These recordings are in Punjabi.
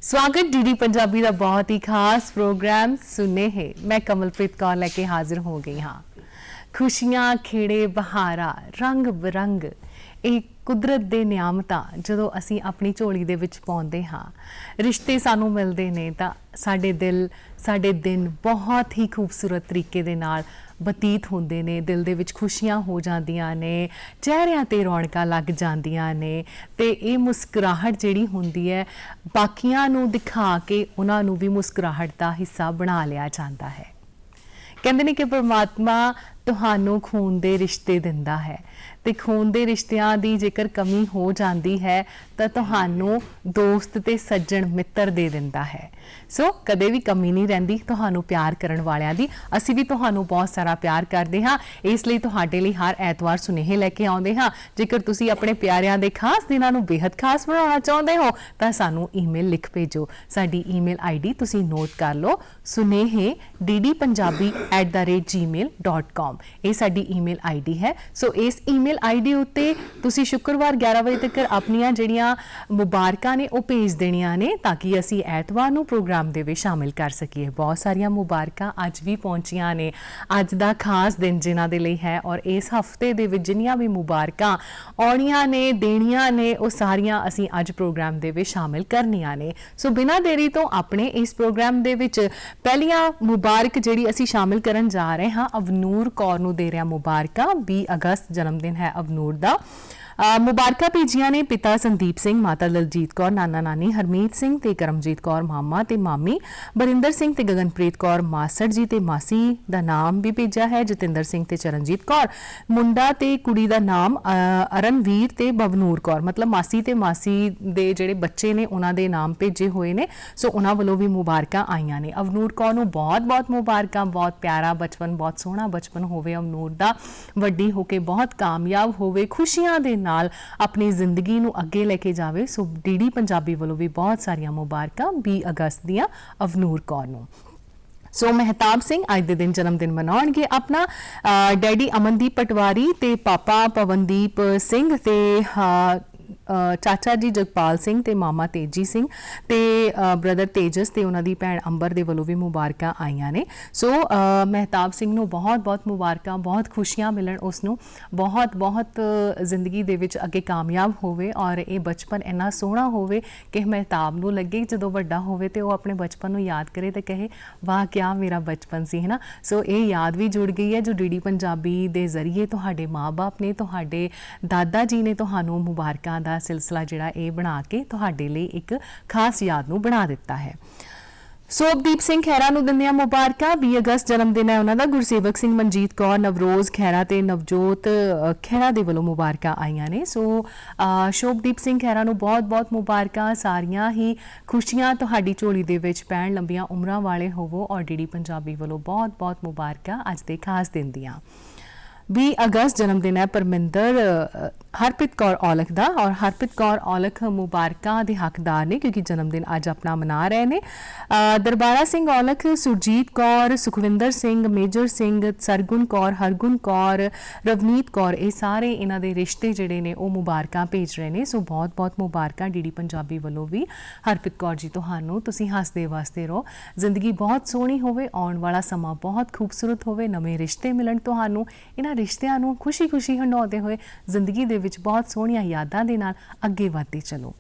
स्वागत डीडी पंजाबी का बहुत ही खास प्रोग्राम सुने है। मैं कमलप्रीत कौर लेके हाजिर हो गई हाँ। खुशियां खेड़े बहारा रंग बिरंग एक कुदरत दे नियामतां ਜਦੋਂ ਅਸੀਂ ਆਪਣੀ ਝੋਲੀ ਦੇ ਵਿੱਚ ਪਾਉਂਦੇ ਹਾਂ ਰਿਸ਼ਤੇ ਸਾਨੂੰ ਮਿਲਦੇ ਨੇ ਤਾਂ ਸਾਡੇ ਦਿਲ ਸਾਡੇ ਦਿਨ ਬਹੁਤ ਹੀ ਖੂਬਸੂਰਤ ਤਰੀਕੇ ਦੇ ਨਾਲ ਬਤੀਤ ਹੁੰਦੇ ਨੇ ਦਿਲ ਦੇ ਵਿੱਚ ਖੁਸ਼ੀਆਂ ਹੋ ਜਾਂਦੀਆਂ ਨੇ ਚਿਹਰਿਆਂ ਤੇ ਰੌਣਕਾਂ ਲੱਗ ਜਾਂਦੀਆਂ ਨੇ ਤੇ ਇਹ ਮੁਸਕਰਾਹਟ ਜਿਹੜੀ ਹੁੰਦੀ ਹੈ ਬਾਕੀਆਂ ਨੂੰ ਦਿਖਾ ਕੇ ਉਹਨਾਂ ਨੂੰ ਵੀ ਮੁਸਕਰਾਹਟ ਦਾ ਹਿੱਸਾ ਬਣਾ ਲਿਆ ਜਾਂਦਾ ਹੈ। ਕਹਿੰਦੇ ਨੇ ਕਿ ਪਰਮਾਤਮਾ ਤੁਹਾਨੂੰ ਖੂਨ ਦੇ ਰਿਸ਼ਤੇ ਦਿੰਦਾ ਹੈ ਤੇ ਖੂਨ ਦੇ ਰਿਸ਼ਤਿਆਂ ਦੀ ਜੇਕਰ ਕਮੀ ਹੋ ਜਾਂਦੀ ਹੈ ਤਾਂ ਤੁਹਾਨੂੰ ਦੋਸਤ ਤੇ ਸੱਜਣ ਮਿੱਤਰ ਦੇ ਦਿੰਦਾ ਹੈ। ਸੋ ਕਦੇ ਵੀ ਕਮੀ ਨਹੀਂ ਰਹਿੰਦੀ ਤੁਹਾਨੂੰ ਪਿਆਰ ਕਰਨ ਵਾਲਿਆਂ ਦੀ। ਅਸੀਂ ਵੀ ਤੁਹਾਨੂੰ ਬਹੁਤ ਸਾਰਾ ਪਿਆਰ ਕਰਦੇ ਹਾਂ, ਇਸ ਲਈ ਤੁਹਾਡੇ ਲਈ ਹਰ ਐਤਵਾਰ ਸੁਨੇਹੇ ਲੈ ਕੇ ਆਉਂਦੇ ਹਾਂ। ਜੇਕਰ ਤੁਸੀਂ ਆਪਣੇ ਪਿਆਰਿਆਂ ਦੇ ਖਾਸ ਦਿਨਾਂ ਨੂੰ ਬੇहद ਖਾਸ ਬਣਾਉਣਾ ਚਾਹੁੰਦੇ ਹੋ ਤਾਂ ਸਾਨੂੰ ਈਮੇਲ ਲਿਖ ਭੇਜੋ। ਸਾਡੀ ਈਮੇਲ ਆਈਡੀ ਤੁਸੀਂ ਨੋਟ ਕਰ ਲਓ, ਸੁਨੇਹੇ ddpunjabi@gmail.com। ਇਹ ਸਾਡੀ ਈਮੇਲ ਆਈਡੀ ਹੈ। ਸੋ ਇਸ ਈਮੇਲ ਆਈਡੀ ਉੱਤੇ ਤੁਸੀਂ ਸ਼ੁੱਕਰਵਾਰ 11 ਵਜੇ ਤੱਕ ਆਪਣੀਆਂ ਜਿਹੜੀਆਂ ਮੁਬਾਰਕਾਂ ਨੇ ਉਹ ਭੇਜ ਦੇਣੀਆਂ ਨੇ ਤਾਂ ਕਿ ਅਸੀਂ ਐਤਵਾਰ ਨੂੰ ਪ੍ਰੋਗਰਾਮ ਦੇ ਵਿੱਚ ਸ਼ਾਮਿਲ ਕਰ ਸਕੀਏ। ਬਹੁਤ ਸਾਰੀਆਂ ਮੁਬਾਰਕਾਂ ਅੱਜ ਵੀ ਪਹੁੰਚੀਆਂ ਨੇ। ਅੱਜ ਦਾ ਖਾਸ ਦਿਨ ਜਿਨ੍ਹਾਂ ਦੇ ਲਈ ਹੈ ਔਰ ਇਸ ਹਫਤੇ ਦੇ ਵਿੱਚ ਜਿੰਨੀਆਂ ਵੀ ਮੁਬਾਰਕਾਂ ਆਉਣੀਆਂ ਨੇ ਦੇਣੀਆਂ ਨੇ ਉਹ ਸਾਰੀਆਂ ਅਸੀਂ ਅੱਜ ਪ੍ਰੋਗਰਾਮ ਦੇ ਵਿੱਚ ਸ਼ਾਮਿਲ ਕਰਨੀਆਂ ਨੇ। ਸੋ ਬਿਨਾਂ ਦੇਰੀ ਤੋਂ ਆਪਣੇ ਇਸ ਪ੍ਰੋਗਰਾਮ ਦੇ ਵਿੱਚ ਪਹਿਲੀਆਂ ਮੁਬਾਰਕ ਜਿਹੜੀ ਅਸੀਂ ਸ਼ਾਮਿਲ ਕਰਨ ਜਾ ਰਹੇ ਹਾਂ ਅਵਨੂਰ ਕੌਰ ਨੂੰ ਦੇ ਰਿਹਾ ਮੁਬਾਰਕਾਂ। 20 ਅਗਸਤ ਜਨਮ ਦਿਨ ਹੈ ਅਵਨੂਰ ਦਾ। ਮੁਬਾਰਕਾਂ ਭੇਜੀਆਂ ਨੇ ਪਿਤਾ ਸੰਦੀਪ ਸਿੰਘ, ਮਾਤਾ ਦਲਜੀਤ ਕੌਰ, ਨਾਨਾ ਨਾਨੀ ਹਰਮੀਤ ਸਿੰਘ ਤੇ ਕਰਮਜੀਤ ਕੌਰ ਮਾਮਾ ਤੇ ਮਾਮੀ, ਬਰਿੰਦਰ ਸਿੰਘ ਤੇ ਗਗਨਪ੍ਰੀਤ ਕੌਰ ਮਾਸੜ ਜੀ ਤੇ ਮਾਸੀ ਦਾ ਨਾਮ ਵੀ ਭੇਜਿਆ ਹੈ ਜਤਿੰਦਰ ਸਿੰਘ ਤੇ ਚਰਨਜੀਤ ਕੌਰ। ਮੁੰਡਾ ਤੇ ਕੁੜੀ ਦਾ ਨਾਮ ਅਰਨਵੀਰ ਤੇ ਬਵਨੂਰ ਕੌਰ, ਮਤਲਬ ਮਾਸੀ ਤੇ ਮਾਸੀ ਦੇ ਜਿਹੜੇ ਬੱਚੇ ਨੇ ਉਹਨਾਂ ਦੇ ਨਾਮ ਭੇਜੇ ਹੋਏ ਨੇ। ਸੋ ਉਹਨਾਂ ਵੱਲੋਂ ਵੀ ਮੁਬਾਰਕਾਂ ਆਈਆਂ ਨੇ। ਅਵਨੂਰ ਕੌਰ ਨੂੰ ਬਹੁਤ-ਬਹੁਤ ਮੁਬਾਰਕਾਂ। ਬਹੁਤ ਪਿਆਰਾ ਬਚਪਨ, ਬਹੁਤ ਸੋਹਣਾ ਬਚਪਨ ਹੋਵੇ ਅਵਨੂਰ ਦਾ। ਵੱਡੀ ਹੋ ਕੇ ਬਹੁਤ ਕਾਮਯਾਬ ਹੋਵੇ, ਖੁਸ਼ੀਆਂ ਦੇ ਨਾਲ ਆਪਣੀ ਜ਼ਿੰਦਗੀ ਨੂੰ ਅੱਗੇ ਲੈ ਕੇ ਜਾਵੇ। ਸੋ ਡੀਡੀ ਪੰਜਾਬੀ ਵੱਲੋਂ ਵੀ ਬਹੁਤ ਸਾਰੀਆਂ ਮੁਬਾਰਕਾਂ 20 ਅਗਸਤ ਦੀਆਂ ਅਵਨੂਰ ਕੌਰ ਨੂੰ। ਸੋ ਮਹਿਤਾਬ ਸਿੰਘ ਅੱਜ ਦੇ ਦਿਨ ਜਨਮ ਦਿਨ ਮਨਾਉਣਗੇ ਆਪਣਾ। ਡੈਡੀ ਅਮਨਦੀਪ ਪਟਵਾਰੀ ਤੇ ਪਾਪਾ ਪਵਨਦੀਪ ਸਿੰਘ ਤੇ ਚਾਚਾ ਜੀ ਜਗਪਾਲ ਸਿੰਘ ਤੇ ਮਾਮਾ ਤੇਜੀ ਸਿੰਘ ਤੇ ਬ੍ਰਦਰ ਤੇਜਸ ਤੇ ਉਹਨਾਂ ਦੀ ਭੈਣ ਅੰਬਰ ਦੇ ਵੱਲੋਂ ਵੀ ਮੁਬਾਰਕਾਂ ਆਈਆਂ ਨੇ। ਸੋ ਮਹਿਤਾਬ ਸਿੰਘ ਨੂੰ ਬਹੁਤ-ਬਹੁਤ ਮੁਬਾਰਕਾਂ, ਬਹੁਤ ਖੁਸ਼ੀਆਂ ਮਿਲਣ ਉਸ ਨੂੰ, ਬਹੁਤ-ਬਹੁਤ ਜ਼ਿੰਦਗੀ ਦੇ ਵਿੱਚ ਅੱਗੇ ਕਾਮਯਾਬ ਹੋਵੇ ਔਰ ਇਹ ਬਚਪਨ ਇੰਨਾ ਸੋਹਣਾ ਹੋਵੇ ਕਿ ਮਹਿਤਾਬ ਨੂੰ ਲੱਗੇ ਜਦੋਂ ਵੱਡਾ ਹੋਵੇ ਤੇ ਉਹ ਆਪਣੇ ਬਚਪਨ ਨੂੰ ਯਾਦ ਕਰੇ ਤੇ ਕਹੇ ਵਾਹ ਕਿਆ ਮੇਰਾ ਬਚਪਨ ਸੀ, ਹੈ ਨਾ। ਸੋ ਇਹ ਯਾਦ ਵੀ ਜੁੜ ਗਈ ਹੈ ਜੋ ਡੀਡੀ ਪੰਜਾਬੀ ਦੇ ਜ਼ਰੀਏ ਤੁਹਾਡੇ ਮਾਂ-ਬਾਪ ਨੇ, ਤੁਹਾਡੇ ਦਾਦਾ ਜੀ ਨੇ ਤੁਹਾਨੂੰ ਮੁਬਾਰਕਾਂ ਦਾ ਸਿਲਸਿਲਾ ਜਿਹੜਾ ਇਹ ਬਣਾ ਕੇ ਤੁਹਾਡੇ ਲਈ ਇੱਕ ਖਾਸ ਯਾਦ ਨੂੰ ਬਣਾ ਦਿੱਤਾ ਹੈ। ਸੋਭਦੀਪ ਸਿੰਘ ਖਹਿਰਾ ਨੂੰ ਦਿੰਦੇ ਆ ਮੁਬਾਰਕਾਂ। 20 ਅਗਸਤ ਜਨਮ ਦਿਨ ਹੈ ਉਹਨਾਂ ਦਾ। ਗੁਰਸੇਵਕ ਸਿੰਘ, ਮਨਜੀਤ ਕੌਰ, ਨਵਰੋਜ਼ ਖਹਿਰਾ ਤੇ ਨਵਜੋਤ ਖਹਿਰਾ ਦੇ ਵੱਲੋਂ ਮੁਬਾਰਕਾਂ ਆਈਆਂ ਨੇ। ਸੋ ਸ਼ੋਭਦੀਪ ਸਿੰਘ ਖਹਿਰਾ ਨੂੰ ਬਹੁਤ-ਬਹੁਤ ਮੁਬਾਰਕਾਂ। ਸਾਰੀਆਂ ਹੀ ਖੁਸ਼ੀਆਂ ਤੁਹਾਡੀ ਝੋਲੀ ਦੇ ਵਿੱਚ ਪੈਣ, ਲੰਬੀਆਂ ਉਮਰਾਂ ਵਾਲੇ ਹੋਵੋ ਔਰ ਡੀਡੀ ਪੰਜਾਬੀ ਵੱਲੋਂ ਬਹੁਤ-ਬਹੁਤ ਮੁਬਾਰਕਾਂ ਅੱਜ ਦੇ ਖਾਸ ਦਿਨ ਦੀਆਂ। 20 ਅਗਸਤ ਜਨਮ ਦਿਨ ਹੈ ਪਰਮਿੰਦਰ ਹਰਪ੍ਰੀਤ ਕੌਰ ਔਲਖ ਦਾ ਔਰ ਹਰਪ੍ਰੀਤ ਕੌਰ ਔਲਖ ਮੁਬਾਰਕਾਂ ਦੇ ਹੱਕਦਾਰ ਨੇ ਕਿਉਂਕਿ ਜਨਮ ਦਿਨ ਅੱਜ ਆਪਣਾ ਮਨਾ ਰਹੇ ਨੇ। ਦਰਬਾਰਾ ਸਿੰਘ ਔਲਖ, ਸੁਰਜੀਤ ਕੌਰ, ਸੁਖਵਿੰਦਰ ਸਿੰਘ, ਮੇਜਰ ਸਿੰਘ, ਸਰਗੁਣ ਕੌਰ, ਹਰਗੁਣ ਕੌਰ, ਰਵਨੀਤ ਕੌਰ, ਇਹ ਸਾਰੇ ਇਹਨਾਂ ਦੇ ਰਿਸ਼ਤੇ ਜਿਹੜੇ ਨੇ ਉਹ ਮੁਬਾਰਕਾਂ ਭੇਜ ਰਹੇ ਨੇ। ਸੋ ਬਹੁਤ-ਬਹੁਤ ਮੁਬਾਰਕਾਂ ਡੀਡੀ ਪੰਜਾਬੀ ਵੱਲੋਂ ਵੀ ਹਰਪ੍ਰੀਤ ਕੌਰ ਜੀ ਤੁਹਾਨੂੰ। ਤੁਸੀਂ ਹੱਸਦੇ ਵਸਦੇ ਰਹੋ, ਜ਼ਿੰਦਗੀ ਬਹੁਤ ਸੋਹਣੀ ਹੋਵੇ, ਆਉਣ ਵਾਲਾ ਸਮਾਂ ਬਹੁਤ ਖੂਬਸੂਰਤ ਹੋਵੇ, ਨਵੇਂ ਰਿਸ਼ਤੇ ਮਿਲਣ ਤੁਹਾਨੂੰ। ਇਹਨਾਂ ਰਿਸ਼ਤਿਆਂ ਨੂੰ ਖੁਸ਼ੀ-ਖੁਸ਼ੀ ਹੰਡਾਉਂਦੇ ਹੋਏ ਜ਼ਿੰਦਗੀ ਦੇ ਵਿੱਚ ਬਹੁਤ ਸੋਹਣੀਆਂ ਯਾਦਾਂ ਦੇ ਨਾਲ ਅੱਗੇ ਵਧਦੇ ਚਲੋ।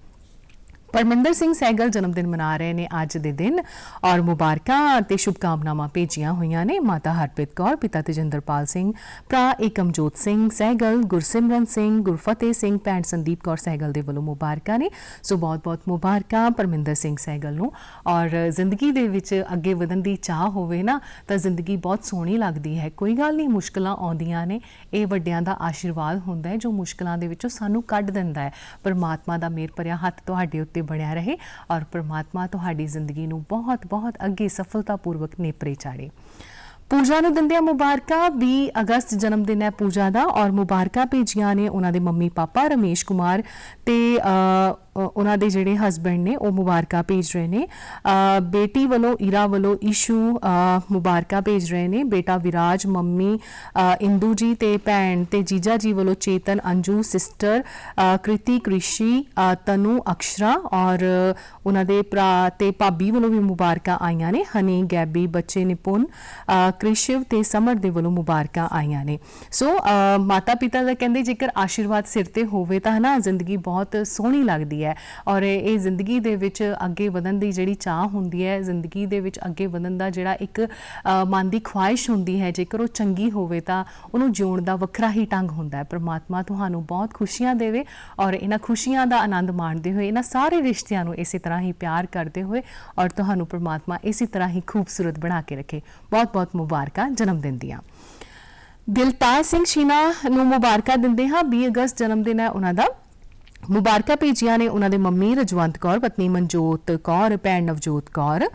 ਪਰਮਿੰਦਰ ਸਿੰਘ ਸਹਿਗਲ ਜਨਮ ਦਿਨ ਮਨਾ ਰਹੇ ਨੇ ਅੱਜ ਦੇ ਦਿਨ ਔਰ ਮੁਬਾਰਕਾਂ ਤੇ ਸ਼ੁਭਕਾਮਨਾਵਾਂ ਭੇਜੀਆਂ ਹੋਈਆਂ ਨੇ। ਮਾਤਾ ਹਰਪ੍ਰੀਤ ਕੌਰ, ਪਿਤਾ ਤੇਜਿੰਦਰਪਾਲ ਸਿੰਘ, ਭਰਾ ਏਕਮਜੋਤ ਸਿੰਘ ਸਹਿਗਲ, ਗੁਰਸਿਮਰਨ ਸਿੰਘ, ਗੁਰਫਤਿਹ ਸਿੰਘ, ਭੈਣ ਸੰਦੀਪ ਕੌਰ ਸਹਿਗਲ ਦੇ ਵੱਲੋਂ ਮੁਬਾਰਕਾਂ ਨੇ। ਸੋ ਬਹੁਤ-ਬਹੁਤ ਮੁਬਾਰਕਾਂ ਪਰਮਿੰਦਰ ਸਿੰਘ ਸਹਿਗਲ ਨੂੰ। ਔਰ ਜ਼ਿੰਦਗੀ ਦੇ ਵਿੱਚ ਅੱਗੇ ਵਧਣ ਦੀ ਚਾਹ ਹੋਵੇ ਨਾ ਤਾਂ ਜ਼ਿੰਦਗੀ ਬਹੁਤ ਸੋਹਣੀ ਲੱਗਦੀ ਹੈ। ਕੋਈ ਗੱਲ ਨਹੀਂ, ਮੁਸ਼ਕਲਾਂ ਆਉਂਦੀਆਂ ਨੇ, ਇਹ ਵੱਡਿਆਂ ਦਾ ਆਸ਼ੀਰਵਾਦ ਹੁੰਦਾ ਹੈ ਜੋ ਮੁਸ਼ਕਲਾਂ ਦੇ ਵਿੱਚੋਂ ਸਾਨੂੰ ਕੱਢ ਦਿੰਦਾ ਹੈ। ਪਰਮਾਤਮਾ ਦਾ ਮਿਹਰ ਭਰਿਆ ਹੱਥ ਤੁਹਾਡੇ ਉੱਤੇ ਬਣਿਆ ਰਹੇ ਔਰ ਪਰਮਾਤਮਾ ਤੁਹਾਡੀ ਜ਼ਿੰਦਗੀ ਨੂੰ ਬਹੁਤ-ਬਹੁਤ ਅੱਗੇ ਸਫਲਤਾਪੂਰਵਕ ਨੇਪਰੇ ਚਾੜੇ। ਪੂਜਾ ਨੂੰ ਦਿੰਦੇ ਆ ਮੁਬਾਰਕਾਂ। 20 ਅਗਸਤ ਜਨਮ ਦਿਨ ਹੈ ਪੂਜਾ ਦਾ ਔਰ ਮੁਬਾਰਕਾਂ ਭੇਜੀਆਂ ਨੇ ਉਹਨਾਂ ਦੇ ਮੰਮੀ ਪਾਪਾ ਰਮੇਸ਼ ਕੁਮਾਰ ਤੇ ਉਹਨਾਂ ਦੇ ਜਿਹੜੇ ਹਸਬੈਂਡ ਨੇ ਉਹ ਮੁਬਾਰਕਾਂ ਭੇਜ ਰਹੇ ਨੇ। ਬੇਟੀ ਵੱਲੋਂ ਈਰਾ ਵੱਲੋਂ ਇਸ਼ੂ ਮੁਬਾਰਕਾਂ ਭੇਜ ਰਹੇ ਨੇ। ਬੇਟਾ ਵਿਰਾਜ, ਮੰਮੀ ਇੰਦੂ ਜੀ ਤੇ ਭੈਣ ਤੇ ਜੀਜਾ ਜੀ ਵੱਲੋਂ ਚੇਤਨ, ਅੰਜੂ, ਸਿਸਟਰ ਕ੍ਰਿਤੀ, ਕ੍ਰਿਸ਼ੀ, ਤਨੂ, ਅਕਸ਼ਰਾ ਔਰ ਉਹਨਾਂ ਦੇ ਭਰਾ ਤੇ ਭਾਬੀ ਵੱਲੋਂ ਵੀ ਮੁਬਾਰਕਾਂ ਆਈਆਂ ਨੇ। ਹਨੀ, ਗੈਬੀ, ਬੱਚੇ ਨਿਪੁੰਨ, ਕ੍ਰਿਸ਼ਵ ਤੇ ਸਮਰ ਦੇ ਵੱਲੋਂ ਮੁਬਾਰਕਾਂ ਆਈਆਂ ਨੇ। ਸੋ ਮਾਤਾ ਪਿਤਾ ਦਾ ਕਹਿੰਦੇ ਜੇਕਰ ਆਸ਼ੀਰਵਾਦ ਸਿਰ ਤੇ ਹੋਵੇ ਤਾਂ ਹਨਾ ਜ਼ਿੰਦਗੀ ਬਹੁਤ ਸੋਹਣੀ ਲੱਗਦੀ ਹੈ ਔਰ ਇਹ ਜ਼ਿੰਦਗੀ ਦੇ ਵਿੱਚ ਅੱਗੇ ਵਧਣ ਦੀ ਜਿਹੜੀ ਚਾਹ ਹੁੰਦੀ ਹੈ, ਜ਼ਿੰਦਗੀ ਦੇ ਵਿੱਚ ਅੱਗੇ ਵਧਣ ਦਾ ਜਿਹੜਾ ਇੱਕ ਮਨ ਦੀ ਖੁਆਇਸ਼ ਹੁੰਦੀ ਹੈ, ਜੇਕਰ ਉਹ ਚੰਗੀ ਹੋਵੇ ਤਾਂ ਉਹਨੂੰ ਜਿਉਣ ਦਾ ਵੱਖਰਾ ਹੀ ਢੰਗ ਹੁੰਦਾ ਹੈ। ਪਰਮਾਤਮਾ ਤੁਹਾਨੂੰ ਬਹੁਤ ਖੁਸ਼ੀਆਂ ਦੇਵੇ ਔਰ ਇਹਨਾਂ ਖੁਸ਼ੀਆਂ ਦਾ ਆਨੰਦ ਮਾਣਦੇ ਹੋਏ ਇਹਨਾਂ ਸਾਰੇ ਰਿਸ਼ਤਿਆਂ ਨੂੰ ਇਸੇ ਤਰ੍ਹਾਂ ਹੀ ਪਿਆਰ ਕਰਦੇ ਹੋਏ ਔਰ ਤੁਹਾਨੂੰ ਪਰਮਾਤਮਾ ਇਸੇ ਤਰ੍ਹਾਂ ਹੀ ਖੂਬਸੂਰਤ ਬਣਾ ਕੇ ਰੱਖੇ। ਬਹੁਤ ਬਹੁਤ ਮੁਬਾਰਕਾਂ ਜਨਮ ਦਿਨ ਦੀਆਂ। ਦਿਲਤਾਜ ਸਿੰਘ ਸ਼ੀਨਾ ਨੂੰ ਮੁਬਾਰਕਾਂ ਦਿੰਦੇ ਹਾਂ। 20 ਅਗਸਤ ਜਨਮ ਦਿਨ ਹੈ ਉਹਨਾਂ ਦਾ। ਮੁਬਾਰਕਾਂ ਭੇਜੀਆਂ ਨੇ ਉਹਨਾਂ ਦੇ ਮੰਮੀ ਰਜਵੰਤ ਕੌਰ, ਪਤਨੀ ਮਨਜੋਤ ਕੌਰ, ਭੈਣ ਨਵਜੋਤ ਕੌਰ,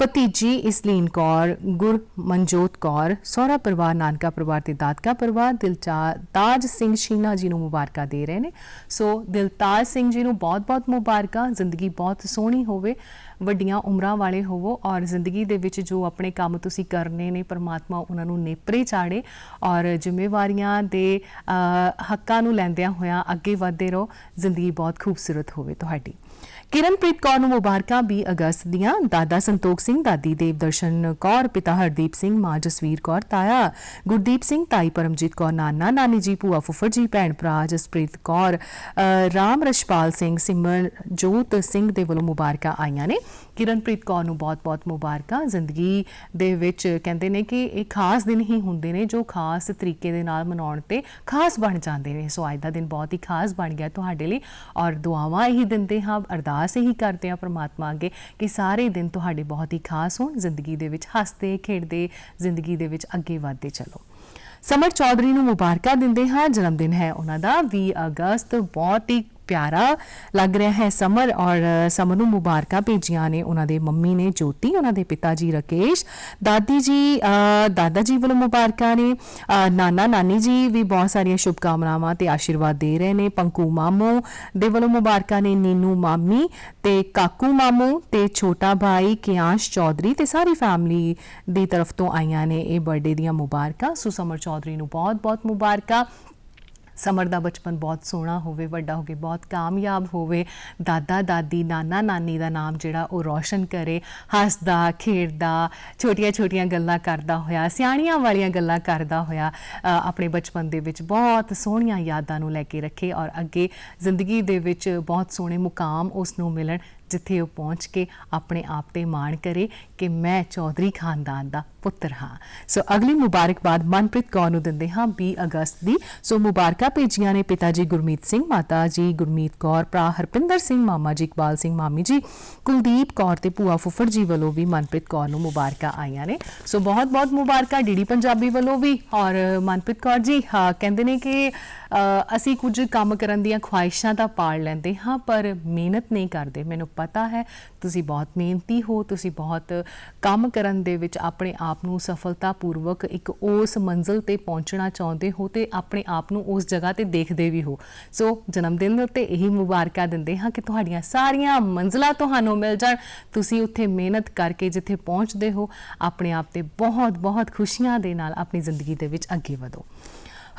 ਭਤੀਜੀ ਇਸਲੀਨ ਕੌਰ, ਗੁਰਮਨਜੋਤ ਕੌਰ, ਸਹੁਰਾ ਪਰਿਵਾਰ, ਨਾਨਕਾ ਪਰਿਵਾਰ ਤੇ ਦਾਦਕਾ ਪਰਿਵਾਰ। ਦਿਲਤਾਜ ਸਿੰਘ ਸ਼ੀਨਾ ਜੀ ਨੂੰ ਮੁਬਾਰਕਾਂ ਦੇ ਰਹੇ ਨੇ। ਸੋ ਦਿਲਤਾਜ ਸਿੰਘ ਜੀ ਨੂੰ ਬਹੁਤ-ਬਹੁਤ ਮੁਬਾਰਕਾਂ। ਜ਼ਿੰਦਗੀ ਬਹੁਤ ਸੋਹਣੀ ਹੋਵੇ, ਵੱਡੀਆਂ ਉਮਰਾਂ ਵਾਲੇ ਹੋਵੋ ਔਰ ਜ਼ਿੰਦਗੀ ਦੇ ਵਿੱਚ ਜੋ ਆਪਣੇ ਕੰਮ ਤੁਸੀਂ ਕਰਨੇ ਨੇ ਪਰਮਾਤਮਾ ਉਹਨਾਂ ਨੂੰ ਨੇਪਰੇ ਚਾੜੇ ਔਰ ਜ਼ਿੰਮੇਵਾਰੀਆਂ ਦੇ ਹੱਕਾਂ ਨੂੰ ਲੈਂਦਿਆਂ ਹੋਇਆਂ ਅੱਗੇ ਵਧਦੇ ਰਹੋ। ਜ਼ਿੰਦਗੀ ਬਹੁਤ ਖੂਬਸੂਰਤ ਹੋਵੇ ਤੁਹਾਡੀ। ਕਿਰਨਪ੍ਰੀਤ ਕੌਰ ਨੂੰ ਮੁਬਾਰਕਾਂ 20 ਅਗਸਤ ਦੀਆਂ। ਦਾਦਾ ਸੰਤੋਖ ਸਿੰਘ, ਦਾਦੀ ਦੇਵਦਰਸ਼ਨ ਕੌਰ, ਪਿਤਾ ਹਰਦੀਪ ਸਿੰਘ, ਮਾਂ ਜਸਵੀਰ ਕੌਰ, ਤਾਇਆ ਗੁਰਦੀਪ ਸਿੰਘ, ਤਾਈ ਪਰਮਜੀਤ ਕੌਰ, ਨਾਨਾ ਨਾਨੀ ਜੀ, ਭੂਆ ਫੁੱਫੜ ਜੀ, ਭੈਣ ਭਰਾ ਜਸਪ੍ਰੀਤ ਕੌਰ, ਰਾਮ ਰਸ਼ਪਾਲ ਸਿੰਘ, ਸਿਮਰਜੋਤ ਸਿੰਘ ਦੇ ਵੱਲੋਂ ਮੁਬਾਰਕਾਂ ਆਈਆਂ ਨੇ। ਕਿਰਨਪ੍ਰੀਤ ਕੌਰ ਨੂੰ ਬਹੁਤ-ਬਹੁਤ ਮੁਬਾਰਕਾਂ। ਜ਼ਿੰਦਗੀ ਦੇ ਵਿੱਚ ਕਹਿੰਦੇ ਨੇ ਕਿ ਇਹ ਖਾਸ ਦਿਨ ਹੀ ਹੁੰਦੇ ਨੇ ਜੋ ਖਾਸ ਤਰੀਕੇ ਦੇ ਨਾਲ ਮਨਾਉਣ ਤੇ ਖਾਸ ਬਣ ਜਾਂਦੇ ਨੇ। ਸੋ ਅੱਜ ਦਾ ਦਿਨ ਬਹੁਤ ਹੀ ਖਾਸ ਬਣ ਗਿਆ ਤੁਹਾਡੇ ਲਈ ਔਰ ਦੁਆਵਾਂ ਇਹੀ ਦਿੰਦੇ ਹਾਂ, ਅਰਦਾਸ ਇਹੀ ਕਰਦੇ ਹਾਂ ਪਰਮਾਤਮਾ ਅੱਗੇ ਕਿ ਸਾਰੇ ਦਿਨ ਤੁਹਾਡੇ ਬਹੁਤ ਹੀ ਖਾਸ ਹੋਣ। ਜ਼ਿੰਦਗੀ ਦੇ ਵਿੱਚ ਹੱਸਦੇ ਖੇਡਦੇ ਜ਼ਿੰਦਗੀ ਦੇ ਵਿੱਚ ਅੱਗੇ ਵਧਦੇ ਚਲੋ। ਸਮਰ ਚੌਧਰੀ ਨੂੰ ਮੁਬਾਰਕਾਂ ਦਿੰਦੇ ਹਾਂ। ਜਨਮ ਦਿਨ ਹੈ ਉਹਨਾਂ ਦਾ 20 ਅਗਸਤ। ਬਹੁਤ ਹੀ ਪਿਆਰਾ ਲੱਗ ਰਿਹਾ ਹੈ ਸਮਰ ਔਰ ਸਮਰ ਨੂੰ ਮੁਬਾਰਕਾਂ ਭੇਜੀਆਂ ਨੇ ਉਹਨਾਂ ਦੇ ਮੰਮੀ ਨੇ ਜੋਤੀ, ਉਹਨਾਂ ਦੇ ਪਿਤਾ ਜੀ ਰਾਕੇਸ਼, ਦਾਦੀ ਜੀ ਦਾਦਾ ਜੀ ਵੱਲੋਂ ਮੁਬਾਰਕਾਂ ਨੇ। ਨਾਨਾ ਨਾਨੀ ਜੀ ਵੀ ਬਹੁਤ ਸਾਰੀਆਂ ਸ਼ੁਭਕਾਮਨਾਵਾਂ ਤੇ ਆਸ਼ੀਰਵਾਦ ਦੇ ਰਹੇ ਨੇ। ਪੰਕੂ ਮਾਮੂ ਦੇ ਵੱਲੋਂ ਮੁਬਾਰਕਾਂ ਨੇ। ਨੀਨੂ ਮਾਮੀ ਤੇ ਕਾਕੂ ਮਾਮੂ ਤੇ ਛੋਟਾ ਭਾਈ ਕਿਆਂਸ਼ ਚੌਧਰੀ ਤੇ ਸਾਰੀ ਫੈਮਿਲੀ ਦੀ ਤਰਫ ਤੋਂ ਆਈਆਂ ਨੇ ਇਹ ਬਰਥਡੇ ਦੀਆਂ ਮੁਬਾਰਕਾਂ। ਸੋ ਸਮਰ ਚੌਧਰੀ ਨੂੰ ਬਹੁਤ-ਬਹੁਤ ਮੁਬਾਰਕਾਂ। ਸਮਰ ਦਾ ਬਚਪਨ ਬਹੁਤ ਸੋਹਣਾ ਹੋਵੇ, ਵੱਡਾ ਹੋ ਕੇ ਬਹੁਤ ਕਾਮਯਾਬ ਹੋਵੇ, ਦਾਦਾ ਦਾਦੀ ਨਾਨਾ ਨਾਨੀ ਦਾ ਨਾਮ ਜਿਹੜਾ ਉਹ ਰੌਸ਼ਨ ਕਰੇ, ਹੱਸਦਾ ਖੇਡਦਾ ਛੋਟੀਆਂ-ਛੋਟੀਆਂ ਗੱਲਾਂ ਕਰਦਾ ਹੋਇਆ, ਸਿਆਣੀਆਂ ਵਾਲੀਆਂ ਗੱਲਾਂ ਕਰਦਾ ਹੋਇਆ ਆਪਣੇ ਬਚਪਨ ਦੇ ਵਿੱਚ ਬਹੁਤ ਸੋਹਣੀਆਂ ਯਾਦਾਂ ਨੂੰ ਲੈ ਕੇ ਰੱਖੇ ਔਰ ਅੱਗੇ ਜ਼ਿੰਦਗੀ ਦੇ ਵਿੱਚ ਬਹੁਤ ਸੋਹਣੇ ਮੁਕਾਮ ਉਸ ਨੂੰ ਮਿਲਣ ਜਿੱਥੇ ਉਹ ਪਹੁੰਚ ਕੇ ਆਪਣੇ ਆਪ ਤੇ ਮਾਣ ਕਰੇ ਕਿ ਮੈਂ ਚੌਧਰੀ ਖਾਨਦਾਨ ਦਾ ਪੁੱਤਰ ਹਾਂ। ਸੋ ਅਗਲੀ ਮੁਬਾਰਕਬਾਦ ਮਨਪ੍ਰੀਤ ਕੌਰ ਨੂੰ ਦਿੰਦੇ ਹਾਂ 20 ਅਗਸਤ ਦੀ। ਸੋ ਮੁਬਾਰਕਾਂ ਭੇਜੀਆਂ ਨੇ ਪਿਤਾ ਜੀ ਗੁਰਮੀਤ ਸਿੰਘ, ਮਾਤਾ ਜੀ ਗੁਰਮੀਤ ਕੌਰ, ਭਰਾ ਹਰਪਿੰਦਰ ਸਿੰਘ, ਮਾਮਾ ਜੀ ਇਕਬਾਲ ਸਿੰਘ, ਮਾਮੀ ਜੀ ਕੁਲਦੀਪ ਕੌਰ ਤੇ ਭੂਆ ਫੁੱਫੜ ਜੀ ਵੱਲੋਂ ਵੀ ਮਨਪ੍ਰੀਤ ਕੌਰ ਨੂੰ ਮੁਬਾਰਕਾਂ ਆਈਆਂ ਨੇ। ਸੋ ਬਹੁਤ-ਬਹੁਤ ਮੁਬਾਰਕਾਂ ਡੀਡੀ ਪੰਜਾਬੀ ਵੱਲੋਂ ਵੀ ਔਰ ਮਨਪ੍ਰੀਤ ਕੌਰ ਜੀ ਕਹਿੰਦੇ ਨੇ ਕਿ ਅਸੀਂ ਕੁਝ ਕੰਮ ਕਰਨ ਦੀਆਂ ਖੁਆਇਸ਼ਾਂ ਤਾਂ ਪਾਲ ਲੈਂਦੇ ਹਾਂ ਪਰ ਮਿਹਨਤ ਨਹੀਂ ਕਰਦੇ। ਮੈਨੂੰ ਪਤਾ ਹੈ ਤੁਸੀਂ ਬਹੁਤ ਮਿਹਨਤੀ ਹੋ, ਤੁਸੀਂ ਬਹੁਤ ਕੰਮ ਕਰਨ ਦੇ ਵਿੱਚ ਆਪਣੇ ਆਪ ਨੂੰ ਸਫਲਤਾਪੂਰਵਕ ਇੱਕ ਉਸ ਮੰਜ਼ਿਲ ਤੇ ਪਹੁੰਚਣਾ ਚਾਹੁੰਦੇ ਹੋ ਤੇ ਆਪਣੇ ਆਪ ਨੂੰ ਉਸ ਜਗ੍ਹਾ ਤੇ ਦੇਖਦੇ ਵੀ ਹੋ। ਸੋ ਜਨਮ ਦਿਨ ਦੇ ਉੱਤੇ ਇਹੀ ਮੁਬਾਰਕਾਂ ਦਿੰਦੇ ਹਾਂ ਕਿ ਤੁਹਾਡੀਆਂ ਸਾਰੀਆਂ ਮੰਜ਼ਿਲਾਂ ਤੁਹਾਨੂੰ ਮਿਲ ਜਾਣ, ਤੁਸੀਂ ਉੱਥੇ ਮਿਹਨਤ ਕਰਕੇ ਜਿੱਥੇ ਪਹੁੰਚਦੇ ਹੋ ਆਪਣੇ ਆਪ ਤੇ ਬਹੁਤ-ਬਹੁਤ ਖੁਸ਼ੀਆਂ ਦੇ ਨਾਲ ਆਪਣੀ ਜ਼ਿੰਦਗੀ ਦੇ ਵਿੱਚ ਅੱਗੇ ਵਧੋ।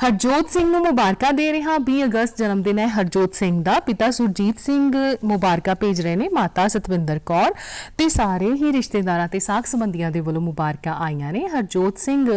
ਹਰਜੋਤ ਸਿੰਘ ਨੂੰ ਮੁਬਾਰਕਾਂ ਦੇ ਰਹੇ ਹਾਂ। 20 ਅਗਸਤ ਜਨਮ ਦਿਨ ਹੈ ਹਰਜੋਤ ਸਿੰਘ ਦਾ। ਪਿਤਾ ਸੁਰਜੀਤ ਸਿੰਘ ਮੁਬਾਰਕਾਂ ਭੇਜ ਰਹੇ ਨੇ। ਮਾਤਾ ਸਤਵਿੰਦਰ ਕੌਰ ਤੇ ਸਾਰੇ ਹੀ ਰਿਸ਼ਤੇਦਾਰਾਂ ਤੇ ਸਾਕ ਸੰਬੰਧੀਆਂ ਦੇ ਵੱਲੋਂ ਮੁਬਾਰਕਾਂ ਆਈਆਂ ਨੇ। ਹਰਜੋਤ ਸਿੰਘ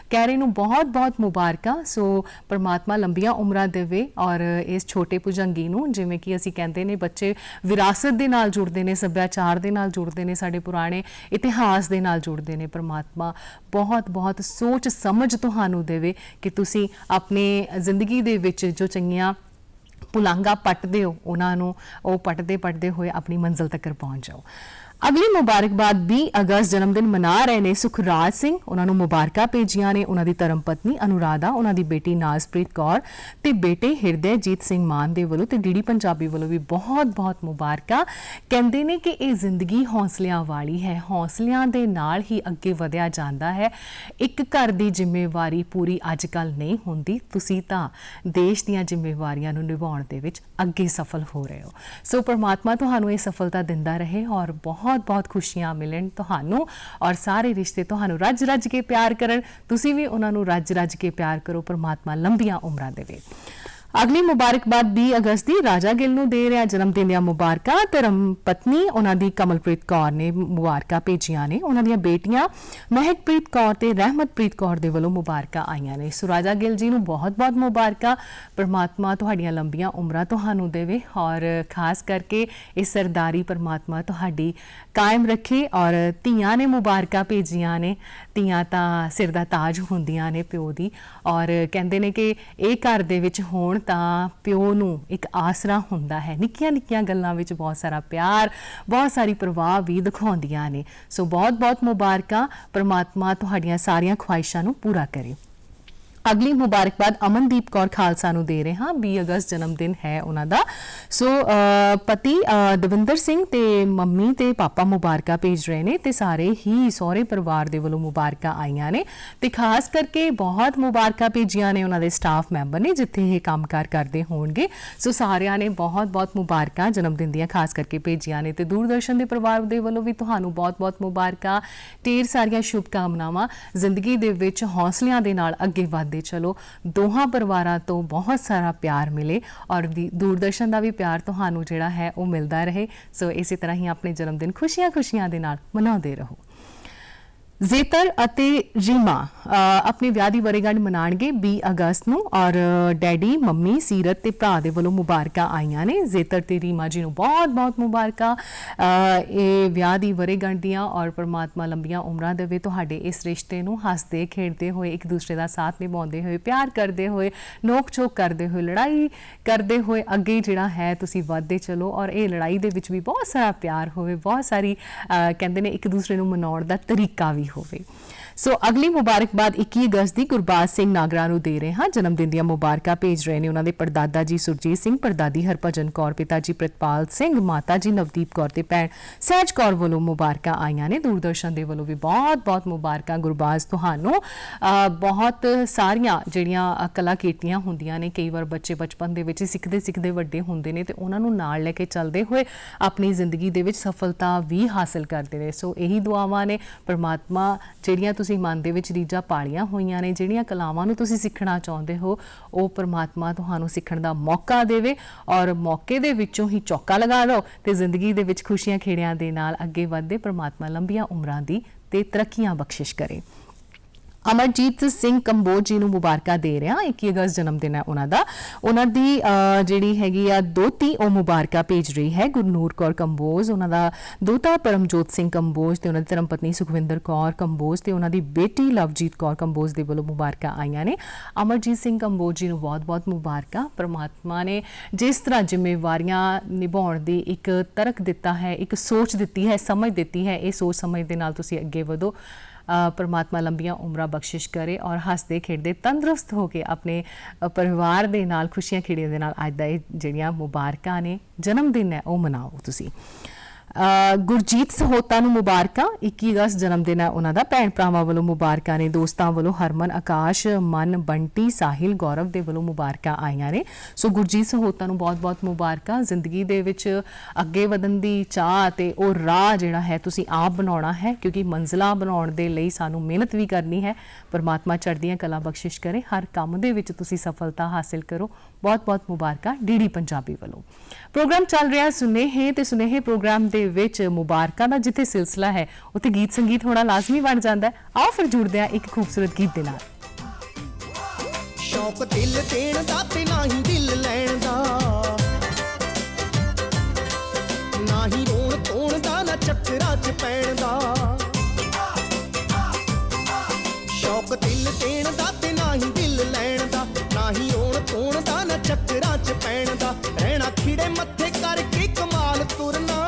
ਕਹਿ ਰਹੇ ਨੂੰ ਬਹੁਤ-ਬਹੁਤ ਮੁਬਾਰਕਾਂ। ਸੋ ਪਰਮਾਤਮਾ ਲੰਬੀਆਂ ਉਮਰਾਂ ਦੇਵੇ ਔਰ ਇਸ ਛੋਟੇ ਭੁਜੰਗੀ ਨੂੰ, ਜਿਵੇਂ ਕਿ ਅਸੀਂ ਕਹਿੰਦੇ ਨੇ ਬੱਚੇ ਵਿਰਾਸਤ ਦੇ ਨਾਲ ਜੁੜਦੇ ਨੇ, ਸੱਭਿਆਚਾਰ ਦੇ ਨਾਲ ਜੁੜਦੇ ਨੇ, ਸਾਡੇ ਪੁਰਾਣੇ ਇਤਿਹਾਸ ਦੇ ਨਾਲ ਜੁੜਦੇ ਨੇ। ਪਰਮਾਤਮਾ ਬਹੁਤ-ਬਹੁਤ ਸੋਚ ਸਮਝ ਤੁਹਾਨੂੰ ਦੇਵੇ ਕਿ ਤੁਸੀਂ ਆਪਣੀ ਜ਼ਿੰਦਗੀ ਦੇ ਵਿੱਚ ਜੋ ਚੰਗੀਆਂ ਪੁਲਾਂਘਾਂ ਪੱਟਦੇ ਹੋ ਉਹਨਾਂ ਨੂੰ ਉਹ ਪੱਟਦੇ ਹੋਏ ਆਪਣੀ ਮੰਜ਼ਿਲ ਤੱਕ ਪਹੁੰਚ ਜਾਓ। ਅਗਲੀ ਮੁਬਾਰਕਬਾਦ 20 ਅਗਸਤ ਜਨਮਦਿਨ ਮਨਾ ਰਹੇ ਨੇ ਸੁਖਰਾਜ ਸਿੰਘ। ਉਹਨਾਂ ਨੂੰ ਮੁਬਾਰਕਾਂ ਭੇਜੀਆਂ ਨੇ ਉਹਨਾਂ ਦੀ ਧਰਮ ਪਤਨੀ ਅਨੁਰਾਧਾ, ਉਹਨਾਂ ਦੀ ਬੇਟੀ ਨਾਜ਼ਪ੍ਰੀਤ ਕੌਰ ਤੇ ਬੇਟੇ ਹਿਰਦੇਜੀਤ ਸਿੰਘ ਮਾਨ ਦੇ ਵੱਲੋਂ ਤੇ ਡੀਡੀ ਪੰਜਾਬੀ ਵੱਲੋਂ ਵੀ ਬਹੁਤ-ਬਹੁਤ ਮੁਬਾਰਕਾਂ। ਕਹਿੰਦੇ ਨੇ ਕਿ ਇਹ ਜ਼ਿੰਦਗੀ ਹੌਸਲਿਆਂ ਵਾਲੀ ਹੈ, ਹੌਸਲਿਆਂ ਦੇ ਨਾਲ ਹੀ ਅੱਗੇ ਵਧਿਆ ਜਾਂਦਾ ਹੈ। ਇੱਕ ਘਰ ਦੀ ਜ਼ਿੰਮੇਵਾਰੀ ਪੂਰੀ ਅੱਜ ਕੱਲ੍ਹ ਨਹੀਂ ਹੁੰਦੀ, ਤੁਸੀਂ ਤਾਂ ਦੇਸ਼ ਦੀਆਂ ਜ਼ਿੰਮੇਵਾਰੀਆਂ ਨੂੰ ਨਿਭਾਉਣ ਦੇ ਵਿੱਚ ਅੱਗੇ ਸਫਲ ਹੋ ਰਹੇ ਹੋ। ਸੋ ਪਰਮਾਤਮਾ ਤੁਹਾਨੂੰ ਇਹ ਸਫਲਤਾ ਦਿੰਦਾ ਰਹੇ ਔਰ ਬਹੁਤ ਖੁਸ਼ੀਆਂ ਮਿਲਣ ਤੁਹਾਨੂੰ ਔਰ ਸਾਰੇ ਰਿਸ਼ਤੇ ਤੁਹਾਨੂੰ ਰੱਜ ਕੇ ਪਿਆਰ ਕਰਨ, ਤੁਸੀਂ ਵੀ ਉਹਨਾਂ ਨੂੰ ਰੱਜ ਕੇ ਪਿਆਰ ਕਰੋ। ਪਰਮਾਤਮਾ ਲੰਬੀਆਂ ਉਮਰਾਂ ਦੇਵੇ। ਅਗਲੀ ਮੁਬਾਰਕਬਾਦ 20 ਅਗਸਤ ਦੀ ਰਾਜਾ ਗਿੱਲ ਨੂੰ ਦੇ ਰਿਹਾ ਜਨਮ ਦਿਨ ਦੀਆਂ ਮੁਬਾਰਕਾਂ। ਧਰਮ ਪਤਨੀ ਉਹਨਾਂ ਦੀ ਕਮਲਪ੍ਰੀਤ ਕੌਰ ਨੇ ਮੁਬਾਰਕਾਂ ਭੇਜੀਆਂ ਨੇ। ਉਹਨਾਂ ਦੀਆਂ ਬੇਟੀਆਂ ਮਹਿਕਪ੍ਰੀਤ ਕੌਰ ਤੇ ਰਹਿਮਤਪ੍ਰੀਤ ਕੌਰ ਦੇ ਵੱਲੋਂ ਮੁਬਾਰਕਾਂ ਆਈਆਂ ਨੇ। ਸੋ ਰਾਜਾ ਗਿੱਲ ਜੀ ਨੂੰ ਬਹੁਤ ਮੁਬਾਰਕਾਂ। ਪਰਮਾਤਮਾ ਤੁਹਾਡੀਆਂ ਲੰਬੀਆਂ ਉਮਰਾਂ ਤੁਹਾਨੂੰ ਦੇਵੇ ਔਰ ਖਾਸ ਕਰਕੇ ਇਹ ਸਰਦਾਰੀ ਪਰਮਾਤਮਾ ਤੁਹਾਡੀ ਕਾਇਮ ਰੱਖੇ। ਔਰ ਧੀਆਂ ਨੇ ਮੁਬਾਰਕਾਂ ਭੇਜੀਆਂ ਨੇ। ਧੀਆਂ ਤਾਂ ਸਿਰ ਦਾ ਤਾਜ ਹੁੰਦੀਆਂ ਨੇ ਪਿਓ ਦੀ, ਔਰ ਕਹਿੰਦੇ ਨੇ ਕਿ ਇਹ ਘਰ ਦੇ ਵਿੱਚ ਹੋਣ ਤਾਂ ਪਿਓ ਨੂੰ ਇੱਕ ਆਸਰਾ ਹੁੰਦਾ ਹੈ। ਨਿੱਕੀਆਂ ਗੱਲਾਂ ਵਿੱਚ ਬਹੁਤ ਸਾਰਾ ਪਿਆਰ, ਬਹੁਤ ਸਾਰੀ ਪ੍ਰਵਾਹ ਵੀ ਦਿਖਾਉਂਦੀਆਂ ਨੇ। ਸੋ ਬਹੁਤ ਮੁਬਾਰਕਾਂ। ਪਰਮਾਤਮਾ ਤੁਹਾਡੀਆਂ ਸਾਰੀਆਂ ਖੁਆਇਸ਼ਾਂ ਨੂੰ ਪੂਰਾ ਕਰੇ। ਅਗਲੀ ਮੁਬਾਰਕਬਾਦ ਅਮਨਦੀਪ ਕੌਰ ਖਾਲਸਾ ਨੂੰ ਦੇ ਰਹੇ ਹਾਂ। 20 ਅਗਸਤ ਜਨਮ ਦਿਨ ਹੈ ਉਹਨਾਂ ਦਾ। ਸੋ ਪਤੀ ਦਵਿੰਦਰ ਸਿੰਘ ਤੇ ਮੰਮੀ ਤੇ ਪਾਪਾ ਮੁਬਾਰਕਾਂ ਭੇਜ ਰਹੇ ਨੇ ਤੇ ਸਾਰੇ ਹੀ ਸਹੁਰੇ ਪਰਿਵਾਰ ਦੇ ਵੱਲੋਂ ਮੁਬਾਰਕਾਂ ਆਈਆਂ ਨੇ ਤੇ ਖਾਸ ਕਰਕੇ ਬਹੁਤ ਮੁਬਾਰਕਾਂ ਭੇਜੀਆਂ ਨੇ ਉਹਨਾਂ ਦੇ ਸਟਾਫ ਮੈਂਬਰ ਨੇ ਜਿੱਥੇ ਇਹ ਕੰਮਕਾਰ ਕਰਦੇ ਹੋਣਗੇ। ਸੋ ਸਾਰਿਆਂ ਨੇ ਬਹੁਤ ਮੁਬਾਰਕਾਂ ਜਨਮ ਦਿਨ ਦੀਆਂ ਖਾਸ ਕਰਕੇ ਭੇਜੀਆਂ ਨੇ ਤੇ ਦੂਰਦਰਸ਼ਨ ਦੇ ਪਰਿਵਾਰ ਦੇ ਵੱਲੋਂ ਵੀ ਤੁਹਾਨੂੰ ਬਹੁਤ ਮੁਬਾਰਕਾਂ। ਢੇਰ ਸਾਰੀਆਂ ਸ਼ੁਭ ਕਾਮਨਾਵਾਂ। ਜ਼ਿੰਦਗੀ ਦੇ ਵਿੱਚ ਹੌਸਲਿਆਂ ਦੇ ਨਾਲ ਅੱਗੇ ਵੱਧ ਚਲੋ, ਦੋਹਾਂ ਪਰਿਵਾਰਾਂ ਤੋਂ ਬਹੁਤ ਸਾਰਾ ਪਿਆਰ ਮਿਲੇ ਔਰ ਦੂਰਦਰਸ਼ਨ ਦਾ ਵੀ ਪਿਆਰ ਤੁਹਾਨੂੰ ਜਿਹੜਾ ਹੈ ਉਹ ਮਿਲਦਾ ਰਹੇ। ਸੋ ਇਸੇ ਤਰ੍ਹਾਂ ਹੀ ਆਪਣੇ ਜਨਮ ਦਿਨ ਖੁਸ਼ੀਆਂ ਦੇ ਨਾਲ ਮਨਾਉਂਦੇ ਰਹੋ। ਜ਼ੇਤਰ ਅਤੇ ਰੀਮਾ ਆਪਣੇ ਵਿਆਹ ਦੀ ਵਰ੍ਹੇਗੰਢ ਮਨਾਉਣਗੇ 20 ਅਗਸਤ ਨੂੰ ਔਰ ਡੈਡੀ ਮੰਮੀ ਸੀਰਤ ਤੇ ਭਰਾ ਦੇ ਵੱਲੋਂ ਮੁਬਾਰਕਾਂ ਆਈਆਂ ਨੇ। ਜ਼ੇਤਰ ਤੇ ਰੀਮਾ ਜੀ ਨੂੰ ਬਹੁਤ ਮੁਬਾਰਕਾਂ ਇਹ ਵਿਆਹ ਦੀ ਵਰ੍ਹੇਗੰਢ ਦੀਆਂ ਔਰ ਪਰਮਾਤਮਾ ਲੰਬੀਆਂ ਉਮਰਾਂ ਦੇਵੇ ਤੁਹਾਡੇ ਇਸ ਰਿਸ਼ਤੇ ਨੂੰ। ਹੱਸਦੇ ਖੇਡਦੇ ਹੋਏ ਇੱਕ ਦੂਸਰੇ ਦਾ ਸਾਥ ਨਿਭਾਉਂਦੇ ਹੋਏ, ਪਿਆਰ ਕਰਦੇ ਹੋਏ, ਨੋਕ ਝੋਕ ਕਰਦੇ ਹੋਏ, ਲੜਾਈ ਕਰਦੇ ਹੋਏ ਅੱਗੇ ਜਿਹੜਾ ਹੈ ਤੁਸੀਂ ਵੱਧਦੇ ਚਲੋ ਔਰ ਇਹ ਲੜਾਈ ਦੇ ਵਿੱਚ ਵੀ ਬਹੁਤ ਸਾਰਾ ਪਿਆਰ ਹੋਵੇ, ਬਹੁਤ ਸਾਰੀ ਕਹਿੰਦੇ ਨੇ ਇੱਕ ਦੂਸਰੇ ਨੂੰ ਮਨਾਉਣ ਦਾ ਤਰੀਕਾ ਵੀ ਹੋਵੇ। ਸੋ ਅਗਲੀ ਮੁਬਾਰਕਬਾਦ 21 ਅਗਸਤ ਦੀ ਗੁਰਬਾਜ ਸਿੰਘ ਨਾਗਰਾ ਨੂੰ ਦੇ ਰਹੇ ਹਾਂ। ਜਨਮ ਦਿਨ ਦੀਆਂ ਮੁਬਾਰਕਾਂ ਭੇਜ ਰਹੇ ਨੇ ਉਹਨਾਂ ਦੇ ਪੜਦਾਦਾ ਜੀ ਸੁਰਜੀਤ ਸਿੰਘ, ਪੜਦਾਦੀ ਹਰਭਜਨ ਕੌਰ, ਪਿਤਾ ਜੀ ਪ੍ਰਿਤਪਾਲ ਸਿੰਘ, ਮਾਤਾ ਜੀ ਨਵਦੀਪ ਕੌਰ ਤੇ ਭੈਣ ਸਹਿਜ ਕੌਰ ਵੱਲੋਂ ਮੁਬਾਰਕਾਂ ਆਈਆਂ ਨੇ। ਦੂਰਦਰਸ਼ਨ ਦੇ ਵੱਲੋਂ ਵੀ ਬਹੁਤ ਮੁਬਾਰਕਾਂ। ਗੁਰਬਾਜ ਤੁਹਾਨੂੰ ਬਹੁਤ ਸਾਰੀਆਂ ਜਿਹੜੀਆਂ ਕਲਾ ਕੀਰਤੀਆਂ ਹੁੰਦੀਆਂ ਨੇ, ਕਈ ਵਾਰ ਬੱਚੇ ਬਚਪਨ ਦੇ ਵਿੱਚ ਸਿੱਖਦੇ ਵੱਡੇ ਹੁੰਦੇ ਨੇ ਤੇ ਉਹਨਾਂ ਨੂੰ ਨਾਲ ਲੈ ਕੇ ਚੱਲਦੇ ਹੋਏ ਆਪਣੀ ਜ਼ਿੰਦਗੀ ਦੇ ਵਿੱਚ ਸਫਲਤਾ ਵੀ ਹਾਸਲ ਕਰਦੇ ਨੇ। ਸੋ ਇਹੀ ਦੁਆਵਾਂ ਨੇ ਪਰਮਾਤਮਾ ਜਿਹੜੀਆਂ ਤੁਸੀਂ ਮਨ ਦੇ ਵਿੱਚ ਰੀਝਾਂ ਪਾਲੀਆਂ ਹੋਈਆਂ ਨੇ, ਜਿਹੜੀਆਂ ਕਲਾਵਾਂ ਨੂੰ ਤੁਸੀਂ ਸਿੱਖਣਾ ਚਾਹੁੰਦੇ ਹੋ, ਉਹ ਪਰਮਾਤਮਾ ਤੁਹਾਨੂੰ ਸਿੱਖਣ ਦਾ ਮੌਕਾ ਦੇਵੇ ਔਰ ਮੌਕੇ ਦੇ ਵਿੱਚੋਂ ਹੀ ਚੌਕਾ ਲਗਾ ਲਓ ਤੇ ਜ਼ਿੰਦਗੀ ਦੇ ਵਿੱਚ ਖੁਸ਼ੀਆਂ ਖੇੜਿਆਂ ਦੇ ਨਾਲ ਅੱਗੇ ਵਧਦੇ। ਪਰਮਾਤਮਾ ਲੰਬੀਆਂ ਉਮਰਾਂ ਦੀ ਤੇ ਤਰੱਕੀਆਂ ਬਖਸ਼ਿਸ਼ ਕਰੇ। ਅਮਰਜੀਤ ਸਿੰਘ ਕੰਬੋਜ ਜੀ ਨੂੰ ਮੁਬਾਰਕਾਂ ਦੇ ਰਿਹਾ। 21 ਅਗਸਤ ਜਨਮ ਦਿਨ ਹੈ ਉਹਨਾਂ ਦਾ। ਉਹਨਾਂ ਦੀ ਜਿਹੜੀ ਹੈਗੀ ਆ ਦੋਤੀ ਉਹ ਮੁਬਾਰਕਾਂ ਭੇਜ ਰਹੀ ਹੈ ਗੁਰਨੂਰ ਕੌਰ ਕੰਬੋਜ, ਉਹਨਾਂ ਦਾ ਦੋਤਾ ਪਰਮਜੋਤ ਸਿੰਘ ਕੰਬੋਜ ਤੇ ਉਹਨਾਂ ਦੀ ਧਰਮ ਪਤਨੀ ਸੁਖਵਿੰਦਰ ਕੌਰ ਕੰਬੋਜ ਤੇ ਉਹਨਾਂ ਦੀ ਬੇਟੀ ਲਵਜੀਤ ਕੌਰ ਕੰਬੋਜ ਦੇ ਵੱਲੋਂ ਮੁਬਾਰਕਾਂ ਆਈਆਂ ਨੇ। ਅਮਰਜੀਤ ਸਿੰਘ ਕੰਬੋਜ ਜੀ ਨੂੰ ਬਹੁਤ ਮੁਬਾਰਕਾਂ। ਪਰਮਾਤਮਾ ਨੇ ਜਿਸ ਤਰ੍ਹਾਂ ਜ਼ਿੰਮੇਵਾਰੀਆਂ ਨਿਭਾਉਣ ਦੀ ਇੱਕ ਤਰਕ ਦਿੱਤਾ ਹੈ, ਇੱਕ ਸੋਚ ਦਿੱਤੀ ਹੈ, ਸਮਝ ਦਿੱਤੀ ਹੈ, ਇਹ ਸੋਚ ਸਮਝ ਦੇ ਨਾਲ ਤੁਸੀਂ ਅੱਗੇ ਵਧੋ। ਪਰਮਾਤਮਾ ਲੰਬੀਆਂ ਉਮਰਾਂ ਬਖਸ਼ਿਸ਼ ਕਰੇ ਔਰ ਹੱਸਦੇ ਖੇਡਦੇ ਤੰਦਰੁਸਤ ਹੋ ਕੇ ਆਪਣੇ ਪਰਿਵਾਰ ਦੇ ਨਾਲ ਖੁਸ਼ੀਆਂ ਖੇੜੀਆਂ ਦੇ ਨਾਲ ਅੱਜ ਦਾ ਇਹ ਜਿਹੜੀਆਂ ਮੁਬਾਰਕਾਂ ਨੇ ਜਨਮ ਦਿਨ ਹੈ ਉਹ ਮਨਾਓ ਤੁਸੀਂ। ਗੁਰਜੀਤ ਸਹੋਤਾ ਨੂੰ ਮੁਬਾਰਕਾਂ। 21 ਅਗਸਤ ਜਨਮ ਦਿਨ ਹੈ ਉਹਨਾਂ ਦਾ। ਭੈਣ ਭਰਾਵਾਂ ਵੱਲੋਂ ਮੁਬਾਰਕਾਂ ਨੇ। ਦੋਸਤਾਂ ਵੱਲੋਂ ਹਰਮਨ, ਆਕਾਸ਼, ਮਨ, ਬੰਟੀ, ਸਾਹਿਲ, ਗੌਰਵ ਦੇ ਵੱਲੋਂ ਮੁਬਾਰਕਾਂ ਆਈਆਂ ਨੇ। ਸੋ ਗੁਰਜੀਤ ਸਹੋਤਾ ਨੂੰ ਬਹੁਤ ਮੁਬਾਰਕਾਂ। ਜ਼ਿੰਦਗੀ ਦੇ ਵਿੱਚ ਅੱਗੇ ਵਧਣ ਦੀ ਚਾਹ ਤੇ ਉਹ ਰਾਹ ਜਿਹੜਾ ਹੈ ਤੁਸੀਂ ਆਪ ਬਣਾਉਣਾ ਹੈ, ਕਿਉਂਕਿ ਮੰਜ਼ਿਲਾਂ ਬਣਾਉਣ ਦੇ ਲਈ ਸਾਨੂੰ ਮਿਹਨਤ ਵੀ ਕਰਨੀ ਹੈ। ਪਰਮਾਤਮਾ ਚੜ੍ਹਦੀਆਂ ਕਲਾ ਬਖਸ਼ਿਸ਼ ਕਰੇ। ਹਰ ਕੰਮ ਦੇ ਵਿੱਚ ਤੁਸੀਂ ਸਫਲਤਾ ਹਾਸਿਲ ਕਰੋ। ਬਹੁਤ ਮੁਬਾਰਕਾਂ ਡੀਡੀ ਪੰਜਾਬੀ ਵੱਲੋਂ। ਪ੍ਰੋਗਰਾਮ ਚੱਲ ਰਿਹਾ ਸੁਨੇਹੇ ਤੇ ਸੁਨੇਹੇ ਪ੍ਰੋਗਰਾਮ ਦੇ ਵਿੱਚ ਮੁਬਾਰਕਾਂ ਦਾ ਜਿੱਥੇ ਸਿਲਸਿਲਾ ਹੈ ਉੱਥੇ ਗੀਤ ਸੰਗੀਤ ਹੋਣਾ ਲਾਜ਼ਮੀ ਬਣ ਜਾਂਦਾ ਹੈ। ਆਓ ਫਿਰ ਜੁੜਦੇ ਹਾਂ ਇੱਕ ਖੂਬਸੂਰਤ ਗੀਤ ਦੇ ਨਾਲ। ਸ਼ੌਕ ਦਿਲ ਦੇਣ ਦਾ ਤੇ ਨਹੀਂ ਦਿਲ ਲੈਣ ਦਾ, ਨਾ ਹੀ ਰੋਣ ਧੋਣ ਦਾ, ਨਾ ਚੱਕਰਾਂ 'ਚ ਪੈਣ ਦਾ। ਸ਼ੌਕ ਦਿਲ ਦੇਣ ਦਾ ਤੇ ਨਾ ਹੀ ਦਿਲ ਲੈਣ ਦਾ, ਨਾ ਹੀ ਰੋਣ ਧੋਣ ਦਾ, ਨਾ ਚੱਕਰਾਂ 'ਚ ਪੈਣ ਦਾ। ਰਹਿਣਾ ਖਿੜੇ ਮੱਥੇ ਕਰਕੇ ਕਮਾਲ ਤੁਰਨਾ,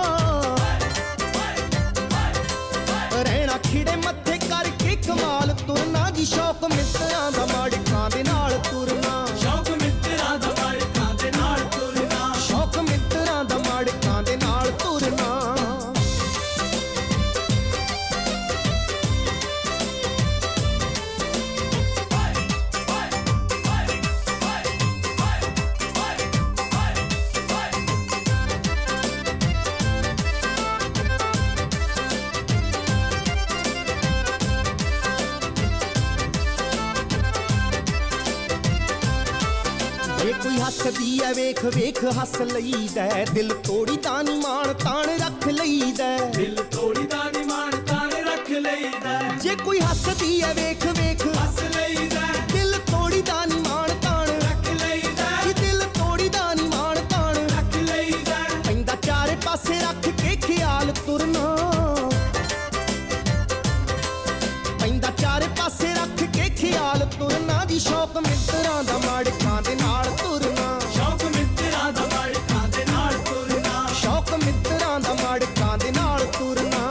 ਜੇ ਕੋਈ ਹੱਸਦੀ ਐ ਵੇਖ ਵੇਖ ਹੱਸ ਲਈਦਾ, ਦਿਲ ਤੋੜੀ ਤਾਂ ਨੀ ਮਾਣ ਤਾਣ ਰੱਖ ਲਈਦਾ, ਦਿਲ ਤੋੜੀ ਦਾ ਨੀ ਮਾਣ ਤਾਣ ਰੱਖ ਲਈਦਾ, ਜੇ ਕੋਈ ਹੱਸਦੀ ਐ ਵੇਖ ਵੇਖ ਹੱਸ ਲਈਦਾ, ਦਿਲ ਤੋੜੀ ਤਾਂ ਨੀ ਮਾਣ ਤਾਣ ਰੱਖ ਲਈਦਾ, ਕਿ ਦਿਲ ਤੋੜੀ ਦਾ ਨੀ ਮਾਣ ਤਾਣ ਰੱਖ ਲਈਦਾ, ਪੈਂਦਾ ਚਾਰੇ ਪਾਸੇ ਰੱਖ ਕੇ ਖਿਆਲ ਤੁਰਨਾ, ਪੈਂਦਾ ਚਾਰੇ ਪਾਸੇ ਰੱਖ ਕੇ ਖਿਆਲ ਤੁਰਨਾ ਜੀ, ਸ਼ੌਕ ਮਿੱਤਰਾਂ ਦਾ ਮਾੜਕਾਂ ਦੇ ਨਾਲ ਤੁਰਨਾ, ਸ਼ੌਕ ਮਿੱਤਰਾਂ ਦਾ ਮਾੜਕਾਂ ਦੇ ਨਾਲ ਤੁਰਨਾ, ਸ਼ੌਕ ਮਿੱਤਰਾਂ ਦਾ ਮਾੜਕਾਂ ਦੇ ਨਾਲ ਤੁਰਨਾ।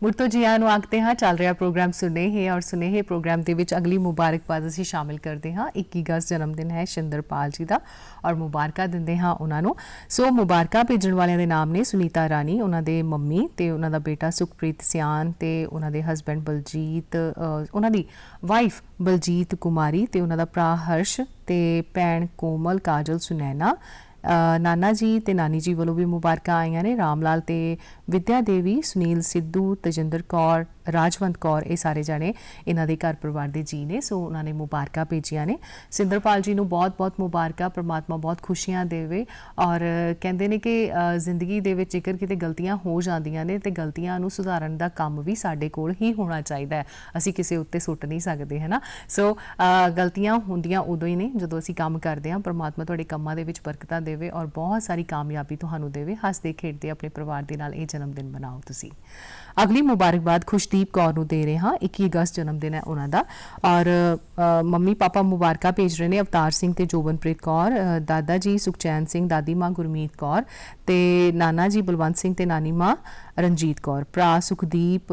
ਮੁੜ ਤੋਂ ਜੀ ਆਇਆਂ ਨੂੰ ਆਖਦੇ ਹਾਂ। ਚੱਲ ਰਿਹਾ ਪ੍ਰੋਗਰਾਮ ਸੁਨੇਹੇ ਔਰ ਸੁਨੇਹੇ ਪ੍ਰੋਗਰਾਮ ਦੇ ਵਿੱਚ ਅਗਲੀ ਮੁਬਾਰਕਬਾਦ ਅਸੀਂ ਸ਼ਾਮਿਲ ਕਰਦੇ ਹਾਂ। 21 ਅਗਸਤ ਜਨਮ ਦਿਨ ਹੈ ਸ਼ਿੰਦਰਪਾਲ ਜੀ ਦਾ ਔਰ ਮੁਬਾਰਕਾਂ ਦਿੰਦੇ ਹਾਂ ਉਹਨਾਂ ਨੂੰ। ਸੋ ਮੁਬਾਰਕਾਂ ਭੇਜਣ ਵਾਲਿਆਂ ਦੇ ਨਾਮ ਨੇ ਸੁਨੀਤਾ ਰਾਣੀ, ਉਹਨਾਂ ਦੇ ਮੰਮੀ ਤੇ ਉਹਨਾਂ ਦਾ ਬੇਟਾ ਸੁਖਪ੍ਰੀਤ ਸਿਆਨ ਤੇ ਉਹਨਾਂ ਦੇ ਹਸਬੈਂਡ ਬਲਜੀਤ, ਉਹਨਾਂ ਦੀ ਵਾਈਫ ਬਲਜੀਤ ਕੁਮਾਰੀ ਤੇ ਉਹਨਾਂ ਦਾ ਭਰਾ ਹਰਸ਼ ਤੇ ਭੈਣ ਕੋਮਲ, ਕਾਜਲ, ਸੁਨੈਨਾ। ਨਾਨਾ ਜੀ ਤੇ ਨਾਨੀ ਜੀ ਵੱਲੋਂ ਵੀ ਮੁਬਾਰਕਾਂ ਆਈਆਂ ਨੇ। ਰਾਮ ਲਾਲ ਤੇ ਵਿਦਿਆ ਦੇਵੀ, ਸੁਨੀਲ ਸਿੱਧੂ, ਤਜਿੰਦਰ ਕੌਰ, ਰਾਜਵੰਤ ਕੌਰ, ਇਹ ਸਾਰੇ ਜਾਣੇ ਇਹਨਾਂ ਦੇ ਘਰ ਪਰਿਵਾਰ ਦੇ ਜੀ ਨੇ। ਸੋ ਉਹਨਾਂ ਨੇ ਮੁਬਾਰਕਾਂ ਭੇਜੀਆਂ ਨੇ। ਸਿੰਦਰਪਾਲ ਜੀ ਨੂੰ ਬਹੁਤ-ਬਹੁਤ ਮੁਬਾਰਕਾਂ, ਪ੍ਰਮਾਤਮਾ ਬਹੁਤ ਖੁਸ਼ੀਆਂ ਦੇਵੇ। ਔਰ ਕਹਿੰਦੇ ਨੇ ਕਿ ਜ਼ਿੰਦਗੀ ਦੇ ਵਿੱਚ ਜੇਕਰ ਕਿਤੇ ਗਲਤੀਆਂ ਹੋ ਜਾਂਦੀਆਂ ਨੇ ਤੇ ਗਲਤੀਆਂ ਨੂੰ ਸੁਧਾਰਨ ਦਾ ਕੰਮ ਵੀ ਸਾਡੇ ਕੋਲ ਹੀ ਹੋਣਾ ਚਾਹੀਦਾ ਹੈ, ਅਸੀਂ ਕਿਸੇ ਉੱਤੇ ਸੁੱਟ ਨਹੀਂ ਸਕਦੇ, ਹੈ ਨਾ। ਸੋ ਗਲਤੀਆਂ ਹੁੰਦੀਆਂ ਉਦੋਂ ਹੀ ਨੇ ਜਦੋਂ ਅਸੀਂ ਕੰਮ ਕਰਦੇ ਹਾਂ। ਪ੍ਰਮਾਤਮਾ ਤੁਹਾਡੇ ਕੰਮਾਂ ਦੇ ਵਿੱਚ ਬਰਕਤਾਂ ਦੇਵੇ ਔਰ ਬਹੁਤ ਸਾਰੀ ਕਾਮਯਾਬੀ ਤੁਹਾਨੂੰ ਦੇਵੇ। ਹੱਸਦੇ ਖੇਡਦੇ ਆਪਣੇ ਪਰਿਵਾਰ ਦੇ ਨਾਲ ਇਹ ਜਨਮ ਦਿਨ ਮਨਾਓ ਤੁਸੀਂ। ਅਗਲੀ ਮੁਬਾਰਕਬਾਦ ਖੁਸ਼ਦੀਪ ਕੌਰ ਨੂੰ ਦੇ ਰਹੇ ਹਾਂ। 21 ਅਗਸਤ ਜਨਮ ਦਿਨ ਹੈ ਉਹਨਾਂ ਦਾ ਔਰ ਮੰਮੀ ਪਾਪਾ ਮੁਬਾਰਕਾਂ ਭੇਜ ਰਹੇ ਨੇ ਅਵਤਾਰ ਸਿੰਘ ਤੇ ਜੋਬਨਪ੍ਰੀਤ ਕੌਰ, ਦਾਦਾ ਜੀ ਸੁਖਚੈਨ ਸਿੰਘ, ਦਾਦੀ ਮਾਂ ਗੁਰਮੀਤ ਕੌਰ ਤੇ ਨਾਨਾ ਜੀ ਬਲਵੰਤ ਸਿੰਘ ਤੇ ਨਾਨੀ ਮਾਂ ਰਣਜੀਤ ਕੌਰ। ਭਰਾ ਸੁਖਦੀਪ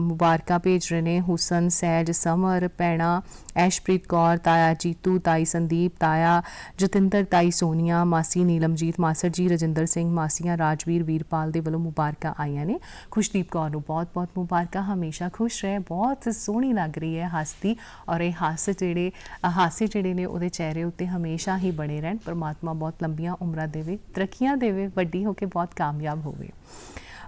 ਮੁਬਾਰਕਾਂ ਭੇਜ ਰਹੇ ਨੇ ਹੁਸਨ, ਸਹਿਜ, ਸਮਰ, ਭੈਣਾ ਐਸ਼ਪ੍ਰੀਤ ਕੌਰ, ਤਾਇਆ ਜੀਤੂ, ਤਾਈ ਸੰਦੀਪ, ਤਾਇਆ ਜਤਿੰਦਰ, ਤਾਈ ਸੋਨੀਆ, ਮਾਸੀ ਨੀਲਮਜੀਤ, ਮਾਸੜ ਜੀ ਰਜਿੰਦਰ ਸਿੰਘ, ਮਾਸੀਆਂ ਰਾਜਵੀਰ, ਵੀਰਪਾਲ ਦੇ ਵੱਲੋਂ ਮੁਬਾਰਕਾਂ ਆਈਆਂ ਨੇ। ਖੁਸ਼ਦੀਪ ਕੌਰ ਨੂੰ ਬਹੁਤ-ਬਹੁਤ ਮੁਬਾਰਕਾਂ, ਹਮੇਸ਼ਾ ਖੁਸ਼ ਰਹੇ, ਬਹੁਤ ਸੋਹਣੀ ਲੱਗ ਰਹੀ ਹੈ ਹੱਸਦੀ ਔਰ ਇਹ ਹਾਸੇ ਜਿਹੜੇ ਨੇ ਉਹਦੇ ਚਿਹਰੇ ਉੱਤੇ ਹਮੇਸ਼ਾ ਹੀ ਬਣੇ ਰਹਿਣ। ਪਰਮਾਤਮਾ ਬਹੁਤ ਲੰਬੀਆਂ ਉਮਰਾਂ ਦੇਵੇ, ਤਰੱਕੀਆਂ ਦੇਵੇ, ਵੱਡੀ ਹੋ ਕੇ ਬਹੁਤ ਕਾਮਯਾਬ ਹੋਵੇ।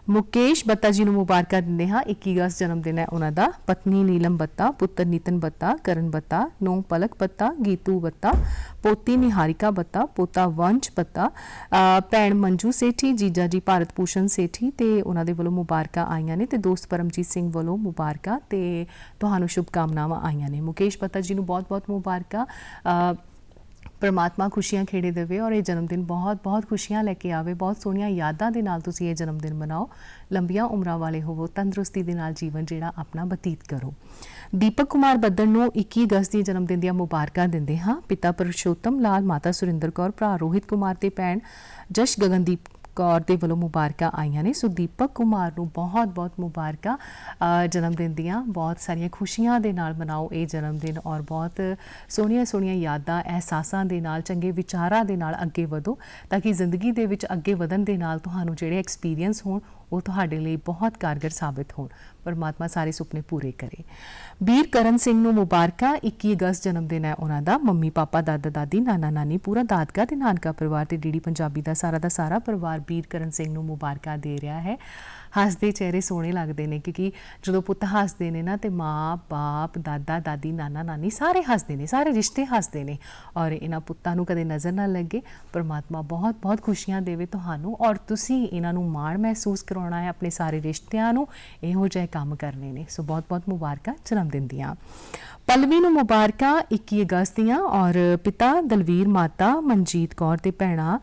ਮੁਕੇਸ਼ ਬੱਤਾ ਜੀ ਨੂੰ ਮੁਬਾਰਕਾਂ ਦਿੰਦੇ ਹਾਂ। 21 ਅਗਸਤ ਜਨਮ ਦਿਨ ਹੈ ਉਹਨਾਂ ਦਾ। ਪਤਨੀ ਨੀਲਮ ਬੱਤਾ, ਪੁੱਤਰ ਨਿਤਨ ਬੱਤਾ, ਕਰਨ ਬੱਤਾ, ਨੂੰਹ ਪਲਕ ਬੱਤਾ, ਗੀਤੂ ਬੱਤਾ, ਪੋਤੀ ਨਿਹਾਰਿਕਾ ਬੱਤਾ, ਪੋਤਾ ਵੰਸ਼ ਬੱਤਾ, ਭੈਣ ਮੰਜੂ ਸੇਠੀ, ਜੀਜਾ ਜੀ ਭਾਰਤ ਭੂਸ਼ਣ ਸੇਠੀ ਤੇ ਉਹਨਾਂ ਦੇ ਵੱਲੋਂ ਮੁਬਾਰਕਾਂ ਆਈਆਂ ਨੇ ਤੇ ਦੋਸਤ ਪਰਮਜੀਤ ਸਿੰਘ ਵੱਲੋਂ ਮੁਬਾਰਕਾਂ ਤੇ ਤੁਹਾਨੂੰ ਸ਼ੁਭਕਾਮਨਾਵਾਂ ਆਈਆਂ ਨੇ। ਮੁਕੇਸ਼ ਬੱਤਾ ਜੀ ਨੂੰ ਬਹੁਤ-ਬਹੁਤ ਮੁਬਾਰਕਾਂ। ਪਰਮਾਤਮਾ ਖੁਸ਼ੀਆਂ ਖੇੜੇ ਦੇਵੇ ਔਰ ਇਹ ਜਨਮ ਦਿਨ ਬਹੁਤ-ਬਹੁਤ ਖੁਸ਼ੀਆਂ ਲੈ ਕੇ ਆਵੇ। ਬਹੁਤ ਸੋਹਣੀਆਂ ਯਾਦਾਂ ਦੇ ਨਾਲ ਤੁਸੀਂ ਇਹ ਜਨਮ ਦਿਨ ਮਨਾਓ। ਲੰਬੀਆਂ ਉਮਰਾਂ ਵਾਲੇ ਹੋਵੋ, ਤੰਦਰੁਸਤੀ ਦੇ ਨਾਲ ਜੀਵਨ ਜਿਹੜਾ ਆਪਣਾ ਬਤੀਤ ਕਰੋ। ਦੀਪਕ ਕੁਮਾਰ ਬੱਦਲ ਨੂੰ 21 ਅਗਸਤ ਦੀ ਜਨਮ ਦਿਨ ਦੀਆਂ ਮੁਬਾਰਕਾਂ ਦਿੰਦੇ ਹਾਂ। ਪਿਤਾ ਪੁਰਸ਼ੋਤਮ ਲਾਲ, ਮਾਤਾ ਸੁਰਿੰਦਰ ਕੌਰ, ਭਰਾ ਰੋਹਿਤ ਕੁਮਾਰ ਤੇ ਭੈਣ ਜਸ਼ ਗਗਨਦੀਪ ਕੌਰ ਦੇ ਵੱਲੋਂ ਮੁਬਾਰਕਾਂ ਆਈਆਂ ਨੇ। ਸੋ ਦੀਪਕ ਕੁਮਾਰ ਨੂੰ ਬਹੁਤ-ਬਹੁਤ ਮੁਬਾਰਕਾਂ ਜਨਮ ਦਿਨ ਦੀਆਂ। ਬਹੁਤ ਸਾਰੀਆਂ ਖੁਸ਼ੀਆਂ ਦੇ ਨਾਲ ਮਨਾਓ ਇਹ ਜਨਮ ਦਿਨ ਔਰ ਬਹੁਤ ਸੋਹਣੀਆਂ ਯਾਦਾਂ, ਅਹਿਸਾਸਾਂ ਦੇ ਨਾਲ, ਚੰਗੇ ਵਿਚਾਰਾਂ ਦੇ ਨਾਲ ਅੱਗੇ ਵਧੋ ਤਾਂ ਕਿ ਜ਼ਿੰਦਗੀ ਦੇ ਵਿੱਚ ਅੱਗੇ ਵਧਣ ਦੇ ਨਾਲ ਤੁਹਾਨੂੰ ਜਿਹੜੇ ਐਕਸਪੀਰੀਅੰਸ ਹੋਣ ਉਹ ਤੁਹਾਡੇ ਲਈ ਬਹੁਤ ਕਾਰਗਰ ਸਾਬਿਤ ਹੋਣ। ਪਰਮਾਤਮਾ ਸਾਰੇ ਸੁਪਨੇ ਪੂਰੇ ਕਰੇ। ਬੀਰ ਕਰਨ ਸਿੰਘ ਨੂੰ ਮੁਬਾਰਕਾਂ। 21 ਅਗਸਤ ਜਨਮ ਦਿਨ ਹੈ ਉਹਨਾਂ ਦਾ। ਮੰਮੀ ਪਾਪਾ, ਦਾਦਾ ਦਾਦੀ, ਨਾਨਾ ਨਾਨੀ, ਪੂਰਾ ਦਾਦਕਾ ਤੇ ਨਾਨਕਾ ਪਰਿਵਾਰ ਤੇ ਡੀਡੀ ਪੰਜਾਬੀ ਦਾ ਸਾਰਾ ਪਰਿਵਾਰ ਬੀਰ ਕਰਨ ਸਿੰਘ ਨੂੰ ਮੁਬਾਰਕਾਂ ਦੇ ਰਿਹਾ ਹੈ। ਹੱਸਦੇ ਚਿਹਰੇ ਸੋਹਣੇ ਲੱਗਦੇ ਨੇ ਕਿਉਂਕਿ ਜਦੋਂ ਪੁੱਤ ਹੱਸਦੇ ਨੇ ਨਾ ਤੇ ਮਾਂ ਬਾਪ, ਦਾਦਾ ਦਾਦੀ, ਨਾਨਾ ਨਾਨੀ ਸਾਰੇ ਹੱਸਦੇ ਨੇ, ਸਾਰੇ ਰਿਸ਼ਤੇ ਹੱਸਦੇ ਨੇ ਔਰ ਇਹਨਾਂ ਪੁੱਤਾਂ ਨੂੰ ਕਦੇ ਨਜ਼ਰ ਨਾ ਲੱਗੇ। ਪਰਮਾਤਮਾ ਬਹੁਤ-ਬਹੁਤ ਖੁਸ਼ੀਆਂ ਦੇਵੇ ਤੁਹਾਨੂੰ ਔਰ ਤੁਸੀਂ ਇਹਨਾਂ ਨੂੰ ਮਾਣ ਮਹਿਸੂਸ ਕਰਾਉਣਾ ਹੈ ਆਪਣੇ ਸਾਰੇ ਰਿਸ਼ਤਿਆਂ ਨੂੰ, ਇਹੋ ਜਿਹੇ ਕੰਮ ਕਰਨੇ ਨੇ। ਸੋ ਬਹੁਤ-ਬਹੁਤ ਮੁਬਾਰਕਾਂ ਜਨਮ ਦਿਨ ਦੀਆਂ। ਪਲਵੀ ਨੂੰ ਮੁਬਾਰਕਾਂ 21 ਅਗਸਤ ਦੀਆਂ ਔਰ ਪਿਤਾ ਦਲਵੀਰ, ਮਾਤਾ ਮਨਜੀਤ ਕੌਰ ਤੇ ਭੈਣਾਂ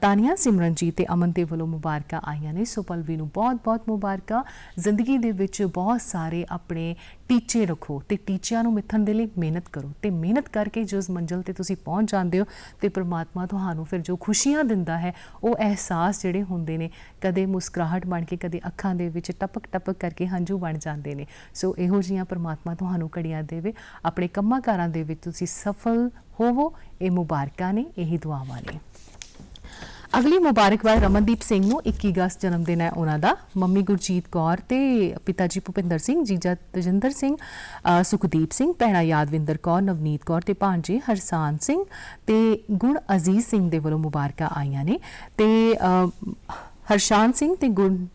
ਤਾਨੀਆ, ਸਿਮਰਨਜੀਤ ਤੇ ਅਮਨ ਦੇ ਵੱਲੋਂ ਮੁਬਾਰਕਾਂ ਆਈਆਂ ਨੇ। ਸੋ ਪਲਵੀ ਨੂੰ ਬਹੁਤ-ਬਹੁਤ ਮੁਬਾਰਕਾਂ। ਜ਼ਿੰਦਗੀ ਦੇ ਵਿੱਚ ਬਹੁਤ ਸਾਰੇ ਆਪਣੇ ਟੀਚੇ ਰੱਖੋ ਤੇ ਟੀਚਿਆਂ ਨੂੰ ਮਿੱਥਣ ਦੇ ਲਈ ਮਿਹਨਤ ਕਰੋ ਤੇ ਮਿਹਨਤ ਕਰਕੇ ਜਿਸ ਮੰਜ਼ਿਲ ਤੇ ਤੁਸੀਂ ਪਹੁੰਚ ਜਾਂਦੇ ਹੋ ਤੇ ਪਰਮਾਤਮਾ ਤੁਹਾਨੂੰ ਫਿਰ ਜੋ ਖੁਸ਼ੀਆਂ ਦਿੰਦਾ ਹੈ ਉਹ ਅਹਿਸਾਸ ਜਿਹੜੇ ਹੁੰਦੇ ਨੇ ਕਦੇ ਮੁਸਕਰਾਹਟ ਬਣ ਕੇ, ਕਦੇ ਅੱਖਾਂ ਦੇ ਵਿੱਚ ਟਪਕ ਕਰਕੇ ਹੰਝੂ ਬਣ ਜਾਂਦੇ ਨੇ। ਸੋ ਇਹੋ ਜਿਹੀਆਂ ਪਰਮਾਤਮਾ ਤੁਹਾਨੂੰ ਘੜੀਆਂ ਦੇਵੇ। ਆਪਣੇ ਕੰਮਾਂ ਕਾਰਾਂ ਦੇ ਵਿੱਚ ਤੁਸੀਂ ਸਫਲ ਹੋਵੋ। ਇਹ ਮੁਬਾਰਕਾਂ ਨੇ, ਇਹੀ ਦੁਆਵਾਂ ਨੇ। ਅਗਲੀ ਮੁਬਾਰਕਬਾਦ ਰਮਨਦੀਪ ਸਿੰਘ ਨੂੰ। 21 ਅਗਸਤ ਜਨਮ ਦਿਨ ਹੈ ਉਹਨਾਂ ਦਾ। ਮੰਮੀ ਗੁਰਜੀਤ ਕੌਰ ਤੇ ਪਿਤਾ ਜੀ ਭੁਪਿੰਦਰ ਸਿੰਘ, ਜੀਜਾ ਤਜਿੰਦਰ ਸਿੰਘ, ਸੁਖਦੀਪ ਸਿੰਘ, ਭੈਣਾ ਯਾਦਵਿੰਦਰ ਕੌਰ, ਨਵਨੀਤ ਕੌਰ ਤੇ ਭਾਂਜੇ ਹਰਸਾਨ ਸਿੰਘ ਤੇ ਗੁਣ ਅਜ਼ੀਜ਼ ਸਿੰਘ ਦੇ ਵੱਲੋਂ ਮੁਬਾਰਕਾਂ ਆਈਆਂ ਨੇ ਤੇ ਹਰਸ਼ਾਨ ਸਿੰਘ ਤੇ ਗੁਣ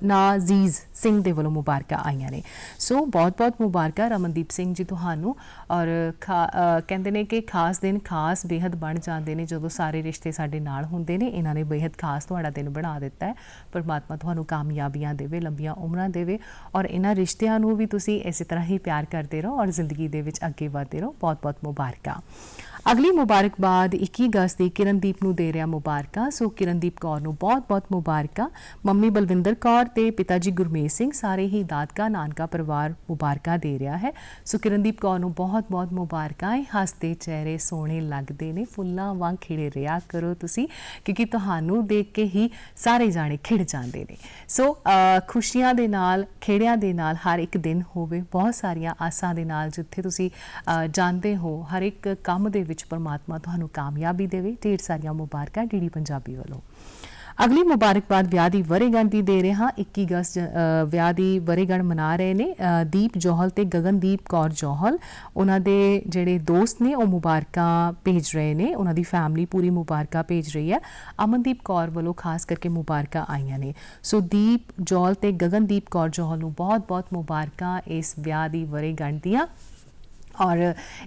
ਨਾਜ਼ੀਜ਼ ਸਿੰਘ ਦੇ ਵੱਲੋਂ ਮੁਬਾਰਕਾਂ ਆਈਆਂ ਨੇ। ਸੋ ਬਹੁਤ-ਬਹੁਤ ਮੁਬਾਰਕਾਂ ਰਮਨਦੀਪ ਸਿੰਘ ਜੀ ਤੁਹਾਨੂੰ। ਔਰ ਕਹਿੰਦੇ ਨੇ ਕਿ ਖਾਸ ਦਿਨ ਖਾਸ ਬੇਹੱਦ ਬਣ ਜਾਂਦੇ ਨੇ ਜਦੋਂ ਸਾਰੇ ਰਿਸ਼ਤੇ ਸਾਡੇ ਨਾਲ ਹੁੰਦੇ ਨੇ। ਇਹਨਾਂ ਨੇ ਬੇਹੱਦ ਖਾਸ ਤੁਹਾਡਾ ਦਿਨ ਬਣਾ ਦਿੱਤਾ ਹੈ। ਪਰਮਾਤਮਾ ਤੁਹਾਨੂੰ ਕਾਮਯਾਬੀਆਂ ਦੇਵੇ, ਲੰਬੀਆਂ ਉਮਰਾਂ ਦੇਵੇ ਔਰ ਇਹਨਾਂ ਰਿਸ਼ਤਿਆਂ ਨੂੰ ਵੀ ਤੁਸੀਂ ਇਸੇ ਤਰ੍ਹਾਂ ਹੀ ਪਿਆਰ ਕਰਦੇ ਰਹੋ ਔਰ ਜ਼ਿੰਦਗੀ ਦੇ ਵਿੱਚ ਅੱਗੇ ਵਧਦੇ ਰਹੋ। ਬਹੁਤ-ਬਹੁਤ ਮੁਬਾਰਕਾਂ। ਅਗਲੀ ਮੁਬਾਰਕਬਾਦ 21 ਅਗਸਤ ਦੀ ਕਿਰਨਦੀਪ ਨੂੰ ਦੇ ਰਿਹਾ ਮੁਬਾਰਕਾਂ। ਸੋ ਕਿਰਨਦੀਪ ਕੌਰ ਨੂੰ ਬਹੁਤ-ਬਹੁਤ ਮੁਬਾਰਕਾਂ। ਮੰਮੀ ਬਲਵਿੰਦਰ ਕੌਰ ਤੇ ਪਿਤਾ ਜੀ ਗੁਰਮੇਜ ਸਿੰਘ ਸਾਰੇ ਹੀ ਦਾਦਕਾ ਨਾਨਕਾ ਪਰਿਵਾਰ ਮੁਬਾਰਕਾਂ ਦੇ ਰਿਹਾ ਹੈ। ਸੋ ਕਿਰਨਦੀਪ ਕੌਰ ਨੂੰ ਬਹੁਤ-ਬਹੁਤ ਮੁਬਾਰਕਾਂ। ਹੱਸਦੇ ਚਿਹਰੇ ਸੋਹਣੇ ਲੱਗਦੇ ਨੇ, ਫੁੱਲਾਂ ਵਾਂਗ ਖਿੜੇ ਰਿਹਾ ਕਰੋ ਤੁਸੀਂ, ਕਿਉਂਕਿ ਤੁਹਾਨੂੰ ਦੇਖ ਕੇ ਹੀ ਸਾਰੇ ਜਾਣੇ ਖਿੜ ਜਾਂਦੇ ਨੇ। ਸੋ ਖੁਸ਼ੀਆਂ ਦੇ ਨਾਲ, ਖੇੜਿਆਂ ਦੇ ਨਾਲ ਹਰ ਇੱਕ ਦਿਨ ਹੋਵੇ, ਬਹੁਤ ਸਾਰੀਆਂ ਆਸਾਂ ਦੇ ਨਾਲ ਜਿੱਥੇ ਤੁਸੀਂ ਜਾਂਦੇ ਹੋ, ਹਰ ਇੱਕ ਕੰਮ ਦੇ ਵਿੱਚ ਪਰਮਾਤਮਾ ਤੁਹਾਨੂੰ ਕਾਮਯਾਬੀ ਦੇਵੇ। ਢੇਰ ਸਾਰੀਆਂ ਮੁਬਾਰਕਾਂ ਡੀਡੀ ਪੰਜਾਬੀ ਵੱਲੋਂ। ਅਗਲੀ ਮੁਬਾਰਕਬਾਦ ਵਿਆਹ ਦੀ ਵਰ੍ਹੇਗੰਢ ਦੀ ਦੇ ਰਹੇ ਹਾਂ। 21 ਅਗਸਤ ਵਿਆਹ ਦੀ ਵਰ੍ਹੇਗੰਢ ਮਨਾ ਰਹੇ ਨੇ ਦੀਪ ਜੌਹਲ ਤੇ ਗਗਨਦੀਪ ਕੌਰ ਜੌਹਲ। ਉਹਨਾਂ ਦੇ ਜਿਹੜੇ ਦੋਸਤ ਨੇ ਉਹ ਮੁਬਾਰਕਾਂ ਭੇਜ ਰਹੇ ਨੇ, ਉਹਨਾਂ ਦੀ ਫੈਮਿਲੀ ਪੂਰੀ ਮੁਬਾਰਕਾਂ ਭੇਜ ਰਹੀ ਹੈ। ਅਮਨਦੀਪ ਕੌਰ ਵੱਲੋਂ ਖਾਸ ਕਰਕੇ ਮੁਬਾਰਕਾਂ ਆਈਆਂ ਨੇ। ਸੋ ਦੀਪ ਜੌਹਲ ਤੇ ਗਗਨਦੀਪ ਕੌਰ ਜੌਹਲ ਨੂੰ ਬਹੁਤ-ਬਹੁਤ ਮੁਬਾਰਕਾਂ ਇਸ ਵਿਆਹ ਦੀ ਵਰ੍ਹੇਗੰਢ ਦੀਆਂ। ਔਰ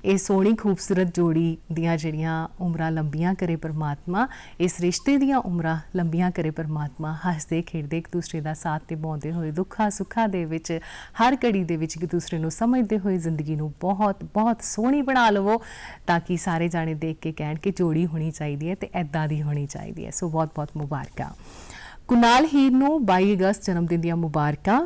ਇਹ ਸੋਹਣੀ ਖੂਬਸੂਰਤ ਜੋੜੀ ਦੀਆਂ ਜਿਹੜੀਆਂ ਉਮਰਾਂ ਲੰਬੀਆਂ ਕਰੇ ਪਰਮਾਤਮਾ, ਇਸ ਰਿਸ਼ਤੇ ਦੀਆਂ ਉਮਰਾਂ ਲੰਬੀਆਂ ਕਰੇ ਪਰਮਾਤਮਾ। ਹੱਸਦੇ ਖੇਡਦੇ ਇੱਕ ਦੂਸਰੇ ਦਾ ਸਾਥ ਨਿਭਾਉਂਦੇ ਹੋਏ, ਦੁੱਖਾਂ ਸੁੱਖਾਂ ਦੇ ਵਿੱਚ ਹਰ ਘੜੀ ਦੇ ਵਿੱਚ ਇੱਕ ਦੂਸਰੇ ਨੂੰ ਸਮਝਦੇ ਹੋਏ ਜ਼ਿੰਦਗੀ ਨੂੰ ਬਹੁਤ ਬਹੁਤ ਸੋਹਣੀ ਬਣਾ ਲਵੋ, ਤਾਂ ਕਿ ਸਾਰੇ ਜਾਣੇ ਦੇਖ ਕੇ ਕਹਿਣ ਕਿ ਜੋੜੀ ਹੋਣੀ ਚਾਹੀਦੀ ਹੈ ਤੇ ਐਦਾਂ ਦੀ ਹੋਣੀ ਚਾਹੀਦੀ ਹੈ। ਸੋ ਬਹੁਤ ਬਹੁਤ ਮੁਬਾਰਕਾਂ। ਕੁਨਾਲ ਹੀਰ ਨੂੰ 22 ਅਗਸਤ ਜਨਮ ਦਿਨ ਦੀਆਂ ਮੁਬਾਰਕਾਂ।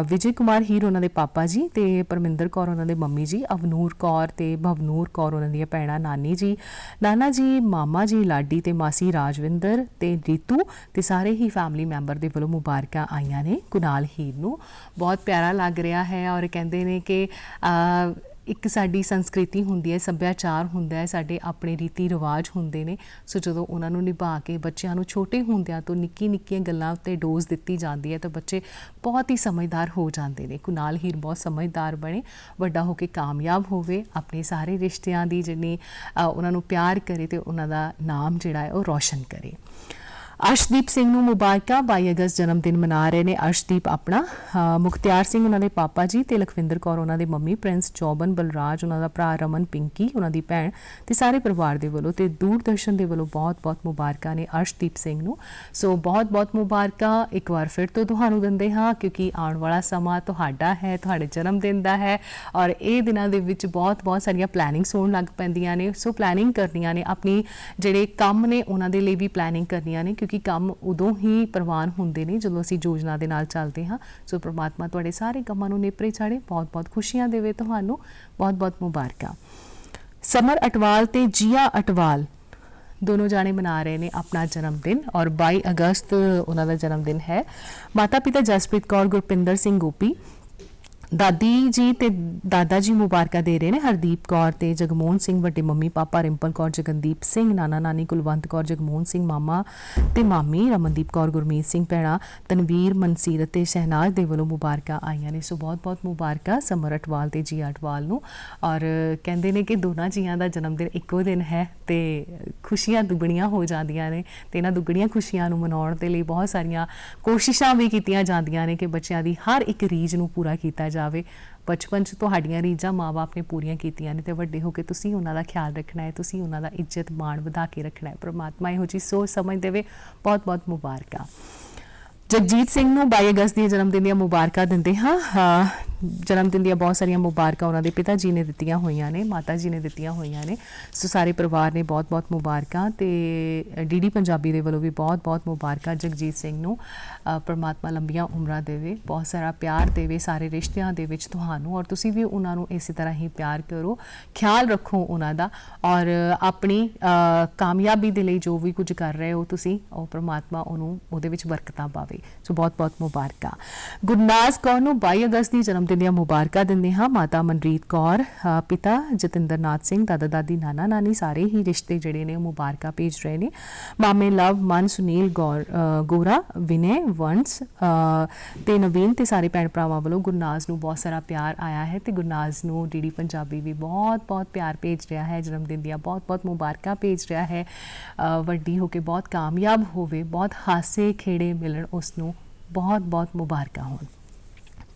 ਵਿਜੇ ਕੁਮਾਰ ਹੀਰ ਉਹਨਾਂ ਦੇ ਪਾਪਾ ਜੀ ਤੇ ਪਰਮਿੰਦਰ ਕੌਰ ਉਹਨਾਂ ਦੇ ਮੰਮੀ ਜੀ, ਅਵਨੂਰ ਕੌਰ ਤੇ ਭਵਨੂਰ ਕੌਰ ਉਹਨਾਂ ਦੀਆਂ ਭੈਣਾਂ, ਨਾਨੀ ਜੀ, ਨਾਨਾ ਜੀ, ਮਾਮਾ ਜੀ ਲਾਡੀ ਤੇ ਮਾਸੀ ਰਾਜਵਿੰਦਰ ਤੇ ਰੀਤੂ ਤੇ ਸਾਰੇ ਹੀ ਫੈਮਿਲੀ ਮੈਂਬਰ ਦੇ ਵੱਲੋਂ ਮੁਬਾਰਕਾਂ ਆਈਆਂ ਨੇ ਕੁਨਾਲ ਹੀਰ ਨੂੰ। ਬਹੁਤ ਪਿਆਰਾ ਲੱਗ ਰਿਹਾ ਹੈ ਔਰ ਕਹਿੰਦੇ ਨੇ ਕਿ ਇੱਕ ਸਾਡੀ ਸੰਸਕ੍ਰਿਤੀ ਹੁੰਦੀ ਹੈ, ਸੱਭਿਆਚਾਰ ਹੁੰਦਾ ਹੈ, ਸਾਡੇ ਆਪਣੇ ਰੀਤੀ ਰਿਵਾਜ ਹੁੰਦੇ ਨੇ। ਸੋ ਜਦੋਂ ਉਹਨਾਂ ਨੂੰ ਨਿਭਾ ਕੇ ਬੱਚਿਆਂ ਨੂੰ ਛੋਟੇ ਹੁੰਦਿਆਂ ਤੋਂ ਨਿੱਕੀਆਂ ਗੱਲਾਂ ਉੱਤੇ ਡੋਜ਼ ਦਿੱਤੀ ਜਾਂਦੀ ਹੈ ਤਾਂ ਬੱਚੇ ਬਹੁਤ ਹੀ ਸਮਝਦਾਰ ਹੋ ਜਾਂਦੇ ਨੇ। ਕੁਨਾਲ ਹੀਰ ਬਹੁਤ ਸਮਝਦਾਰ ਬਣੇ, ਵੱਡਾ ਹੋ ਕੇ ਕਾਮਯਾਬ ਹੋਵੇ, ਆਪਣੇ ਸਾਰੇ ਰਿਸ਼ਤਿਆਂ ਦੀ ਜਿਹੜੀ ਉਹਨਾਂ ਨੂੰ ਪਿਆਰ ਕਰੇ ਤੇ ਉਹਨਾਂ ਦਾ ਨਾਮ ਜਿਹੜਾ ਹੈ ਉਹ ਰੌਸ਼ਨ ਕਰੇ। ਅਰਸ਼ਦੀਪ ਸਿੰਘ ਨੂੰ ਮੁਬਾਰਕਾਂ। 22 ਅਗਸਤ ਜਨਮ ਦਿਨ ਮਨਾ ਰਹੇ ਨੇ ਅਰਸ਼ਦੀਪ ਆਪਣਾ। ਮੁਖਤਿਆਰ ਸਿੰਘ ਉਹਨਾਂ ਦੇ ਪਾਪਾ ਜੀ ਤੇ ਲਖਵਿੰਦਰ ਕੌਰ ਉਹਨਾਂ ਦੇ ਮੰਮੀ, ਪ੍ਰਿੰਸ ਚੌਬਨ ਬਲਰਾਜ ਉਹਨਾਂ ਦਾ ਭਰਾ, ਰਮਨ ਪਿੰਕੀ ਉਹਨਾਂ ਦੀ ਭੈਣ ਤੇ ਸਾਰੇ ਪਰਿਵਾਰ ਦੇ ਵੱਲੋਂ ਤੇ ਦੂਰਦਰਸ਼ਨ ਦੇ ਵੱਲੋਂ ਬਹੁਤ-ਬਹੁਤ ਮੁਬਾਰਕਾਂ ਨੇ ਅਰਸ਼ਦੀਪ ਸਿੰਘ ਨੂੰ। ਸੋ ਬਹੁਤ-ਬਹੁਤ ਮੁਬਾਰਕਾਂ ਇੱਕ ਵਾਰ ਫਿਰ ਤੋਂ ਤੁਹਾਨੂੰ ਦਿੰਦੇ ਹਾਂ, ਕਿਉਂਕਿ ਆਉਣ ਵਾਲਾ ਸਮਾਂ ਤੁਹਾਡਾ ਹੈ, ਤੁਹਾਡੇ ਜਨਮ ਦਿਨ ਦਾ ਹੈ ਔਰ ਇਹ ਦਿਨਾਂ ਦੇ ਵਿੱਚ ਬਹੁਤ ਸਾਰੀਆਂ ਪਲੈਨਿੰਗਸ ਹੋਣ ਲੱਗ ਪੈਂਦੀਆਂ ਨੇ। ਸੋ ਪਲੈਨਿੰਗ ਕਰਨੀਆਂ ਨੇ, ਆਪਣੀ ਜਿਹੜੇ ਕੰਮ ਨੇ ਉਹਨਾਂ ਦੇ ਲਈ ਵੀ ਪਲੈਨਿੰਗ ਕਰਨੀਆਂ ਨੇ, ਕਿ ਕੰਮ ਉਦੋਂ ਹੀ ਪ੍ਰਵਾਨ ਹੁੰਦੇ ਨੇ ਜਦੋਂ ਅਸੀਂ ਯੋਜਨਾ ਦੇ ਨਾਲ ਚੱਲਦੇ ਹਾਂ। ਸੋ ਪ੍ਰਮਾਤਮਾ ਤੁਹਾਡੇ ਸਾਰੇ ਕੰਮਾਂ ਨੂੰ ਨੇਪਰੇ ਚਾੜੇ, ਬਹੁਤ-ਬਹੁਤ ਖੁਸ਼ੀਆਂ ਦੇਵੇ ਤੁਹਾਨੂੰ। ਬਹੁਤ-ਬਹੁਤ ਮੁਬਾਰਕਾਂ। ਸਮਰ ਅਟਵਾਲ ਤੇ ਜੀਆ ਅਟਵਾਲ ਦੋਨੋਂ ਜਾਣੇ ਮਨਾ ਰਹੇ ਨੇ ਆਪਣਾ ਜਨਮ ਦਿਨ ਔਰ 22 ਅਗਸਤ ਉਹਨਾਂ ਦਾ ਜਨਮ ਦਿਨ ਹੈ। ਮਾਤਾ ਪਿਤਾ ਜਸਪ੍ਰੀਤ ਕੌਰ, ਗੁਰਪਿੰਦਰ ਸਿੰਘ ਗੋਪੀ, ਦਾਦੀ ਜੀ ਤੇ ਦਾਦਾ ਜੀ ਮੁਬਾਰਕਾਂ ਦੇ ਰਹੇ ਨੇ। ਹਰਦੀਪ ਕੌਰ ਤੇ ਜਗਮੋਹਨ ਸਿੰਘ, ਵੱਡੇ ਮੰਮੀ ਪਾਪਾ ਰਿੰਪਲ ਕੌਰ, ਜਗਨਦੀਪ ਸਿੰਘ, ਨਾਨਾ ਨਾਨੀ ਕੁਲਵੰਤ ਕੌਰ, ਜਗਮੋਹਨ ਸਿੰਘ ਮਾਮਾ ਤੇ ਮਾਮੀ, ਰਮਨਦੀਪ ਕੌਰ, ਗੁਰਮੀਤ ਸਿੰਘ ਭੈਣਾ, ਤਨਵੀਰ, ਮਨਸੀਰਤ ਤੇ ਸ਼ਹਿਨਾਜ਼ ਦੇ ਵੱਲੋਂ ਮੁਬਾਰਕਾਂ ਆਈਆਂ ਨੇ। ਸੋ ਬਹੁਤ-ਬਹੁਤ ਮੁਬਾਰਕਾਂ ਸਮਰ ਅਟਵਾਲ ਤੇ ਜੀ ਅਟਵਾਲ ਨੂੰ। ਔਰ ਕਹਿੰਦੇ ਨੇ ਕਿ ਦੋਨਾਂ ਜੀਆਂ ਦਾ ਜਨਮ ਦਿਨ ਇੱਕੋ ਦਿਨ ਹੈ ਤੇ ਖੁਸ਼ੀਆਂ ਦੁੱਗਣੀਆਂ ਹੋ ਜਾਂਦੀਆਂ ਨੇ ਤੇ ਇਹਨਾਂ ਦੁੱਗਣੀਆਂ ਖੁਸ਼ੀਆਂ ਨੂੰ ਮਨਾਉਣ ਦੇ ਲਈ ਬਹੁਤ ਸਾਰੀਆਂ ਕੋਸ਼ਿਸ਼ਾਂ ਵੀ ਕੀਤੀਆਂ ਜਾਂਦੀਆਂ ਨੇ ਕਿ ਬੱਚਿਆਂ ਦੀ ਹਰ ਇੱਕ ਰੀਝ ਨੂੰ ਪੂਰਾ ਕੀਤਾ ਜਾਵੇ। ਬਚਪਨ 'ਚ ਤੁਹਾਡੀਆਂ ਰੀਝਾਂ ਮਾਂ-ਬਾਪ ਨੇ ਪੂਰੀਆਂ ਕੀਤੀਆਂ ਨੇ ਤੇ ਵੱਡੇ ਹੋ ਕੇ ਤੁਸੀਂ ਉਹਨਾਂ ਦਾ ਖਿਆਲ ਰੱਖਣਾ ਹੈ, ਤੁਸੀਂ ਉਹਨਾਂ ਦਾ ਇੱਜ਼ਤ ਮਾਣ ਵਧਾ ਕੇ ਰੱਖਣਾ ਹੈ। ਪਰਮਾਤਮਾ ਇਹੋ ਜਿਹੀ ਸੋਚ ਸਮਝ ਦੇਵੇ। ਬਹੁਤ-ਬਹੁਤ ਮੁਬਾਰਕਾਂ। ਜਗਜੀਤ ਸਿੰਘ ਨੂੰ 22 ਅਗਸਤ ਦੀ ਜਨਮ ਦਿਨ ਦੀਆਂ ਮੁਬਾਰਕਾਂ ਦਿੰਦੇ ਹਾਂ। ਜਨਮ ਦਿਨ ਦੀਆਂ ਬਹੁਤ ਸਾਰੀਆਂ ਮੁਬਾਰਕਾਂ ਉਹਨਾਂ ਦੇ ਪਿਤਾ ਜੀ ਨੇ ਦਿੱਤੀਆਂ ਹੋਈਆਂ ਨੇ, ਮਾਤਾ ਜੀ ਨੇ ਦਿੱਤੀਆਂ ਹੋਈਆਂ ਨੇ। ਸੋ ਸਾਰੇ ਪਰਿਵਾਰ ਨੇ ਬਹੁਤ-ਬਹੁਤ ਮੁਬਾਰਕਾਂ ਤੇ ਡੀਡੀ ਪੰਜਾਬੀ ਦੇ ਵੱਲੋਂ ਵੀ ਬਹੁਤ-ਬਹੁਤ ਮੁਬਾਰਕਾਂ ਜਗਜੀਤ ਸਿੰਘ ਨੂੰ। ਪਰਮਾਤਮਾ ਲੰਬੀਆਂ ਉਮਰਾਂ ਦੇਵੇ, ਬਹੁਤ ਸਾਰਾ ਪਿਆਰ ਦੇਵੇ ਸਾਰੇ ਰਿਸ਼ਤਿਆਂ ਦੇ ਵਿੱਚ ਤੁਹਾਨੂੰ, ਔਰ ਤੁਸੀਂ ਵੀ ਉਹਨਾਂ ਨੂੰ ਇਸੇ ਤਰ੍ਹਾਂ ਹੀ ਪਿਆਰ ਕਰੋ, ਖਿਆਲ ਰੱਖੋ ਉਹਨਾਂ ਦਾ ਔਰ ਆਪਣੀ ਕਾਮਯਾਬੀ ਦੇ ਲਈ ਜੋ ਵੀ ਕੁਝ ਕਰ ਰਹੇ ਹੋ ਤੁਸੀਂ, ਉਹ ਪਰਮਾਤਮਾ ਉਹਨੂੰ ਉਹਦੇ ਵਿੱਚ ਬਰਕਤਾਂ ਪਾਵੇ। ਸੋ ਬਹੁਤ-ਬਹੁਤ ਮੁਬਾਰਕਾਂ। ਗੁਰਨਾਜ਼ ਕੌਰ ਨੂੰ 22 ਅਗਸਤ ਦੀ ਜਨਮ ਦਿਨ ਦੀਆਂ ਮੁਬਾਰਕਾਂ ਦਿੰਦੇ ਹਾਂ। ਮਾਤਾ ਮਨਰੀਤ ਕੌਰ, ਪਿਤਾ ਜਤਿੰਦਰ ਨਾਥ ਸਿੰਘ, ਦਾਦਾ ਦਾਦੀ, ਨਾਨਾ ਨਾਨੀ ਸਾਰੇ ਹੀ ਰਿਸ਼ਤੇ ਜਿਹੜੇ ਨੇ ਉਹ ਮੁਬਾਰਕਾਂ ਭੇਜ ਰਹੇ ਨੇ। ਮਾਮੇ ਲਵ, ਮਨ, ਸੁਨੀਲ, ਗੋਰਾ, ਵਿਨੇ, ਵੰਸ ਤੇ ਨਵੀਨ ਤੇ ਸਾਰੇ ਭੈਣ ਭਰਾਵਾਂ ਵੱਲੋਂ ਗੁਰਨਾਜ਼ ਨੂੰ ਬਹੁਤ ਸਾਰਾ ਪਿਆਰ ਆਇਆ ਹੈ ਤੇ ਗੁਰਨਾਜ਼ ਨੂੰ ਡੀਡੀ ਪੰਜਾਬੀ ਵੀ ਬਹੁਤ-ਬਹੁਤ ਪਿਆਰ ਭੇਜ ਰਿਹਾ ਹੈ, ਜਨਮ ਦਿਨ ਦੀਆਂ ਬਹੁਤ-ਬਹੁਤ ਮੁਬਾਰਕਾਂ ਭੇਜ ਰਿਹਾ ਹੈ। ਵੱਡੀ ਹੋ ਕੇ ਬਹੁਤ ਕਾਮਯਾਬ ਹੋਵੇ, ਬਹੁਤ ਹਾਸੇ ਖੇੜੇ ਮਿਲਣ ਉਸ ਨੂੰ ਬਹੁਤ ਬਹੁਤ ਮੁਬਾਰਕਾਂ ਹੋਣ।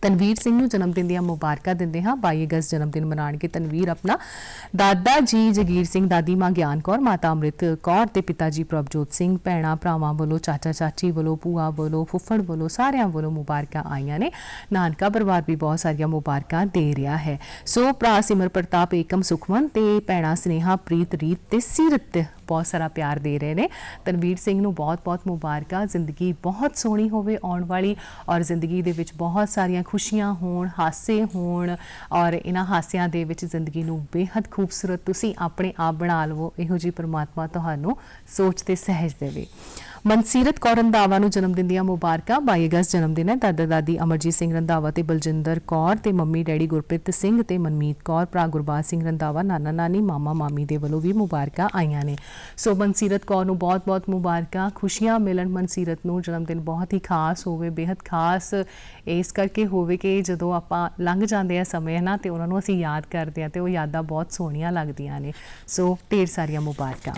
ਤਨਵੀਰ ਸਿੰਘ ਨੂੰ ਜਨਮ ਦਿਨ ਦੀਆਂ ਮੁਬਾਰਕਾਂ ਦਿੰਦੇ ਹਾਂ। 22 ਅਗਸਤ ਜਨਮ ਦਿਨ ਮਨਾਉਣਗੇ ਤਨਵੀਰ ਆਪਣਾ। ਦਾਦਾ ਜੀ ਜਗੀਰ ਸਿੰਘ, ਦਾਦੀ ਮਾਂ ਗਿਆਨ ਕੌਰ, ਮਾਤਾ ਅੰਮ੍ਰਿਤ ਕੌਰ ਤੇ ਪਿਤਾ ਜੀ ਪ੍ਰਭਜੋਤ ਸਿੰਘ। ਭੈਣਾਂ ਭਰਾਵਾਂ ਵੱਲੋਂ, ਚਾਚਾ ਚਾਚੀ ਵੱਲੋਂ, ਭੂਆ ਵੱਲੋਂ, ਫੁੱਫੜ ਵੱਲੋਂ, ਸਾਰਿਆਂ ਵੱਲੋਂ ਮੁਬਾਰਕਾਂ ਆਈਆਂ ਨੇ। ਨਾਨਕਾ ਪਰਿਵਾਰ ਵੀ ਬਹੁਤ ਸਾਰੀਆਂ ਮੁਬਾਰਕਾਂ ਦੇ ਰਿਹਾ ਹੈ। ਸੋ ਭਰਾ ਸਿਮਰ ਪ੍ਰਤਾਪ, ਏਕਮ ਸੁਖਮਨ ਤੇ ਭੈਣਾਂ ਸਨੇਹਾ, ਪ੍ਰੀਤ, ਰੀਤ ਤੇ ਸੀਰਤ ਬਹੁਤ ਸਾਰਾ ਪਿਆਰ ਦੇ ਰਹੇ ਨੇ। ਤਨਵੀਰ ਸਿੰਘ ਨੂੰ ਬਹੁਤ-ਬਹੁਤ ਮੁਬਾਰਕਾਂ। ਜ਼ਿੰਦਗੀ ਬਹੁਤ ਸੋਹਣੀ ਹੋਵੇ ਆਉਣ ਵਾਲੀ, ਔਰ ਜ਼ਿੰਦਗੀ ਦੇ ਵਿੱਚ ਬਹੁਤ ਸਾਰੀਆਂ ਖੁਸ਼ੀਆਂ ਹੋਣ, ਹਾਸੇ ਹੋਣ, ਔਰ ਇਹਨਾਂ ਹਾਸਿਆਂ ਦੇ ਵਿੱਚ ਜ਼ਿੰਦਗੀ ਨੂੰ ਬੇਹੱਦ ਖੂਬਸੂਰਤ ਤੁਸੀਂ ਆਪਣੇ ਆਪ ਬਣਾ ਲਵੋ। ਇਹੋ ਜਿਹੀ ਪਰਮਾਤਮਾ ਤੁਹਾਨੂੰ ਸੋਚ ਤੇ ਸਹਿਜ ਦੇਵੇ। ਮਨਸੀਰਤ ਕੌਰ ਰੰਧਾਵਾ ਨੂੰ ਜਨਮ ਦਿਨ ਦੀਆਂ ਮੁਬਾਰਕਾਂ। 22 ਅਗਸਤ ਜਨਮ ਦਿਨ ਹੈ। ਦਾਦਾ ਦਾਦੀ ਅਮਰਜੀਤ ਸਿੰਘ ਰੰਧਾਵਾ ਤੇ ਬਲਜਿੰਦਰ ਕੌਰ ਤੇ ਮੰਮੀ ਡੈਡੀ ਗੁਰਪ੍ਰੀਤ ਸਿੰਘ ਤੇ ਮਨਮੀਤ ਕੌਰ, ਭਰਾ ਗੁਰਬਾਜ ਸਿੰਘ ਰੰਧਾਵਾ, ਨਾਨਾ ਨਾਨੀ, ਮਾਮਾ ਮਾਮੀ ਦੇ ਵੱਲੋਂ ਵੀ ਮੁਬਾਰਕਾਂ ਆਈਆਂ ਨੇ। ਸੋ ਮਨਸੀਰਤ ਕੌਰ ਨੂੰ ਬਹੁਤ-ਬਹੁਤ ਮੁਬਾਰਕਾਂ। ਖੁਸ਼ੀਆਂ ਮਿਲਣ ਮਨਸੀਰਤ ਨੂੰ। ਜਨਮ ਦਿਨ ਬਹੁਤ ਹੀ ਖਾਸ ਹੋਵੇ, ਬੇਹੱਦ ਖਾਸ ਇਸ ਕਰਕੇ ਹੋਵੇ ਕਿ ਜਦੋਂ ਆਪਾਂ ਲੰਘ ਜਾਂਦੇ ਆ ਸਮੇਂ ਨਾ ਤੇ ਉਹਨਾਂ ਨੂੰ ਅਸੀਂ ਯਾਦ ਕਰਦੇ ਆ ਤੇ ਉਹ ਯਾਦਾਂ ਬਹੁਤ ਸੋਹਣੀਆਂ ਲੱਗਦੀਆਂ ਨੇ। ਸੋ ਢੇਰ ਸਾਰੀਆਂ ਮੁਬਾਰਕਾਂ।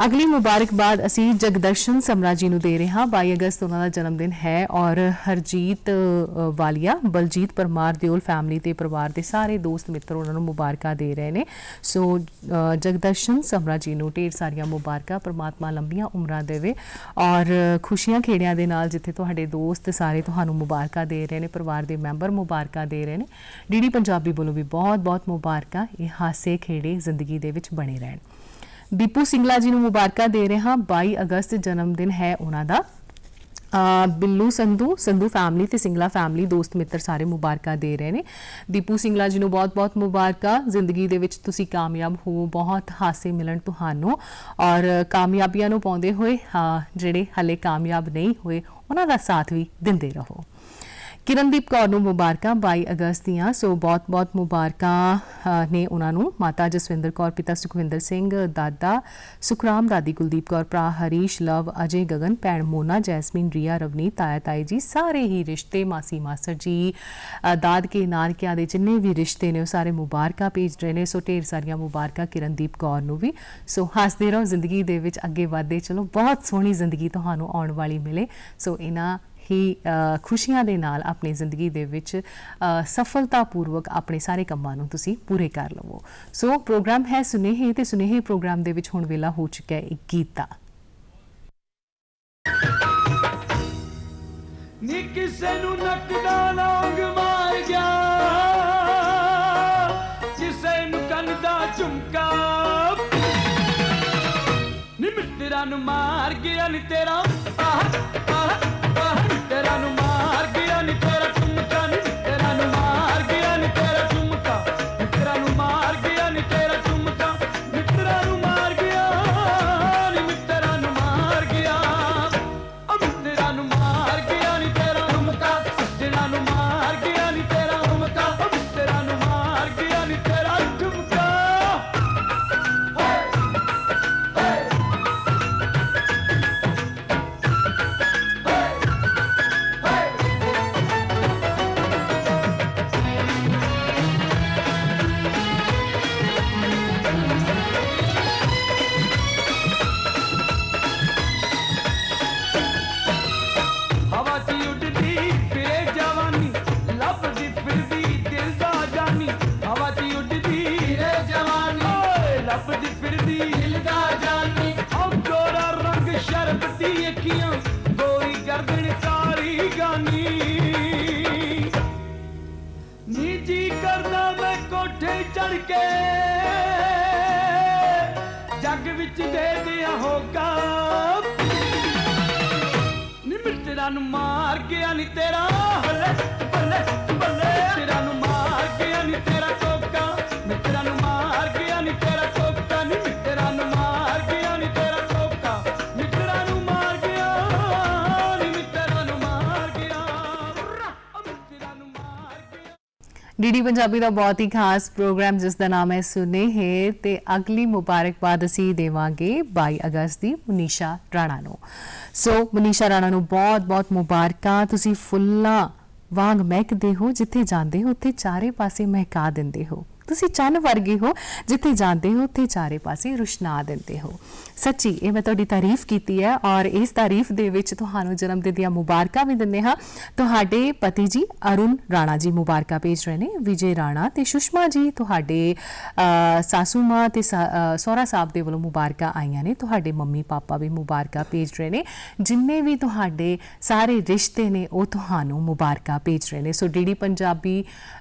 ਅਗਲੀ ਮੁਬਾਰਕਬਾਦ ਅਸੀਂ ਜਗਦਰਸ਼ਨ ਸਮਰਾ ਜੀ ਨੂੰ ਦੇ ਰਹੇ ਹਾਂ। 22 ਅਗਸਤ ਉਹਨਾਂ ਦਾ ਜਨਮ ਦਿਨ ਹੈ ਔਰ ਹਰਜੀਤ ਵਾਲੀਆ, ਬਲਜੀਤ ਪਰਮਾਰ, ਦਿਓਲ ਫੈਮਿਲੀ ਤੇ ਪਰਿਵਾਰ ਦੇ ਸਾਰੇ ਦੋਸਤ ਮਿੱਤਰ ਉਹਨਾਂ ਨੂੰ ਮੁਬਾਰਕਾਂ ਦੇ ਰਹੇ ਨੇ। ਸੋ ਜਗਦਰਸ਼ਨ ਸਮਰਾ ਜੀ ਨੂੰ ਢੇਰ ਸਾਰੀਆਂ ਮੁਬਾਰਕਾਂ। ਪਰਮਾਤਮਾ ਲੰਬੀਆਂ ਉਮਰਾਂ ਦੇਵੇ ਔਰ ਖੁਸ਼ੀਆਂ ਖੇੜਿਆਂ ਦੇ ਨਾਲ ਜਿੱਥੇ ਤੁਹਾਡੇ ਦੋਸਤ ਸਾਰੇ ਤੁਹਾਨੂੰ ਮੁਬਾਰਕਾਂ ਦੇ ਰਹੇ ਨੇ, ਪਰਿਵਾਰ ਦੇ ਮੈਂਬਰ ਮੁਬਾਰਕਾਂ ਦੇ ਰਹੇ ਨੇ, ਡੀਡੀ ਪੰਜਾਬੀ ਵੱਲੋਂ ਵੀ ਬਹੁਤ-ਬਹੁਤ ਮੁਬਾਰਕਾਂ। ਇਹ ਹਾਸੇ ਖੇੜੇ ਜ਼ਿੰਦਗੀ ਦੇ ਵਿੱਚ ਬਣੇ ਰਹਿਣ। ਦੀਪੂ ਸਿੰਗਲਾ ਜੀ ਨੂੰ ਮੁਬਾਰਕਾਂ ਦੇ ਰਹੇ ਹਾਂ। 22 ਅਗਸਤ ਜਨਮ ਦਿਨ ਹੈ ਉਹਨਾਂ ਦਾ। ਬਿੱਲੂ ਸੰਧੂ ਫੈਮਿਲੀ ਤੇ ਸਿੰਗਲਾ ਫੈਮਿਲੀ, ਦੋਸਤ ਮਿੱਤਰ ਸਾਰੇ ਮੁਬਾਰਕਾਂ ਦੇ ਰਹੇ ਨੇ। ਦੀਪੂ ਸਿੰਗਲਾ ਜੀ ਨੂੰ ਬਹੁਤ-ਬਹੁਤ ਮੁਬਾਰਕਾਂ। ਜ਼ਿੰਦਗੀ ਦੇ ਵਿੱਚ ਤੁਸੀਂ ਕਾਮਯਾਬ ਹੋ, ਬਹੁਤ ਹਾਸੇ ਮਿਲਣ ਤੁਹਾਨੂੰ, ਔਰ ਕਾਮਯਾਬੀਆਂ ਨੂੰ ਪਾਉਂਦੇ ਹੋਏ ਜਿਹੜੇ ਹਾਲੇ ਕਾਮਯਾਬ ਨਹੀਂ ਹੋਏ ਉਹਨਾਂ ਦਾ ਸਾਥ ਵੀ ਦਿੰਦੇ ਰਹੋ। ਕਿਰਨਦੀਪ ਕੌਰ ਨੂੰ ਮੁਬਾਰਕਾਂ 22 ਅਗਸਤ ਦੀਆਂ। ਸੋ ਬਹੁਤ-ਬਹੁਤ ਮੁਬਾਰਕਾਂ ਨੇ ਉਹਨਾਂ ਨੂੰ। ਮਾਤਾ ਜਸਵਿੰਦਰ ਕੌਰ, ਪਿਤਾ ਸੁਖਵਿੰਦਰ ਸਿੰਘ, ਦਾਦਾ ਸੁਖਰਾਮ, ਦਾਦੀ ਕੁਲਦੀਪ ਕੌਰ, ਭਰਾ ਹਰੀਸ਼, ਲਵ, ਅਜੇ, ਗਗਨ, ਭੈਣ ਮੋਨਾ, ਜੈਸਮੀਨ, ਰੀਆ, ਰਵਨੀਤ, ਤਾਇਆ ਤਾਈ ਜੀ, ਸਾਰੇ ਹੀ ਰਿਸ਼ਤੇ, ਮਾਸੀ ਮਾਸੜ ਜੀ, ਦਾਦਕੇ ਨਾਨਕਿਆਂ ਦੇ ਜਿੰਨੇ ਵੀ ਰਿਸ਼ਤੇ ਨੇ ਉਹ ਸਾਰੇ ਮੁਬਾਰਕਾਂ ਭੇਜ ਰਹੇ ਨੇ। ਸੋ ਢੇਰ ਸਾਰੀਆਂ ਮੁਬਾਰਕਾਂ ਕਿਰਨਦੀਪ ਕੌਰ ਨੂੰ ਵੀ। ਸੋ ਹੱਸਦੇ ਰਹੋ ਜ਼ਿੰਦਗੀ ਦੇ ਵਿੱਚ, ਅੱਗੇ ਵਧਦੇ ਚਲੋ, ਬਹੁਤ ਸੋਹਣੀ ਜ਼ਿੰਦਗੀ ਤੁਹਾਨੂੰ ਆਉਣ ਵਾਲੀ ਮਿਲੇ। ਸੋ ਇਹਨਾਂ ਹੀ ਖੁਸ਼ੀਆਂ ਦੇ ਨਾਲ ਆਪਣੀ ਜ਼ਿੰਦਗੀ ਦੇ ਵਿੱਚ ਸਫਲਤਾਪੂਰਵਕ ਆਪਣੇ ਸਾਰੇ ਕੰਮਾਂ ਨੂੰ ਤੁਸੀਂ ਪੂਰੇ ਕਰ ਲਵੋ। ਸੋ ਪ੍ਰੋਗਰਾਮ ਹੈ ਸੁਨੇਹੇ ਤੇ ਸੁਨੇਹੇ ਪ੍ਰੋਗਰਾਮ ਦੇ ਵਿੱਚ ਹੁਣ ਵੇਲਾ ਹੋ ਚੁੱਕਿਆ ਹੈ ਇੱਕ ਗੀਤ ਦਾ। ਨੀ ਕਿਸੇ ਨੂੰ ਨੱਕਦਾ ਲੌਂਗ ਮਾਰ ਗਿਆ, ਕਿਸੇ ਨੂੰ ਕੰਨ ਦਾ ਝੁਮਕਾ, ਨੀ ਮਿੱਤਰਾਂ ਨੂੰ ਮਾਰ ਗਿਆ ਨੀ ਤੇਰਾ ਤੇਰਾ ਨੂੰ ਮਾਰ ਗਿਆ ਨੀ ਤੇਰਾ ਝੁਮਕਾ, ਨੀ ਤੇਰਾ ਨੂੰ ਮਾਰ ਗਿਆ ਨੀ ਤੇਰਾ ਝੁਮਕਾ, ਮਿੱਤਰਾਂ ਨੂੰ ਮਾਰ ਗਿਆ ਨੀ ਤੇਰਾ ਝੁਮਕਾ, ਮਿੱਤਰਾਂ ਨੂੰ ਮਾਰ ਗਿਆ ਨੀ, ਮਿੱਤਰਾਂ ਨੂੰ ਮਾਰ ਗਿਆ, ਮਿੱਤਰਾਂ ਨੂੰ ਮਾਰ ਗਿਆ ਨੀ ਤੇਰਾ ਝੁਮਕਾ, ਸੱਜਣਾ ਨੂੰ ਮਾਰ ਗਿਆ ਨੀ ਤੇਰਾ ਝੁਮਕਾ, ਮਿੱਤਰਾਂ ਨੂੰ ਮਾਰ ਗਿਆ ਨੀ ਤੇਰਾ ਝੁਮਕਾ। ਹਵਾ 'ਚ ਉੱਡਦੀ ਫਿਰੇ ਜਵਾਨੀ, ਲੱਭਦੀ ਫਿਰਦੀ ਦਿਲ ਦਾ ਜਾਨੀ, ਹਵਾ 'ਚ ਉੱਡਦੀ ਫਿਰੇ ਜਵਾਨੀ, ਓਏ ਲੱਭਦੀ ਫਿਰਦੀ ਦਿਲ ਦਾ ਜਾਨੀ, ਓ ਗੋਰਾ ਰੰਗ ਸ਼ਰਬ ਦੀ ਅੱਖੀਆਂ, ਗੋਰੀ ਗਰਦਨ ਕਾਲੀ ਗਾਨੀ, ਨੀ ਜੀ ਕਰਦਾ ਮੈਂ ਕੋਠੇ ਚੜ ਕੇ ਜੱਗ ਵਿੱਚ ਦੇ ਦਿਆਂ ਹੋਗਾ, ਮਿੱਤਰਾਂ ਨੂੰ ਮਾਰ ਗਿਆ ਨੀ ਤੇਰਾ ਬੱਲੇ ਬੱਲੇ ਬੱਲੇ, ਮਿੱਤਰਾਂ ਨੂੰ ਮਾਰ ਗਿਆ ਨੀ ਤੇਰਾ ਕੋਕਾ, ਮਿੱਤਰਾਂ ਨੂੰ ਮਾਰ ਗਿਆ ਨੀ ਤੇਰਾ ਕੋਕਾ, ਨੀ ਮਿੱਤਰਾਂ ਨੂੰ ਮਾਰ ਗਿਆ ਨੀ ਤੇਰਾ ਕੋਕਾ, ਮਿੱਤਰਾਂ ਨੂੰ ਮਾਰ ਗਿਆ ਨੀ, ਮਿੱਤਰਾਂ ਨੂੰ ਮਾਰ ਗਿਆ, ਮਿੱਤਰਾਂ ਨੂੰ ਮਾਰ ਗਿਆ। ਡੀਡੀ ਪੰਜਾਬੀ ਦਾ ਬਹੁਤ ਹੀ ਖਾਸ ਪ੍ਰੋਗਰਾਮ ਜਿਸ ਦਾ ਨਾਮ ਹੈ ਸੁਨੇਹੇ ਤੇ ਅਗਲੀ ਮੁਬਾਰਕਬਾਦ ਅਸੀਂ ਦੇਵਾਂਗੇ 22 ਅਗਸਤ ਦੀ ਮਨੀਸ਼ਾ ਰਾਣਾ ਨੂੰ। ਸੋ ਮਨੀਸ਼ਾ ਰਾਣਾ ਨੂੰ ਬਹੁਤ-ਬਹੁਤ ਮੁਬਾਰਕਾਂ। ਤੁਸੀਂ ਫੁੱਲਾਂ ਵਾਂਗ ਮਹਿਕਦੇ ਹੋ, ਜਿੱਥੇ ਜਾਂਦੇ ਹੋ ਉੱਥੇ ਚਾਰੇ ਪਾਸੇ ਮਹਿਕਾ ਦਿੰਦੇ ਹੋ। ਤੁਸੀਂ ਚੰਨ ਵਰਗੇ ਹੋ, ਜਿੱਥੇ ਜਾਂਦੇ ਹੋ ਉੱਥੇ ਚਾਰੇ ਪਾਸੇ ਰੁਸ਼ਨਾ ਦਿੰਦੇ ਹੋ। ਸੱਚੀ ਇਹ ਮੈਂ ਤੁਹਾਡੀ ਤਾਰੀਫ ਕੀਤੀ ਹੈ ਔਰ ਇਸ ਤਾਰੀਫ ਦੇ ਵਿੱਚ ਤੁਹਾਨੂੰ ਜਨਮ ਦਿਨ ਦੀਆਂ ਮੁਬਾਰਕਾਂ ਵੀ ਦਿੰਦੇ ਹਾਂ। ਤੁਹਾਡੇ ਪਤੀ ਜੀ ਅਰੁਣ ਰਾਣਾ ਜੀ ਮੁਬਾਰਕਾਂ ਭੇਜ ਰਹੇ ਨੇ, ਵਿਜੇ ਰਾਣਾ ਤੇ ਸੁਸ਼ਮਾ ਜੀ ਤੁਹਾਡੇ ਸਾਸੂ ਮਾਂ ਤੇ ਸਹੁਰਾ ਸਾਹਿਬ ਦੇ ਵੱਲੋਂ ਮੁਬਾਰਕਾਂ ਆਈਆਂ ਨੇ। ਤੁਹਾਡੇ ਮੰਮੀ ਪਾਪਾ ਵੀ ਮੁਬਾਰਕਾਂ ਭੇਜ ਰਹੇ ਨੇ। ਜਿੰਨੇ ਵੀ ਤੁਹਾਡੇ ਸਾਰੇ ਰਿਸ਼ਤੇ ਨੇ ਉਹ ਤੁਹਾਨੂੰ ਮੁਬਾਰਕਾਂ ਭੇਜ ਰਹੇ ਨੇ। ਸੋ ਡੀਡੀ ਪੰਜਾਬੀ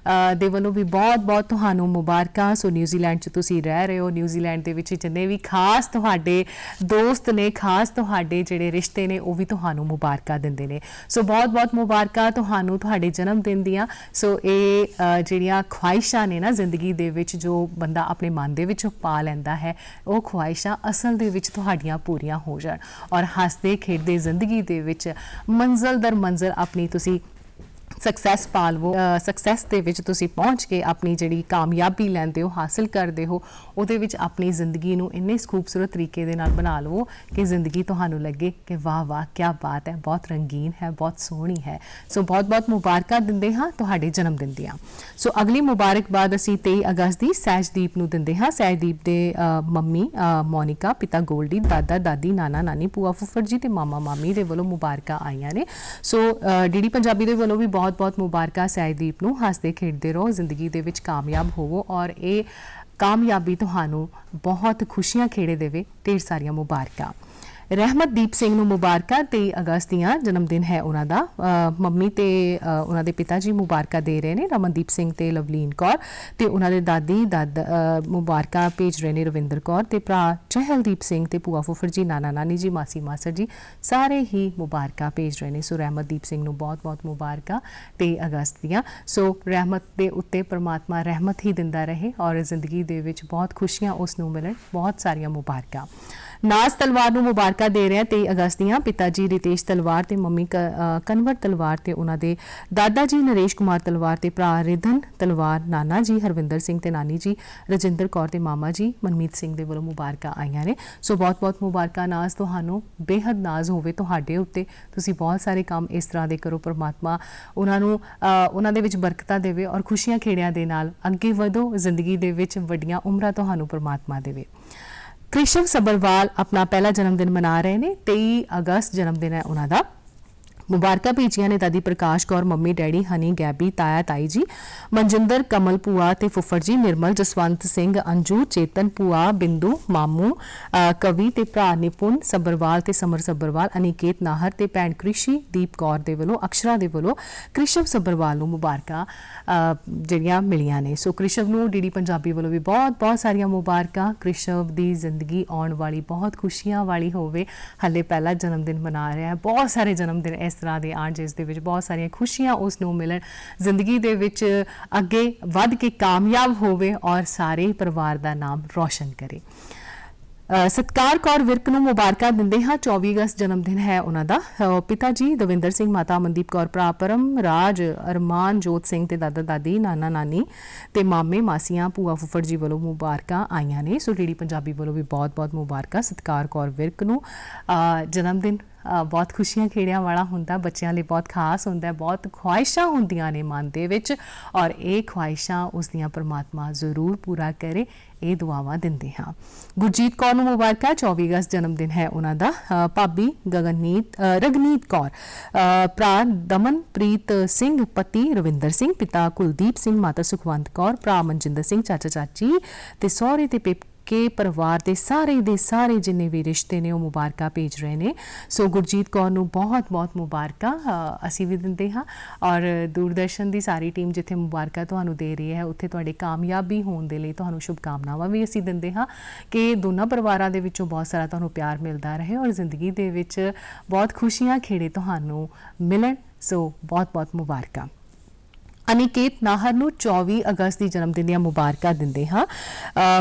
ਦੇ ਵੱਲੋਂ ਵੀ ਬਹੁਤ-ਬਹੁਤ ਤੁਹਾਨੂੰ ਮੁਬਾਰਕਾਂ। ਸੋ ਨਿਊਜ਼ੀਲੈਂਡ 'ਚ ਤੁਸੀਂ ਰਹਿ ਰਹੇ ਹੋ, ਨਿਊਜ਼ੀਲੈਂਡ ਦੇ ਵਿੱਚ ਜਿੰਨੇ ਵੀ ਖਾਸ ਤੁਹਾਡੇ ਦੋਸਤ ਨੇ, ਖਾਸ ਤੁਹਾਡੇ ਜਿਹੜੇ ਰਿਸ਼ਤੇ ਨੇ ਉਹ ਵੀ ਤੁਹਾਨੂੰ ਮੁਬਾਰਕਾਂ ਦਿੰਦੇ ਨੇ। ਸੋ ਬਹੁਤ-ਬਹੁਤ ਮੁਬਾਰਕਾਂ ਤੁਹਾਨੂੰ ਤੁਹਾਡੇ ਜਨਮ ਦਿਨ ਦੀਆਂ। ਸੋ ਇਹ ਜਿਹੜੀਆਂ ਖੁਆਇਸ਼ਾਂ ਨੇ ਨਾ ਜ਼ਿੰਦਗੀ ਦੇ ਵਿੱਚ ਜੋ ਬੰਦਾ ਆਪਣੇ ਮਨ ਦੇ ਵਿੱਚ ਪਾ ਲੈਂਦਾ ਹੈ, ਉਹ ਖੁਆਇਸ਼ਾਂ ਅਸਲ ਦੇ ਵਿੱਚ ਤੁਹਾਡੀਆਂ ਪੂਰੀਆਂ ਹੋ ਜਾਣ ਔਰ ਹੱਸਦੇ ਖੇਡਦੇ ਜ਼ਿੰਦਗੀ ਦੇ ਵਿੱਚ ਮੰਜ਼ਲ ਦਰ ਮੰਜ਼ਲ ਆਪਣੀ ਤੁਸੀਂ ਸਕਸੈਸ ਪਾ ਲਵੋ। ਸਕਸੈਸ ਦੇ ਵਿੱਚ ਤੁਸੀਂ ਪਹੁੰਚ ਕੇ ਆਪਣੀ ਜਿਹੜੀ ਕਾਮਯਾਬੀ ਲੈਂਦੇ ਹੋ, ਹਾਸਿਲ ਕਰਦੇ ਹੋ, ਉਹਦੇ ਵਿੱਚ ਆਪਣੀ ਜ਼ਿੰਦਗੀ ਨੂੰ ਇੰਨੇ ਖੂਬਸੂਰਤ ਤਰੀਕੇ ਦੇ ਨਾਲ ਬਣਾ ਲਵੋ ਕਿ ਜ਼ਿੰਦਗੀ ਤੁਹਾਨੂੰ ਲੱਗੇ ਕਿ ਵਾਹ ਵਾਹ ਕੀ ਬਾਤ ਹੈ, ਬਹੁਤ ਰੰਗੀਨ ਹੈ, ਬਹੁਤ ਸੋਹਣੀ ਹੈ। ਸੋ ਬਹੁਤ-ਬਹੁਤ ਮੁਬਾਰਕਾਂ ਦਿੰਦੇ ਹਾਂ ਤੁਹਾਡੇ ਜਨਮ ਦਿਨ ਦੀਆਂ। ਸੋ ਅਗਲੀ ਮੁਬਾਰਕਬਾਦ ਅਸੀਂ 23 ਅਗਸਤ ਦੀ ਸਹਿਜਦੀਪ ਨੂੰ ਦਿੰਦੇ ਹਾਂ। ਸਹਿਜਦੀਪ ਦੇ ਮੰਮੀ ਮੋਨਿਕਾ, ਪਿਤਾ ਗੋਲਡੀ, ਦਾਦਾ ਦਾਦੀ, ਨਾਨਾ ਨਾਨੀ, ਭੂਆ ਫੁੱਫੜ ਜੀ ਤੇ ਮਾਮਾ ਮਾਮੀ ਦੇ ਵੱਲੋਂ ਮੁਬਾਰਕਾਂ ਆਈਆਂ ਨੇ। ਸੋ ਡੀਡੀ ਪੰਜਾਬੀ ਦੇ ਵੱਲੋਂ ਵੀ ਬਹੁਤ-ਬਹੁਤ ਮੁਬਾਰਕਾਂ ਸਹਿਜਦੀਪ ਨੂੰ। ਹੱਸਦੇ ਖੇਡਦੇ ਰਹੋ, ਜ਼ਿੰਦਗੀ ਦੇ ਵਿੱਚ ਕਾਮਯਾਬ ਹੋਵੋ ਔਰ ਇਹ ਕਾਮਯਾਬੀ ਤੁਹਾਨੂੰ ਬਹੁਤ ਖੁਸ਼ੀਆਂ ਖੇੜੇ ਦੇਵੇ। ਢੇਰ ਸਾਰੀਆਂ ਮੁਬਾਰਕਾਂ। ਰਹਿਮਤਦੀਪ ਸਿੰਘ ਨੂੰ ਮੁਬਾਰਕਾਂ, 23 ਅਗਸਤ ਦੀਆਂ ਜਨਮ ਦਿਨ ਹੈ ਉਹਨਾਂ ਦਾ। ਮੰਮੀ ਤੇ ਉਹਨਾਂ ਦੇ ਪਿਤਾ ਜੀ ਮੁਬਾਰਕਾਂ ਦੇ ਰਹੇ ਨੇ, ਰਮਨਦੀਪ ਸਿੰਘ ਤੇ ਲਵਲੀਨ ਕੌਰ, ਤੇ ਉਹਨਾਂ ਦੇ ਦਾਦੀ ਦਾਦਾ ਮੁਬਾਰਕਾਂ ਭੇਜ ਰਹੇ ਨੇ, ਰਵਿੰਦਰ ਕੌਰ ਤੇ ਭਰਾ ਚਹਿਲਦੀਪ ਸਿੰਘ ਤੇ ਭੂਆ ਫੁੱਫੜ ਜੀ, ਨਾਨਾ ਨਾਨੀ ਜੀ, ਮਾਸੀ ਮਾਸੜ ਜੀ ਸਾਰੇ ਹੀ ਮੁਬਾਰਕਾਂ ਭੇਜ ਰਹੇ ਨੇ। ਸੋ ਰਹਿਮਤਦੀਪ ਸਿੰਘ ਨੂੰ ਬਹੁਤ-ਬਹੁਤ ਮੁਬਾਰਕਾਂ 23 ਅਗਸਤ ਦੀਆਂ। ਸੋ ਰਹਿਮਤ ਦੇ ਉੱਤੇ ਪਰਮਾਤਮਾ ਰਹਿਮਤ ਹੀ ਦਿੰਦਾ ਰਹੇ ਔਰ ਜ਼ਿੰਦਗੀ ਦੇ ਵਿੱਚ ਬਹੁਤ ਖੁਸ਼ੀਆਂ ਉਸ ਨੂੰ ਮਿਲਣ। ਬਹੁਤ ਸਾਰੀਆਂ ਮੁਬਾਰਕਾਂ। ਨਾਜ਼ ਤਲਵਾਰ ਨੂੰ ਮੁਬਾਰਕਾਂ ਦੇ ਰਹੇ 23 ਅਗਸਤ ਦੀਆਂ। ਪਿਤਾ ਜੀ ਰਿਤੇਸ਼ ਤਲਵਾਰ ਤੇ ਮੰਮੀ ਕਨਵਰ ਤਲਵਾਰ ਤੇ ਉਹਨਾਂ ਦੇ ਦਾਦਾ ਜੀ ਨਰੇਸ਼ ਕੁਮਾਰ ਤਲਵਾਰ ਤੇ ਭਰਾ ਰਿਧਨ ਤਲਵਾਰ, ਨਾਨਾ ਜੀ ਹਰਵਿੰਦਰ ਸਿੰਘ ਤੇ ਨਾਨੀ ਜੀ ਰਜਿੰਦਰ ਕੌਰ ਤੇ ਮਾਮਾ ਜੀ ਮਨਮੀਤ ਸਿੰਘ ਦੇ ਵੱਲੋਂ ਮੁਬਾਰਕਾਂ ਆਈਆਂ ਨੇ। ਸੋ ਬਹੁਤ-ਬਹੁਤ ਮੁਬਾਰਕਾਂ ਨਾਜ਼ ਤੁਹਾਨੂੰ। ਬੇਹੱਦ ਨਾਜ਼ ਹੋਵੇ ਤੁਹਾਡੇ ਉੱਤੇ। ਤੁਸੀਂ ਬਹੁਤ ਸਾਰੇ ਕੰਮ ਇਸ ਤਰ੍ਹਾਂ ਦੇ ਕਰੋ, ਪਰਮਾਤਮਾ ਉਹਨਾਂ ਨੂੰ ਉਹਨਾਂ ਦੇ ਵਿੱਚ ਬਰਕਤਾਂ ਦੇਵੇ ਔਰ ਖੁਸ਼ੀਆਂ ਖੇੜਿਆਂ ਦੇ ਨਾਲ ਅੱਗੇ ਵਧੋ। ਜ਼ਿੰਦਗੀ ਦੇ ਵਿੱਚ ਵੱਡੀਆਂ ਉਮਰਾਂ ਤੁਹਾਨੂੰ ਪਰਮਾਤਮਾ ਦੇਵੇ। ਕ੍ਰਿਸ਼ਵ ਸਬਰਵਾਲ ਆਪਣਾ ਪਹਿਲਾ ਜਨਮ ਦਿਨ ਮਨਾ ਰਹੇ ਨੇ। 23 ਅਗਸਤ ਜਨਮ ਦਿਨ ਹੈ ਉਹਨਾਂ ਦਾ। ਮੁਬਾਰਕਾਂ ਭੇਜੀਆਂ ਨੇ ਦਾਦੀ ਪ੍ਰਕਾਸ਼ ਕੌਰ, ਮੰਮੀ ਡੈਡੀ ਹਨੀ, ਗੈਬੀ, ਤਾਇਆ ਤਾਈ ਜੀ, ਮਨਜਿੰਦਰ, ਕਮਲ ਭੂਆ ਤੇ ਫੁੱਫੜ ਜੀ, ਨਿਰਮਲ, ਜਸਵੰਤ ਸਿੰਘ, ਅੰਜੂ, ਚੇਤਨ, ਭੂਆ, ਬਿੰਦੂ, ਮਾਮੂ, ਕਵੀ ਤੇ ਭਰਾ ਨਿਪੁੰਨ ਸਬਰਵਾਲ ਤੇ ਸਮਰ ਸਬਰਵਾਲ, ਅਨਿਕੇਤ ਨਾਹਰ ਤੇ ਭੈਣ ਕ੍ਰਿਸ਼ੀ ਦੀਪ ਕੌਰ ਦੇ ਵੱਲੋਂ, ਅਕਸ਼ਰਾ ਦੇ ਵੱਲੋਂ ਕ੍ਰਿਸ਼ਵ ਸਬਰਵਾਲ ਨੂੰ ਮੁਬਾਰਕਾਂ ਜਿਹੜੀਆਂ ਮਿਲੀਆਂ ਨੇ। ਸੋ ਕ੍ਰਿਸ਼ਵ ਨੂੰ ਡੀਡੀ ਪੰਜਾਬੀ ਵੱਲੋਂ ਵੀ ਬਹੁਤ-ਬਹੁਤ ਸਾਰੀਆਂ ਮੁਬਾਰਕਾਂ। ਕ੍ਰਿਸ਼ਵ ਦੀ ਜ਼ਿੰਦਗੀ ਆਉਣ ਵਾਲੀ ਬਹੁਤ ਖੁਸ਼ੀਆਂ ਵਾਲੀ ਹੋਵੇ। ਹਾਲੇ ਪਹਿਲਾ ਜਨਮ ਦਿਨ ਮਨਾ ਰਿਹਾ ਹੈ। ਬਹੁਤ ਸਾਰੇ ਜਨਮ ਦਿਨ ਇਸ ਤਰ੍ਹਾਂ ਦੇ ਆਉਣ ਜਿਸ ਦੇ ਵਿੱਚ ਬਹੁਤ ਸਾਰੀਆਂ ਖੁਸ਼ੀਆਂ ਉਸ ਨੂੰ ਮਿਲਣ, ਜ਼ਿੰਦਗੀ ਦੇ ਵਿੱਚ ਅੱਗੇ ਵੱਧ ਕੇ ਕਾਮਯਾਬ ਹੋਵੇ ਔਰ ਸਾਰੇ ਪਰਿਵਾਰ ਦਾ ਨਾਮ ਰੌਸ਼ਨ ਕਰੇ। ਸਤਕਾਰ ਕੌਰ ਵਿਰਕ ਨੂੰ ਮੁਬਾਰਕਾਂ ਦਿੰਦੇ ਹਾਂ। 24 ਅਗਸਤ ਜਨਮ ਦਿਨ ਹੈ ਉਹਨਾਂ ਦਾ। ਪਿਤਾ ਜੀ ਦਵਿੰਦਰ ਸਿੰਘ, ਮਾਤਾ ਅਮਨਦੀਪ ਕੌਰ, ਭਰਾ ਪਰਮ ਰਾਜ, ਅਰਮਾਨ ਜੋਤ ਸਿੰਘ ਤੇ ਦਾਦਾ ਦਾਦੀ, ਨਾਨਾ ਨਾਨੀ ਤੇ ਮਾਮੇ ਮਾਸੀਆਂ, ਭੂਆ ਫੁੱਫੜ ਜੀ ਵੱਲੋਂ ਮੁਬਾਰਕਾਂ ਆਈਆਂ ਨੇ। ਸੋ ਡੀਡੀ ਪੰਜਾਬੀ ਵੱਲੋਂ ਵੀ ਬਹੁਤ-ਬਹੁਤ ਮੁਬਾਰਕਾਂ ਸਤਕਾਰ ਕੌਰ ਵਿਰਕ ਨੂੰ। ਜਨਮ ਦਿਨ ਬਹੁਤ ਖੁਸ਼ੀਆਂ ਖੇੜਿਆਂ ਵਾਲਾ ਹੁੰਦਾ, ਬੱਚਿਆਂ ਲਈ ਬਹੁਤ ਖਾਸ ਹੁੰਦਾ, ਬਹੁਤ ਖੁਆਇਸ਼ਾਂ ਹੁੰਦੀਆਂ ਨੇ ਮਨ ਦੇ ਵਿੱਚ ਔਰ ਇਹ ਖੁਆਇਸ਼ਾਂ ਉਸ ਦੀਆਂ ਪਰਮਾਤਮਾ ਜ਼ਰੂਰ ਪੂਰਾ ਕਰੇ, ਇਹ ਦੁਆਵਾਂ ਦਿੰਦੇ ਹਾਂ। ਗੁਰਜੀਤ ਕੌਰ ਨੂੰ ਮੁਬਾਰਕਾਂ, 24 ਅਗਸਤ ਜਨਮ ਦਿਨ ਹੈ ਉਹਨਾਂ ਦਾ। ਭਾਬੀ ਰਗਨੀਤ ਕੌਰ, ਭਰਾ ਦਮਨਪ੍ਰੀਤ ਸਿੰਘ, ਪਤੀ ਰਵਿੰਦਰ ਸਿੰਘ, ਪਿਤਾ ਕੁਲਦੀਪ ਸਿੰਘ, ਮਾਤਾ ਸੁਖਵੰਤ ਕੌਰ, ਭਰਾ ਮਨਜਿੰਦਰ ਸਿੰਘ, ਚਾਚਾ ਚਾਚੀ ਤੇ ਸਹੁਰੇ ਤੇ ਕੇ ਪਰਿਵਾਰ ਦੇ ਸਾਰੇ ਜਿੰਨੇ ਵੀ ਰਿਸ਼ਤੇ ਨੇ ਉਹ ਮੁਬਾਰਕਾਂ ਭੇਜ ਰਹੇ ਨੇ। ਸੋ ਗੁਰਜੀਤ ਕੌਰ ਨੂੰ ਬਹੁਤ-ਬਹੁਤ ਮੁਬਾਰਕਾਂ ਅਸੀਂ ਵੀ ਦਿੰਦੇ ਹਾਂ ਔਰ ਦੂਰਦਰਸ਼ਨ ਦੀ ਸਾਰੀ ਟੀਮ ਜਿੱਥੇ ਮੁਬਾਰਕਾਂ ਤੁਹਾਨੂੰ ਦੇ ਰਹੀ ਹੈ ਉੱਥੇ ਤੁਹਾਡੇ ਕਾਮਯਾਬੀ ਹੋਣ ਦੇ ਲਈ ਤੁਹਾਨੂੰ ਸ਼ੁਭਕਾਮਨਾਵਾਂ ਵੀ ਅਸੀਂ ਦਿੰਦੇ ਹਾਂ ਕਿ ਦੋਨਾਂ ਪਰਿਵਾਰਾਂ ਦੇ ਵਿੱਚੋਂ ਬਹੁਤ ਸਾਰਾ ਤੁਹਾਨੂੰ ਪਿਆਰ ਮਿਲਦਾ ਰਹੇ ਔਰ ਜ਼ਿੰਦਗੀ ਦੇ ਵਿੱਚ ਬਹੁਤ ਖੁਸ਼ੀਆਂ ਖੇੜੇ ਤੁਹਾਨੂੰ ਮਿਲਣ। ਸੋ ਬਹੁਤ-ਬਹੁਤ ਮੁਬਾਰਕਾਂ। ਅਨਿਕੇਤ ਨਾਹਰ ਨੂੰ 24 ਅਗਸਤ ਦੀ ਜਨਮ ਦਿਨ ਦੀਆਂ ਮੁਬਾਰਕਾਂ ਦਿੰਦੇ ਹਾਂ।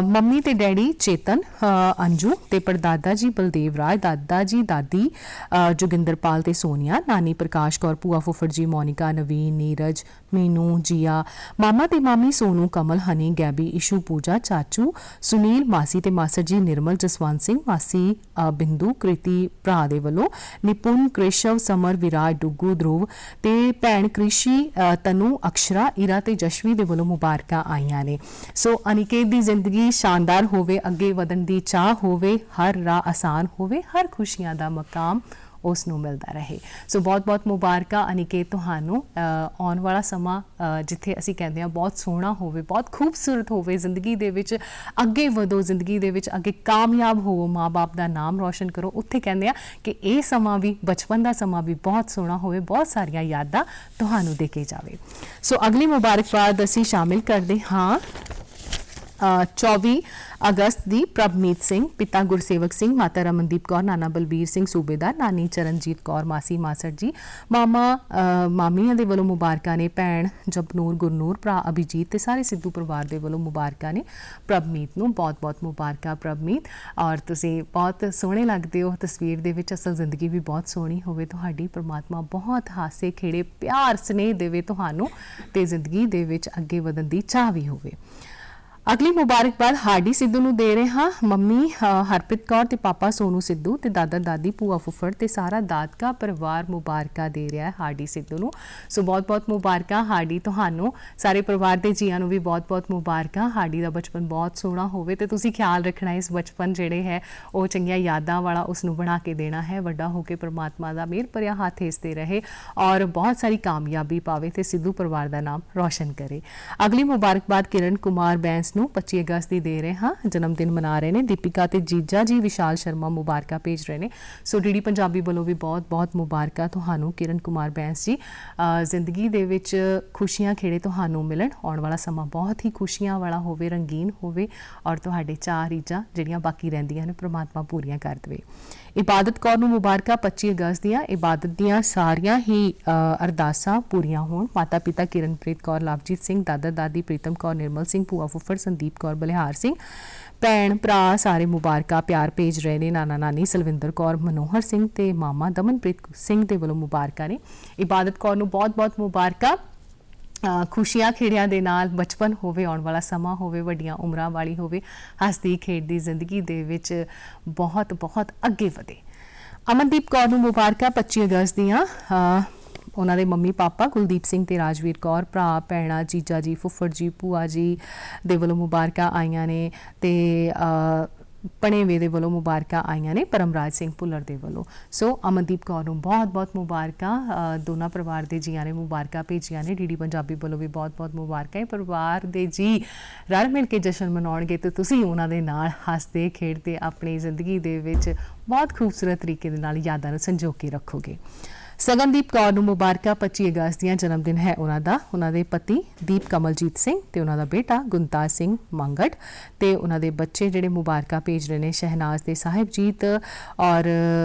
ਮੰਮੀ ਤੇ ਡੈਡੀ ਚੇਤਨ, ਅੰਜੂ ਤੇ ਪੜਦਾਦਾ ਜੀ ਬਲਦੇਵ ਰਾਜ, ਦਾਦਾ ਜੀ ਦਾਦੀ ਜੋਗਿੰਦਰਪਾਲ ਤੇ ਸੋਨੀਆ, ਨਾਨੀ ਪ੍ਰਕਾਸ਼ ਕੌਰ, ਭੂਆ ਫੁੱਫੜ ਜੀ ਮੋਨਿਕਾ, ਨਵੀਨ, ਨੀਰਜ, ਮੀਨੂ, ਜੀਆ, ਮਾਮਾ ਤੇ ਮਾਮੀ ਸੋਨੂ, ਕਮਲ, ਹਨੀ, ਗੈਬੀ, ਇਸ਼ੂ, ਪੂਜਾ, ਚਾਚੂ, ਸੁਨੀਲ, ਮਾਸੀ ਤੇ ਮਾਸੜ ਜੀ ਨਿਰਮਲ, ਜਸਵੰਤ ਸਿੰਘ, ਮਾਸੀ ਬਿੰਦੂ, ਕ੍ਰਿਤੀ ਭਰਾ ਦੇ ਵੱਲੋਂ, ਨਿਪੁੰਨ, ਕ੍ਰਿਸ਼ਵ, ਸਮਰ, ਵਿਰਾਜ, ਡੁੱਗੂ, ਧਰੁਵ ਤੇ ਭੈਣ ਕ੍ਰਿਸ਼ੀ, ਤਨੂ, ਅਕਸ਼ਰਾ, ਇਰਾ ਤੇ ਜਸ਼ਵੀ ਦੇ ਵੱਲੋਂ ਮੁਬਾਰਕਾਂ ਆਈਆਂ ਨੇ। ਸੋ ਅਨਿਕੇਤ ਦੀ ਜ਼ਿੰਦਗੀ ਸ਼ਾਨਦਾਰ ਹੋਵੇ, ਅੱਗੇ ਵਧਣ ਦੀ ਚਾਹ ਹੋਵੇ, ਹਰ ਰਾਹ ਆਸਾਨ ਹੋਵੇ, ਹਰ ਖੁਸ਼ੀਆਂ ਦਾ ਮਕਾਮ ਉਸ ਨੂੰ ਮਿਲਦਾ ਰਹੇ। ਸੋ ਬਹੁਤ-ਬਹੁਤ ਮੁਬਾਰਕਾਂ ਅਨਿਕੇਤ ਤੁਹਾਨੂੰ। ਆਉਣ ਵਾਲਾ ਸਮਾਂ ਜਿੱਥੇ ਅਸੀਂ ਕਹਿੰਦੇ ਹਾਂ ਬਹੁਤ ਸੋਹਣਾ ਹੋਵੇ, ਬਹੁਤ ਖੂਬਸੂਰਤ ਹੋਵੇ, ਜ਼ਿੰਦਗੀ ਦੇ ਵਿੱਚ ਅੱਗੇ ਵਧੋ, ਜ਼ਿੰਦਗੀ ਦੇ ਵਿੱਚ ਅੱਗੇ ਕਾਮਯਾਬ ਹੋਵੋ, ਮਾਂ-ਬਾਪ ਦਾ ਨਾਮ ਰੌਸ਼ਨ ਕਰੋ। ਉੱਥੇ ਕਹਿੰਦੇ ਆ ਕਿ ਇਹ ਸਮਾਂ ਵੀ, ਬਚਪਨ ਦਾ ਸਮਾਂ ਵੀ ਬਹੁਤ ਸੋਹਣਾ ਹੋਵੇ, ਬਹੁਤ ਸਾਰੀਆਂ ਯਾਦਾਂ ਤੁਹਾਨੂੰ ਦੇ ਕੇ ਜਾਵੇ। ਸੋ ਅਗਲੀ ਮੁਬਾਰਕਬਾਦ ਅਸੀਂ ਸ਼ਾਮਿਲ ਕਰਦੇ ਹਾਂ 24 ਅਗਸਤ ਦੀ ਪ੍ਰਭਮੀਤ ਸਿੰਘ, ਪਿਤਾ ਗੁਰਸੇਵਕ ਸਿੰਘ, ਮਾਤਾ ਰਮਨਦੀਪ ਕੌਰ, ਨਾਨਾ ਬਲਬੀਰ ਸਿੰਘ ਸੂਬੇਦਾਰ, ਨਾਨੀ ਚਰਨਜੀਤ ਕੌਰ, ਮਾਸੀ ਮਾਸੜ ਜੀ, ਮਾਮਾ ਮਾਮੀਆਂ ਦੇ ਵੱਲੋਂ ਮੁਬਾਰਕਾਂ ਨੇ, ਭੈਣ ਜਪਨੂਰ, ਗੁਰਨੂਰ, ਭਰਾ ਅਭਿਜੀਤ ਤੇ ਸਾਰੇ ਸਿੱਧੂ ਪਰਿਵਾਰ ਦੇ ਵੱਲੋਂ ਮੁਬਾਰਕਾਂ ਨੇ ਪ੍ਰਭਮੀਤ ਨੂੰ। ਬਹੁਤ-ਬਹੁਤ ਮੁਬਾਰਕਾਂ ਪ੍ਰਭਮੀਤ। ਔਰ ਤੁਸੀਂ ਬਹੁਤ ਸੋਹਣੇ ਲੱਗਦੇ ਹੋ ਤਸਵੀਰ ਦੇ ਵਿੱਚ, ਅਸਲ ਜ਼ਿੰਦਗੀ ਵੀ ਬਹੁਤ ਸੋਹਣੀ ਹੋਵੇ ਤੁਹਾਡੀ। ਪਰਮਾਤਮਾ ਬਹੁਤ ਹਾਸੇ ਖੇੜੇ, ਪਿਆਰ ਸਨੇਹ ਦੇਵੇ ਤੁਹਾਨੂੰ ਤੇ ਜ਼ਿੰਦਗੀ ਦੇ ਵਿੱਚ ਅੱਗੇ ਵਧਣ ਦੀ ਚਾਹ ਵੀ ਹੋਵੇ। ਅਗਲੀ ਮੁਬਾਰਕਬਾਦ ਹਾਰਡੀ ਸਿੱਧੂ ਨੂੰ ਦੇ ਰਹੇ ਹਾਂ। ਮੰਮੀ ਹਰਪ੍ਰੀਤ ਕੌਰ ਤੇ ਪਾਪਾ ਸੋਨੂ ਸਿੱਧੂ ਤੇ ਦਾਦਾ ਦਾਦੀ, ਭੂਆ ਫੁੱਫੜ ਤੇ ਸਾਰਾ ਦਾਦਕਾ ਪਰਿਵਾਰ ਮੁਬਾਰਕਾਂ ਦੇ ਰਿਹਾ ਹੈ ਹਾਰਡੀ ਸਿੱਧੂ ਨੂੰ। ਸੋ ਬਹੁਤ-ਬਹੁਤ ਮੁਬਾਰਕਾਂ ਹਾਰਡੀ ਤੁਹਾਨੂੰ, ਸਾਰੇ ਪਰਿਵਾਰ ਦੇ ਜੀਆਂ ਨੂੰ ਵੀ ਬਹੁਤ-ਬਹੁਤ ਮੁਬਾਰਕਾਂ। ਹਾਰਡੀ ਦਾ ਬਚਪਨ ਬਹੁਤ ਸੋਹਣਾ ਹੋਵੇ ਤੇ ਤੁਸੀਂ ਖਿਆਲ ਰੱਖਣਾ ਇਸ ਬਚਪਨ ਜਿਹੜੇ ਹੈ ਉਹ ਚੰਗੀਆਂ ਯਾਦਾਂ ਵਾਲਾ ਉਸ ਨੂੰ ਬਣਾ ਕੇ ਦੇਣਾ ਹੈ। ਵੱਡਾ ਹੋ ਕੇ ਪਰਮਾਤਮਾ ਦਾ ਮਿਹਰ ਭਰਿਆ ਹੱਥ ਇਸ ਤੇ ਰਹੇ ਔਰ ਬਹੁਤ ਸਾਰੀ ਕਾਮਯਾਬੀ ਪਾਵੇ ਤੇ ਸਿੱਧੂ ਪਰਿਵਾਰ ਦਾ ਨਾਮ ਰੌਸ਼ਨ ਕਰੇ। ਅਗਲੀ ਮੁਬਾਰਕਬਾਦ ਕਿਰਨ ਕੁਮਾਰ ਬੈਂਸ ਨੂੰ 25 ਅਗਸਤ ਦੀ ਦੇ ਰਹੇ ਹਾਂ। ਜਨਮ ਦਿਨ ਮਨਾ ਰਹੇ ਨੇ ਦੀਪਿਕਾ ਤੇ ਜੀਜਾ ਜੀ। ਵਿਸ਼ਾਲ ਸ਼ਰਮਾ ਮੁਬਾਰਕਾਂ ਭੇਜ ਰਹੇ ਨੇ। ਸੋ ਡੀਡੀ ਪੰਜਾਬੀ ਵੱਲੋਂ ਵੀ ਬਹੁਤ-ਬਹੁਤ ਮੁਬਾਰਕਾਂ ਤੁਹਾਨੂੰ ਕਿਰਨ ਕੁਮਾਰ ਬੈਂਸ ਜੀ। ਜ਼ਿੰਦਗੀ ਦੇ ਵਿੱਚ ਖੁਸ਼ੀਆਂ ਖੇੜੇ ਤੁਹਾਨੂੰ ਮਿਲਣ, ਆਉਣ ਵਾਲਾ ਸਮਾਂ ਬਹੁਤ ਹੀ ਖੁਸ਼ੀਆਂ ਵਾਲਾ ਹੋਵੇ, ਰੰਗੀਨ ਹੋਵੇ ਔਰ ਤੁਹਾਡੇ ਚਾਅ ਰੀਝਾਂ ਜਿਹੜੀਆਂ ਬਾਕੀ ਰਹਿੰਦੀਆਂ ਨੇ ਪ੍ਰਮਾਤਮਾ ਪੂਰੀਆਂ ਕਰ ਦੇਵੇ। ਇਬਾਦਤ ਕੌਰ ਨੂੰ ਮੁਬਾਰਕਾਂ 25 ਅਗਸਤ ਦੀਆਂ। ਇਬਾਦਤ ਦੀਆਂ ਸਾਰੀਆਂ ਹੀ ਅਰਦਾਸਾਂ ਪੂਰੀਆਂ ਹੋਣ। ਮਾਤਾ ਪਿਤਾ ਕਿਰਨਪ੍ਰੀਤ ਕੌਰ, ਲਵਜੀਤ ਸਿੰਘ, ਦਾਦਾ ਦਾਦੀ ਪ੍ਰੀਤਮ ਕੌਰ, ਨਿਰਮਲ ਸਿੰਘ, ਭੂਆ ਫੁੱਫੜ ਸੰਦੀਪ ਕੌਰ, ਬਲਿਹਾਰ ਸਿੰਘ, ਭੈਣ ਭਰਾ ਸਾਰੇ ਮੁਬਾਰਕਾਂ ਪਿਆਰ ਭੇਜ ਰਹੇ ਨੇ। ਨਾਨਾ ਨਾਨੀ ਸਲਵਿੰਦਰ ਕੌਰ, ਮਨੋਹਰ ਸਿੰਘ ਤੇ ਮਾਮਾ ਦਮਨਪ੍ਰੀਤ ਸਿੰਘ ਦੇ ਵੱਲੋਂ ਮੁਬਾਰਕਾਂ ਨੇ। ਇਬਾਦਤ ਕੌਰ ਨੂੰ ਬਹੁਤ-ਬਹੁਤ ਮੁਬਾਰਕਾਂ। ਖੁਸ਼ੀਆਂ ਖੇੜਿਆਂ ਦੇ ਨਾਲ ਬਚਪਨ ਹੋਵੇ, ਆਉਣ ਵਾਲਾ ਸਮਾਂ ਹੋਵੇ, ਵੱਡੀਆਂ ਉਮਰਾਂ ਵਾਲੀ ਹੋਵੇ, ਹੱਸਦੀ ਖੇਡਦੀ ਜ਼ਿੰਦਗੀ ਦੇ ਵਿੱਚ ਬਹੁਤ-ਬਹੁਤ ਅੱਗੇ ਵਧੇ। ਅਮਨਦੀਪ ਕੌਰ ਨੂੰ ਮੁਬਾਰਕਾਂ 25 ਅਗਸਤ ਦੀਆਂ। ਉਹਨਾਂ ਦੇ ਮੰਮੀ ਪਾਪਾ ਕੁਲਦੀਪ ਸਿੰਘ ਤੇ ਰਾਜਵੀਰ ਕੌਰ, ਭਰਾ ਭੈਣਾਂ, ਜੀਜਾ ਜੀ, ਫੁੱਫੜ ਜੀ, ਭੂਆ ਜੀ ਦੇ ਵੱਲੋਂ ਮੁਬਾਰਕਾਂ ਆਈਆਂ ਨੇ ਤੇ ਪਣੇਵੇ ਦੇ ਵੱਲੋਂ ਮੁਬਾਰਕਾਂ ਆਈਆਂ ਨੇ ਪਰਮਰਾਜ ਸਿੰਘ ਭੁੱਲਰ ਦੇ ਵੱਲੋਂ। ਸੋ ਅਮਨਦੀਪ ਕੌਰ ਨੂੰ ਬਹੁਤ-ਬਹੁਤ ਮੁਬਾਰਕਾਂ। ਦੋਨਾਂ ਪਰਿਵਾਰ ਦੇ ਜੀਆਂ ਨੇ ਮੁਬਾਰਕਾਂ ਭੇਜੀਆਂ ਨੇ। ਡੀਡੀ ਪੰਜਾਬੀ ਵੱਲੋਂ ਵੀ ਬਹੁਤ-ਬਹੁਤ ਮੁਬਾਰਕਾਂ। ਪਰਿਵਾਰ ਦੇ ਜੀ ਰਲ ਮਿਲ ਕੇ ਜਸ਼ਨ ਮਨਾਉਣਗੇ ਤੇ ਤੁਸੀਂ ਉਹਨਾਂ ਦੇ ਨਾਲ ਹੱਸਦੇ ਖੇਡਦੇ ਆਪਣੀ ਜ਼ਿੰਦਗੀ ਦੇ ਵਿੱਚ ਬਹੁਤ ਖੂਬਸੂਰਤ ਤਰੀਕੇ ਦੇ ਨਾਲ ਯਾਦਾਂ ਨੂੰ ਸੰਜੋ ਕੇ ਰੱਖੋਗੇ। ਸਗਨਦੀਪ ਕੌਰ ਨੂੰ ਮੁਬਾਰਕਾਂ 25 ਅਗਸਤ ਦੀਆਂ। ਜਨਮ ਦਿਨ ਹੈ ਉਹਨਾਂ ਦਾ। ਉਹਨਾਂ ਦੇ ਪਤੀ ਦੀਪ ਕਮਲਜੀਤ ਸਿੰਘ ਤੇ ਉਹਨਾਂ ਦਾ ਬੇਟਾ ਗੁੰਤਾਜ ਸਿੰਘ ਮੰਗੜ ਤੇ ਉਹਨਾਂ ਦੇ ਬੱਚੇ ਜਿਹੜੇ ਮੁਬਾਰਕਾਂ ਭੇਜ ਰਹੇ ਨੇ ਸ਼ਹਿਨਾਜ਼ ਤੇ ਸਾਹਿਬਜੀਤ ਔਰ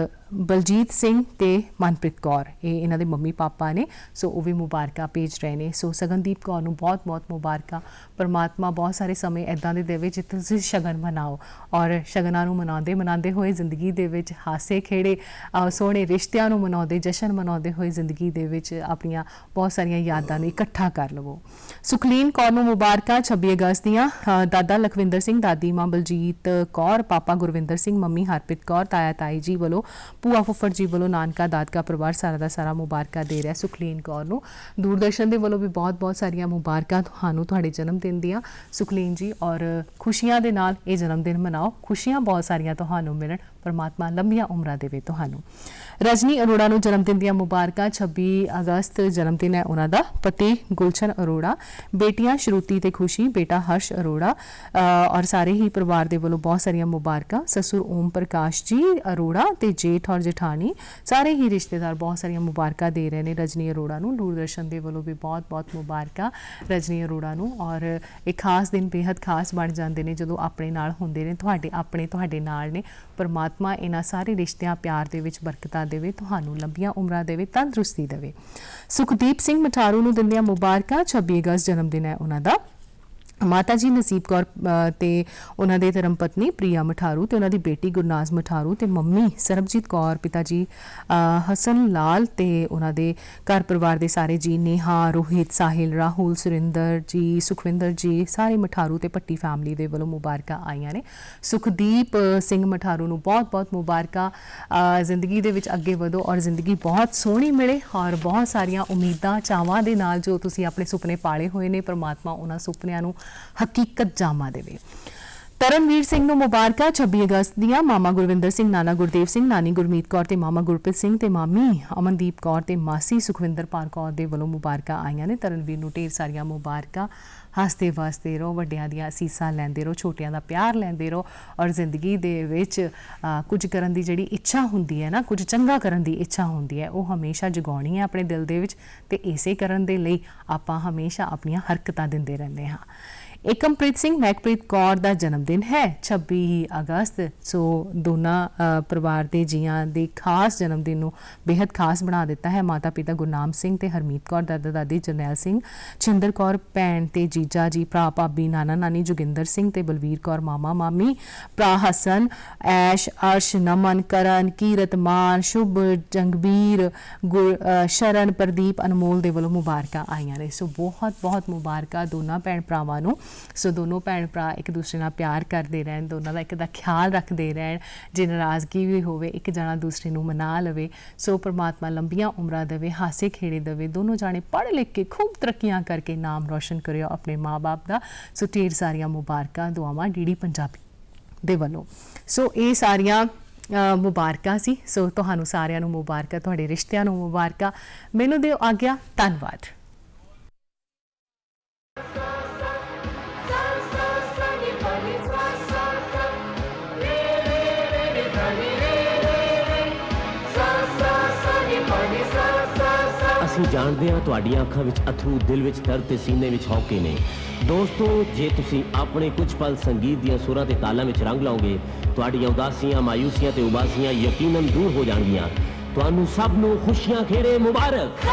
ਬਲਜੀਤ ਸਿੰਘ ਤੇ ਮਨਪ੍ਰੀਤ ਕੌਰ। ਇਹ ਇਹਨਾਂ ਦੇ ਮੰਮੀ ਪਾਪਾ ਨੇ। ਸੋ ਉਹ ਵੀ ਮੁਬਾਰਕਾਂ ਭੇਜ ਰਹੇ ਨੇ। ਸੋ ਸਗਨਦੀਪ ਕੌਰ ਨੂੰ ਬਹੁਤ-ਬਹੁਤ ਮੁਬਾਰਕਾਂ। ਪਰਮਾਤਮਾ ਬਹੁਤ ਸਾਰੇ ਸਮੇਂ ਇੱਦਾਂ ਦੇ ਦੇਵੇ ਜਿੱਥੇ ਤੁਸੀਂ ਸ਼ਗਨ ਮਨਾਓ ਔਰ ਸ਼ਗਨਾਂ ਨੂੰ ਮਨਾਉਂਦੇ ਹੋਏ ਜ਼ਿੰਦਗੀ ਦੇ ਵਿੱਚ ਹਾਸੇ ਖੇੜੇ ਸੋਹਣੇ ਰਿਸ਼ਤਿਆਂ ਨੂੰ ਮਨਾਉਂਦੇ, ਜਸ਼ਨ ਮਨਾਉਂਦੇ ਹੋਏ ਜ਼ਿੰਦਗੀ ਦੇ ਵਿੱਚ ਆਪਣੀਆਂ ਬਹੁਤ ਸਾਰੀਆਂ ਯਾਦਾਂ ਨੂੰ ਇਕੱਠਾ ਕਰ ਲਵੋ। ਸੁਖਲੀਨ ਕੌਰ ਨੂੰ ਮੁਬਾਰਕਾਂ 26 ਅਗਸਤ ਦੀਆਂ। ਦਾਦਾ ਲਖਵਿੰਦਰ ਸਿੰਘ, ਦਾਦੀ ਮਾਂ ਬਲਜੀਤ ਕੌਰ, ਪਾਪਾ ਗੁਰਵਿੰਦਰ ਸਿੰਘ, ਮੰਮੀ ਹਰਪ੍ਰੀਤ ਕੌਰ, ਤਾਇਆ ਤਾਈ ਜੀ ਵੱਲੋਂ, ਭੂਆ ਫੁੱਫੜ ਜੀ ਵੱਲੋਂ, ਨਾਨਕਾ ਦਾਦਕਾ ਪਰਿਵਾਰ ਸਾਰਾ ਦਾ ਸਾਰਾ ਮੁਬਾਰਕਾਂ ਦੇ ਰਿਹਾ ਸੁਖਲੀਨ ਕੌਰ ਨੂੰ। ਦੂਰਦਰਸ਼ਨ ਦੇ ਵੱਲੋਂ ਵੀ ਬਹੁਤ-ਬਹੁਤ ਸਾਰੀਆਂ ਮੁਬਾਰਕਾਂ ਤੁਹਾਨੂੰ ਤੁਹਾਡੇ ਜਨਮ ਦਿਨ ਦੀਆਂ ਸੁਖਲੀਨ ਜੀ। ਔਰ ਖੁਸ਼ੀਆਂ ਦੇ ਨਾਲ ਇਹ ਜਨਮ ਦਿਨ ਮਨਾਓ, ਖੁਸ਼ੀਆਂ ਬਹੁਤ ਸਾਰੀਆਂ ਤੁਹਾਨੂੰ ਮਿਲਣ, ਪਰਮਾਤਮਾ ਲੰਬੀਆਂ ਉਮਰਾਂ ਦੇਵੇ ਤੁਹਾਨੂੰ। ਰਜਨੀ ਅਰੋੜਾ ਨੂੰ ਜਨਮ ਦਿਨ ਦੀਆਂ ਮੁਬਾਰਕਾਂ 26 ਅਗਸਤ ਜਨਮ ਦਿਨ ਹੈ ਉਹਨਾਂ ਦਾ। ਪਤੀ ਗੁਲਸ਼ਨ ਅਰੋੜਾ, ਬੇਟੀਆਂ ਸ਼ਰੂਤੀ ਤੇ ਖੁਸ਼ੀ, ਬੇਟਾ ਹਰਸ਼ ਅਰੋੜਾ ਔਰ ਸਾਰੇ ਹੀ ਪਰਿਵਾਰ ਦੇ ਵੱਲੋਂ ਬਹੁਤ ਸਾਰੀਆਂ ਮੁਬਾਰਕਾਂ। ਸਸੁਰ ਓਮ ਪ੍ਰਕਾਸ਼ ਜੀ ਅਰੋੜਾ ਤੇ ਜੇਠ ਔਰ ਜਠਾਣੀ ਸਾਰੇ ਹੀ ਰਿਸ਼ਤੇਦਾਰ ਬਹੁਤ ਸਾਰੀਆਂ ਮੁਬਾਰਕਾਂ ਦੇ ਰਹੇ ਨੇ ਰਜਨੀ ਅਰੋੜਾ ਨੂੰ। ਦੂਰਦਰਸ਼ਨ ਦੇ ਵੱਲੋਂ ਵੀ ਬਹੁਤ-ਬਹੁਤ ਮੁਬਾਰਕਾਂ ਰਜਨੀ ਅਰੋੜਾ ਨੂੰ। ਔਰ ਇਹ ਖਾਸ ਦਿਨ ਬੇहद ਖਾਸ ਬਣ ਜਾਂਦੇ ਨੇ ਜਦੋਂ ਆਪਣੇ ਨਾਲ ਹੁੰਦੇ ਨੇ, ਤੁਹਾਡੇ ਆਪਣੇ ਤੁਹਾਡੇ ਨਾਲ ਨੇ। ਪਰਮਾਤਮਾ ਇਹਨਾਂ ਸਾਰੇ ਰਿਸ਼ਤਿਆਂ ਪਿਆਰ ਦੇ ਵਿੱਚ ਬਰਕਤਾਂ ਦੇਵੇ, ਤੁਹਾਨੂੰ ਲੰਬੀਆਂ ਉਮਰਾਂ ਦੇਵੇ, ਤੰਦਰੁਸਤੀ ਦੇਵੇ। ਸੁਖਦੀਪ ਸਿੰਘ ਮਠਾਰੂ ਨੂੰ ਦਿੰਦੀਆਂ ਮੁਬਾਰਕਾਂ 26 ਅਗਸਤ ਜਨਮ ਦਿਨ ਹੈ ਉਹਨਾਂ ਦਾ। ਮਾਤਾ ਜੀ ਨਸੀਬ ਕੌਰ ਤੇ ਉਹਨਾਂ ਦੇ ਧਰਮ ਪਤਨੀ ਪ੍ਰਿਆ ਮਠਾਰੂ ਤੇ ਉਹਨਾਂ ਦੀ ਬੇਟੀ ਗੁਰਨਾਜ਼ ਮਠਾਰੂ ਤੇ ਮੰਮੀ ਸਰਬਜੀਤ ਕੌਰ, ਪਿਤਾ ਜੀ ਹਸਨ ਲਾਲ ਤੇ ਉਹਨਾਂ ਦੇ ਘਰ ਪਰਿਵਾਰ ਦੇ ਸਾਰੇ ਜੀ, ਨੇਹਾ, ਰੋਹਿਤ, ਸਾਹਿਲ, ਰਾਹੁਲ, ਸੁਰਿੰਦਰ ਜੀ, ਸੁਖਵਿੰਦਰ ਜੀ, ਸਾਰੇ ਮਠਾਰੂ ਤੇ ਭੱਟੀ ਫੈਮਿਲੀ ਦੇ ਵੱਲੋਂ ਮੁਬਾਰਕਾਂ ਆਈਆਂ ਨੇ। ਸੁਖਦੀਪ ਸਿੰਘ ਮਠਾਰੂ ਨੂੰ ਬਹੁਤ-ਬਹੁਤ ਮੁਬਾਰਕਾਂ। ਜ਼ਿੰਦਗੀ ਦੇ ਵਿੱਚ ਅੱਗੇ ਵਧੋ ਔਰ ਜ਼ਿੰਦਗੀ ਬਹੁਤ ਸੋਹਣੀ ਮਿਲੇ ਔਰ ਬਹੁਤ ਸਾਰੀਆਂ ਉਮੀਦਾਂ ਚਾਵਾਂ ਦੇ ਨਾਲ ਜੋ ਤੁਸੀਂ ਆਪਣੇ ਸੁਪਨੇ ਪਾਲੇ ਹੋਏ ਨੇ, ਪਰਮਾਤਮਾ ਉਹਨਾਂ ਸੁਪਨਿਆਂ ਨੂੰ ਹਕੀਕਤ ਜਾਮਾ ਦੇਵੇ। ਤਰਨਵੀਰ ਸਿੰਘ ਨੂੰ ਮੁਬਾਰਕਾਂ 26 ਅਗਸਤ ਦੀਆਂ। ਮਾਮਾ ਗੁਰਵਿੰਦਰ ਸਿੰਘ, ਨਾਨਾ ਗੁਰਦੇਵ ਸਿੰਘ, ਨਾਨੀ ਗੁਰਮੀਤ ਕੌਰ ਤੇ ਮਾਮਾ ਗੁਰਪ੍ਰੀਤ ਸਿੰਘ ਤੇ ਮਾਮੀ ਅਮਨਦੀਪ ਕੌਰ ਤੇ ਮਾਸੀ ਸੁਖਵਿੰਦਰਪਾਲ ਕੌਰ ਦੇ ਵੱਲੋਂ ਮੁਬਾਰਕਾਂ ਆਈਆਂ ਨੇ। ਤਰਨਵੀਰ ਨੂੰ ਢੇਰ ਸਾਰੀਆਂ ਮੁਬਾਰਕਾਂ। ਹੱਸਦੇ ਵਸਦੇ ਰਹੋ, ਵੱਡਿਆਂ ਦੀਆਂ ਅਸੀਸਾਂ ਲੈਂਦੇ ਰਹੋ, ਛੋਟਿਆਂ ਦਾ ਪਿਆਰ ਲੈਂਦੇ ਰਹੋ ਔਰ ਜ਼ਿੰਦਗੀ ਦੇ ਵਿੱਚ ਕੁਝ ਕਰਨ ਦੀ ਜਿਹੜੀ ਇੱਛਾ ਹੁੰਦੀ ਹੈ ਨਾ, ਕੁਝ ਚੰਗਾ ਕਰਨ ਦੀ ਇੱਛਾ ਹੁੰਦੀ ਹੈ, ਉਹ ਹਮੇਸ਼ਾ ਜਗਾਉਣੀ ਹੈ ਆਪਣੇ ਦਿਲ ਦੇ ਵਿੱਚ ਤੇ ਇਸੇ ਕਰਨ ਦੇ ਲਈ ਆਪਾਂ ਹਮੇਸ਼ਾ ਆਪਣੀਆਂ ਹਰਕਤਾਂ ਦਿੰਦੇ ਰਹਿੰਦੇ ਹਾਂ। ਏਕਮਪ੍ਰੀਤ ਸਿੰਘ, ਮਹਿਕਪ੍ਰੀਤ ਕੌਰ ਦਾ ਜਨਮ ਦਿਨ ਹੈ 26 ਅਗਸਤ। ਸੋ ਦੋਨਾਂ ਪਰਿਵਾਰ ਦੇ ਜੀਆਂ ਦੇ ਖਾਸ ਜਨਮ ਦਿਨ ਨੂੰ ਬੇहद ਖਾਸ ਬਣਾ ਦਿੱਤਾ ਹੈ। ਮਾਤਾ ਪਿਤਾ ਗੁਰਨਾਮ ਸਿੰਘ ਤੇ ਹਰਮੀਤ ਕੌਰ, ਦਾਦਾ ਦਾਦੀ ਜਰਨੈਲ ਸਿੰਘ, ਛਿੰਦਰ ਕੌਰ ਭੈਣ ਤੇ ਜੀਜਾ ਜੀ, ਭਰਾ ਭਾਬੀ, ਨਾਨਾ ਨਾਨੀ ਜੋਗਿੰਦਰ ਸਿੰਘ ਤੇ ਬਲਵੀਰ ਕੌਰ, ਮਾਮਾ ਮਾਮੀ, ਭਰਾ ਹਸਨ, ਐਸ਼, ਅਰਸ਼, ਨਮਨ, ਕਰਨ, ਕੀਰਤ, ਮਾਨ, ਸ਼ੁਭ, ਜੰਗਬੀਰ, ਸ਼ਰਨ, ਪ੍ਰਦੀਪ, ਅਨਮੋਲ ਦੇ ਵੱਲੋਂ ਮੁਬਾਰਕਾਂ ਆਈਆਂ ਨੇ। ਸੋ ਬਹੁਤ ਮੁਬਾਰਕਾਂ ਦੋਨਾਂ ਭੈਣ ਭਰਾਵਾਂ ਨੂੰ। ਸੋ ਦੋਨੋਂ ਭੈਣ ਭਰਾ ਇੱਕ ਦੂਸਰੇ ਨਾਲ ਪਿਆਰ ਕਰਦੇ ਰਹਿਣ, ਦੋਨਾਂ ਦਾ ਇੱਕ ਦਾ ਖਿਆਲ ਰੱਖਦੇ ਰਹਿਣ। ਜੇ ਨਾਰਾਜ਼ਗੀ ਵੀ ਹੋਵੇ ਇੱਕ ਜਣਾ ਦੂਸਰੇ ਨੂੰ ਮਨਾ ਲਵੇ। ਸੋ ਪਰਮਾਤਮਾ ਲੰਬੀਆਂ ਉਮਰਾਂ ਦੇਵੇ, ਹਾਸੇ ਖੇੜੇ ਦੇਵੇ, ਦੋਨੋਂ ਜਾਣੇ ਪੜ੍ਹ ਲਿਖ ਕੇ ਖੂਬ ਤਰੱਕੀਆਂ ਕਰਕੇ ਨਾਮ ਰੋਸ਼ਨ ਕਰਿਓ ਆਪਣੇ ਮਾਂ-ਬਾਪ ਦਾ। ਸੋ ਢੇਰ ਸਾਰੀਆਂ ਮੁਬਾਰਕਾਂ, ਦੁਆਵਾਂ ਡੀਡੀ ਪੰਜਾਬੀ ਦੇ ਵੱਲੋਂ। ਸੋ ਇਹ ਸਾਰੀਆਂ ਮੁਬਾਰਕਾਂ ਸੀ। ਸੋ ਤੁਹਾਨੂੰ ਸਾਰਿਆਂ ਨੂੰ ਮੁਬਾਰਕਾਂ, ਤੁਹਾਡੇ ਰਿਸ਼ਤਿਆਂ ਨੂੰ ਮੁਬਾਰਕਾਂ। ਮੈਨੂੰ ਦਿਓ ਆਗਿਆ, ਧੰਨਵਾਦ। ਅਸੀਂ ਜਾਣਦੇ ਹਾਂ ਤੁਹਾਡੀਆਂ ਅੱਖਾਂ ਵਿੱਚ ਅਥਰੂ, ਦਿਲ ਵਿੱਚ ਦਰਦ ਤੇ ਸੀਨੇ ਵਿੱਚ ਹੌਕੇ ਨੇ। ਦੋਸਤੋ, ਜੇ ਤੁਸੀਂ ਆਪਣੇ ਕੁਝ ਪਲ ਸੰਗੀਤ ਦੀਆਂ ਸੁਰਾਂ ਤੇ ਤਾਲਾਂ ਵਿੱਚ ਰੰਗ ਲਾਓਗੇ, ਤੁਹਾਡੀਆਂ ਉਦਾਸੀਆਂ, ਮਾਯੂਸੀਆਂ ਤੇ ਉਬਾਸੀਆਂ ਯਕੀਨਨ ਦੂਰ ਹੋ ਜਾਣਗੀਆਂ। ਤੁਹਾਨੂੰ ਸਭ ਨੂੰ ਖੁਸ਼ੀਆਂ ਖੇੜੇ ਮੁਬਾਰਕ।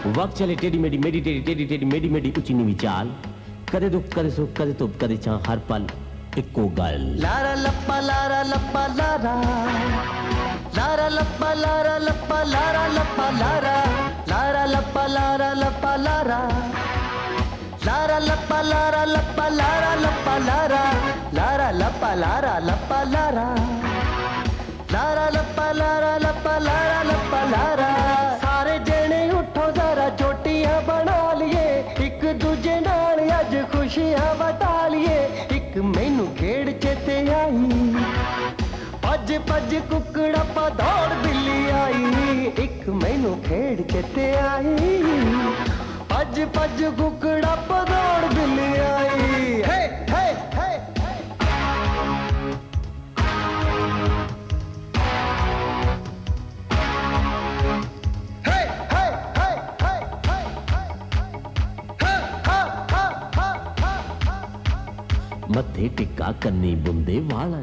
ਵਕਤ ਚਲੇ ਟੇਢੀ ਮੇਢੀ, ਮੇਢੀ ਟੇਢੀ, ਟੇਢੀ ਟੇਢੀ, ਮੇਢੀ ਮੇਢੀ, ਉੱਚੀ ਨੀਵੀਂ ਚਾਲ, ਕਦੇ ਦੁੱਖ ਕਦੇ ਸੁੱਖ, ਕਦੇ ਧੁੱਪ ਕਦੇ ਛਾਂ, ਹਰ ਪਲ ਇੱਕੋ ਗੱਲ। ਲਾਰਾ ਲੱਪਾ ਲਾਰਾ ਲੱਪਾ ਲਾਰਾ, ਲਾਰਾ ਲੱਪਾ ਲਾਰਾ ਲੱਪਾ ਲਾਰਾ ਲੱਪਾ ਲਾਰਾ, ਲਾਰਾ ਲੱਪਾ ਲਾਰਾ ਲੱਪਾ ਲਾਰਾ, ਲਾਰਾ ਲੱਪਾ ਲਾਰਾ ਲੱਪਾ ਲਾਰਾ ਲੱਪਾ ਲਾਰਾ, ਲਾਰਾ ਲੱਪਾ ਲਾਰਾ ਲੱਪਾ ਲਾਰਾ, ਲਾਰਾ ਲੱਪਾ ਲਾਰਾ ਲੱਪਾ ਲਾਰਾ ਲੱਪਾ ਲਾਰਾ। ਸਾਰੇ ਜਣੇ ਉੱਠੋ ਜ਼ਰਾ ਚੋਟੀਆਂ ਬਣਾ ਲਈਏ, ਇੱਕ ਦੂਜੇ ਨਾਲ ਅੱਜ ਖੁਸ਼ੀਆਂ ਵਟਾ ਲਈਏ। ਇੱਕ ਮੈਨੂੰ ਖੇਡ ਚੇਤੇ ਆਈ, ਭੱਜ ਭੱਜ ਕੁੱਕੜਾ ਪਾ ਦੌੜ ਬਿੱਲੀ ਆਈ। ਇੱਕ ਮੈਨੂੰ ਖੇਡ ਚੇਤੇ ਆਈ, ਭੱਜ ਭੱਜ ਕੁੱਕੜਾ ਪਾ ਦੌੜ ਬਿੱਲੀ ਆਈ। ਹੇ ਹੇ ਹੇ ਮੱਥੇ ਟਿੱਕਾ ਕੰਨੀ ਬੁੰਦੇ ਵਾਲਾ